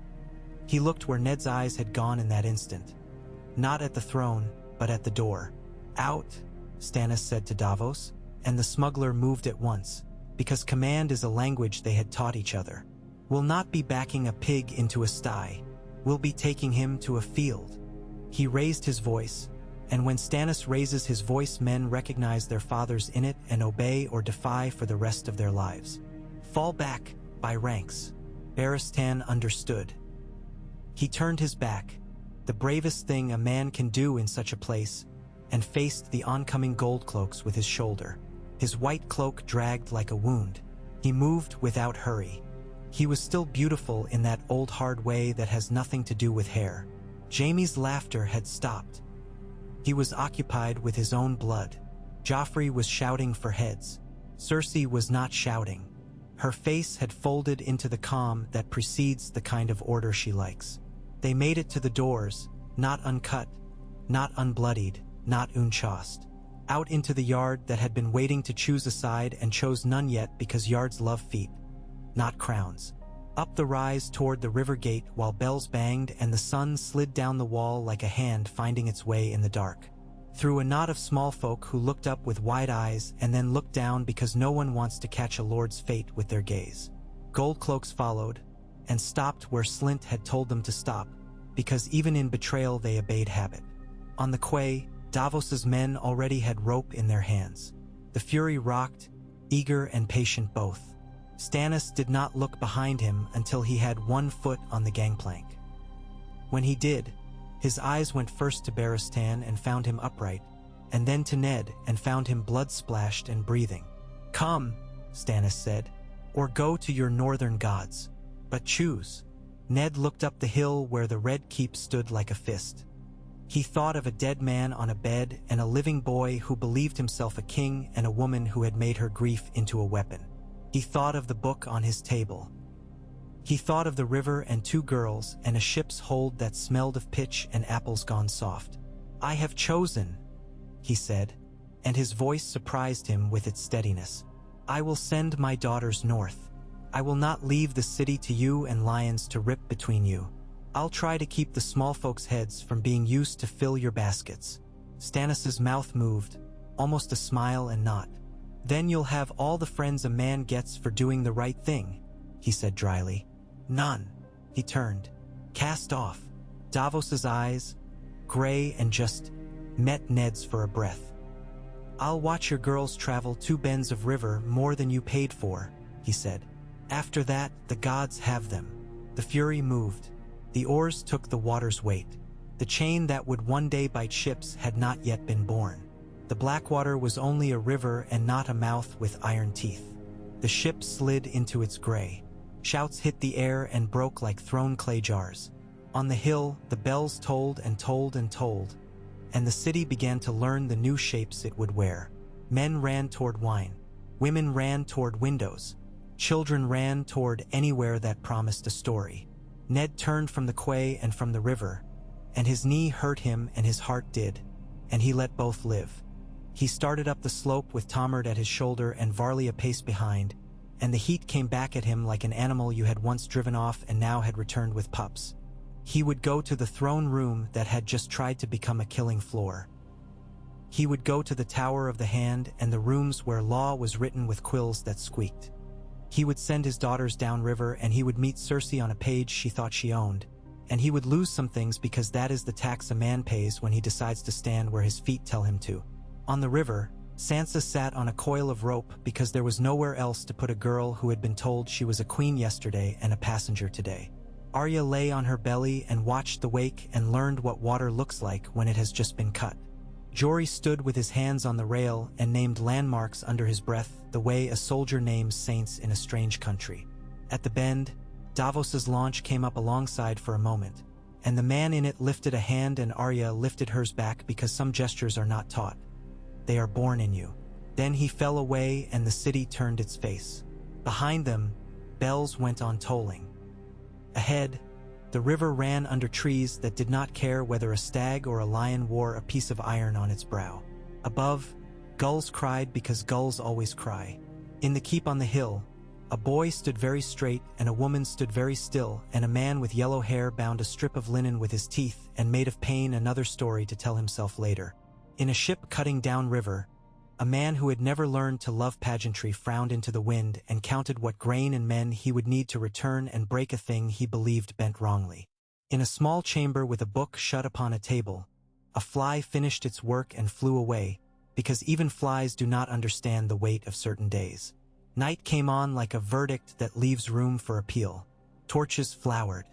He looked where Ned's eyes had gone in that instant. Not at the throne, but at the door. "Out," Stannis said to Davos, and the smuggler moved at once, because command is a language they had taught each other. "We'll not be backing a pig into a sty. We'll be taking him to a field." He raised his voice, and when Stannis raises his voice, men recognize their fathers in it and obey or defy for the rest of their lives. "Fall back, by ranks." Barristan understood. He turned his back, the bravest thing a man can do in such a place, and faced the oncoming gold cloaks with his shoulder. His white cloak dragged like a wound. He moved without hurry. He was still beautiful in that old hard way that has nothing to do with hair. Jaime's laughter had stopped. He was occupied with his own blood. Joffrey was shouting for heads. Cersei was not shouting. Her face had folded into the calm that precedes the kind of order she likes. They made it to the doors, not uncut, not unbloodied, not unchaussed. Out into the yard that had been waiting to choose a side and chose none yet because yards love feet, not crowns. Up the rise toward the river gate while bells banged and the sun slid down the wall like a hand finding its way in the dark. Through a knot of small folk who looked up with wide eyes and then looked down because no one wants to catch a lord's fate with their gaze. Gold cloaks followed, and stopped where Slynt had told them to stop, because even in betrayal they obeyed habit. On the quay, Davos's men already had rope in their hands. The Fury rocked, eager and patient both. Stannis did not look behind him until he had one foot on the gangplank. When he did, his eyes went first to Barristan and found him upright, and then to Ned and found him blood-splashed and breathing. "Come," Stannis said, "or go to your northern gods. But choose." Ned looked up the hill where the red keep stood like a fist. He thought of a dead man on a bed and a living boy who believed himself a king and a woman who had made her grief into a weapon. He thought of the book on his table. He thought of the river and two girls and a ship's hold that smelled of pitch and apples gone soft. "I have chosen," he said, and his voice surprised him with its steadiness. "I will send my daughters north. I will not leave the city to you and lions to rip between you. I'll try to keep the small folks' heads from being used to fill your baskets." Stannis's mouth moved, almost a smile and not. "Then you'll have all the friends a man gets for doing the right thing," he said dryly. "None." He turned, cast off. Davos's eyes, gray and just, met Ned's for a breath. "I'll watch your girls travel 2 bends of river more than you paid for," he said. "After that, the gods have them." The Fury moved. The oars took the water's weight. The chain that would one day bite ships had not yet been born. The Blackwater was only a river and not a mouth with iron teeth. The ship slid into its gray. Shouts hit the air and broke like thrown clay jars. On the hill, the bells tolled and tolled and tolled, and the city began to learn the new shapes it would wear. Men ran toward wine. Women ran toward windows. Children ran toward anywhere that promised a story. Ned turned from the quay and from the river, and his knee hurt him and his heart did, and he let both live. He started up the slope with Tomard at his shoulder and Varley a pace behind, and the heat came back at him like an animal you had once driven off and now had returned with pups. He would go to the throne room that had just tried to become a killing floor. He would go to the Tower of the Hand and the rooms where law was written with quills that squeaked. He would send his daughters downriver and he would meet Cersei on a page she thought she owned, and he would lose some things because that is the tax a man pays when he decides to stand where his feet tell him to. On the river, Sansa sat on a coil of rope because there was nowhere else to put a girl who had been told she was a queen yesterday and a passenger today. Arya lay on her belly and watched the wake and learned what water looks like when it has just been cut. Jory stood with his hands on the rail and named landmarks under his breath the way a soldier names saints in a strange country. At the bend, Davos's launch came up alongside for a moment, and the man in it lifted a hand and Arya lifted hers back because some gestures are not taught. They are born in you. Then he fell away and the city turned its face. Behind them, bells went on tolling. Ahead, The river ran under trees that did not care whether a stag or a lion wore a piece of iron on its brow. Above, gulls cried because gulls always cry. In the keep on the hill, a boy stood very straight and a woman stood very still, and a man with yellow hair bound a strip of linen with his teeth and made of pain another story to tell himself later. In a ship cutting down river, a man who had never learned to love pageantry frowned into the wind and counted what grain and men he would need to return and break a thing he believed bent wrongly. In a small chamber with a book shut upon a table, a fly finished its work and flew away, because even flies do not understand the weight of certain days. Night came on like a verdict that leaves room for appeal. Torches flowered.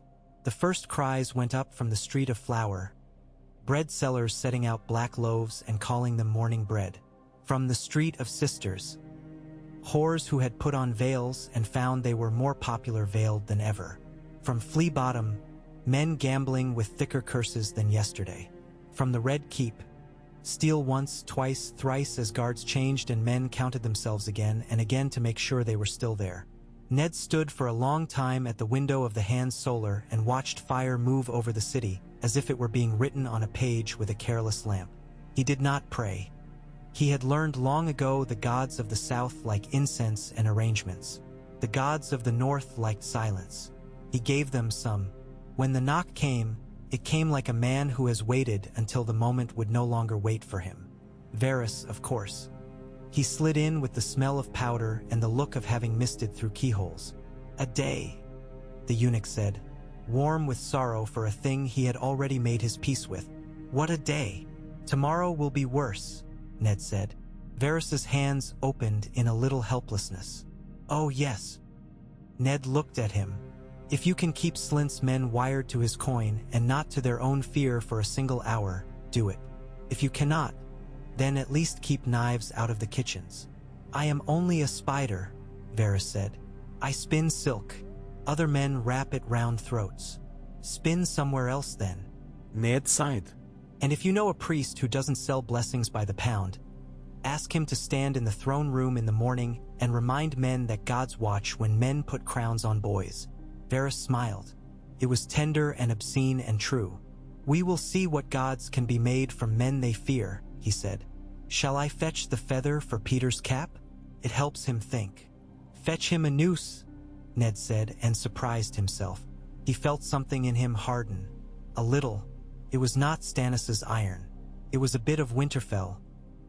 The first cries went up from the street of flour, bread sellers setting out black loaves and calling them morning bread. From the street of sisters, whores who had put on veils and found they were more popular veiled than ever. From Flea Bottom, men gambling with thicker curses than yesterday. From the Red Keep, steel once, twice, thrice as guards changed and men counted themselves again and again to make sure they were still there. Ned stood for a long time at the window of the Hans Solar and watched fire move over the city as if it were being written on a page with a careless lamp. He did not pray. He had learned long ago the gods of the south liked incense and arrangements. The gods of the north liked silence. He gave them some. When the knock came, it came like a man who has waited until the moment would no longer wait for him. Varys, of course. He slid in with the smell of powder and the look of having misted through keyholes. "A day," the eunuch said, warm with sorrow for a thing he had already made his peace with. "What a day! Tomorrow will be worse," Ned said. Varys's hands opened in a little helplessness. "Oh yes." Ned looked at him. "If you can keep Slint's men wired to his coin and not to their own fear for a single hour, do it. If you cannot, then at least keep knives out of the kitchens." "I am only a spider," Varys said. "I spin silk. Other men wrap it round throats. Spin somewhere else then." Ned sighed. "And if you know a priest who doesn't sell blessings by the pound, ask him to stand in the throne room in the morning and remind men that gods watch when men put crowns on boys." Varys smiled. It was tender and obscene and true. "We will see what gods can be made from men they fear," he said. "Shall I fetch the feather for Peter's cap? It helps him think." "Fetch him a noose," Ned said, and surprised himself. He felt something in him harden. A little. It was not Stannis's iron. It was a bit of Winterfell,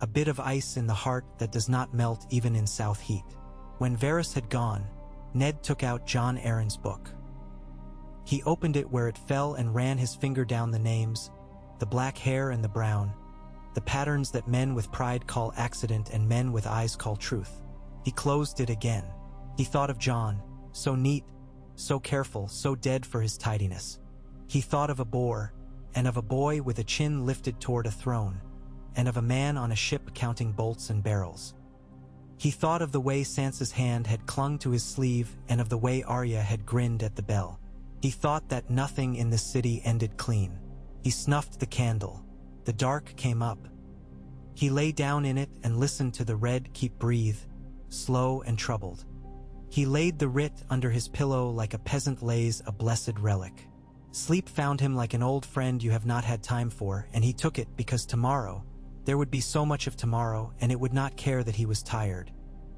a bit of ice in the heart that does not melt even in south heat. When Varys had gone, Ned took out John Arryn's book. He opened it where it fell and ran his finger down the names, the black hair and the brown, the patterns that men with pride call accident and men with eyes call truth. He closed it again. He thought of John, so neat, so careful, so dead for his tidiness. He thought of a boar, and of a boy with a chin lifted toward a throne, and of a man on a ship counting bolts and barrels. He thought of the way Sansa's hand had clung to his sleeve and of the way Arya had grinned at the bell. He thought that nothing in this city ended clean. He snuffed the candle. The dark came up. He lay down in it and listened to the Red Keep breathe, slow and troubled. He laid the writ under his pillow like a peasant lays a blessed relic. Sleep found him like an old friend you have not had time for, and he took it because tomorrow, there would be so much of tomorrow, and it would not care that he was tired.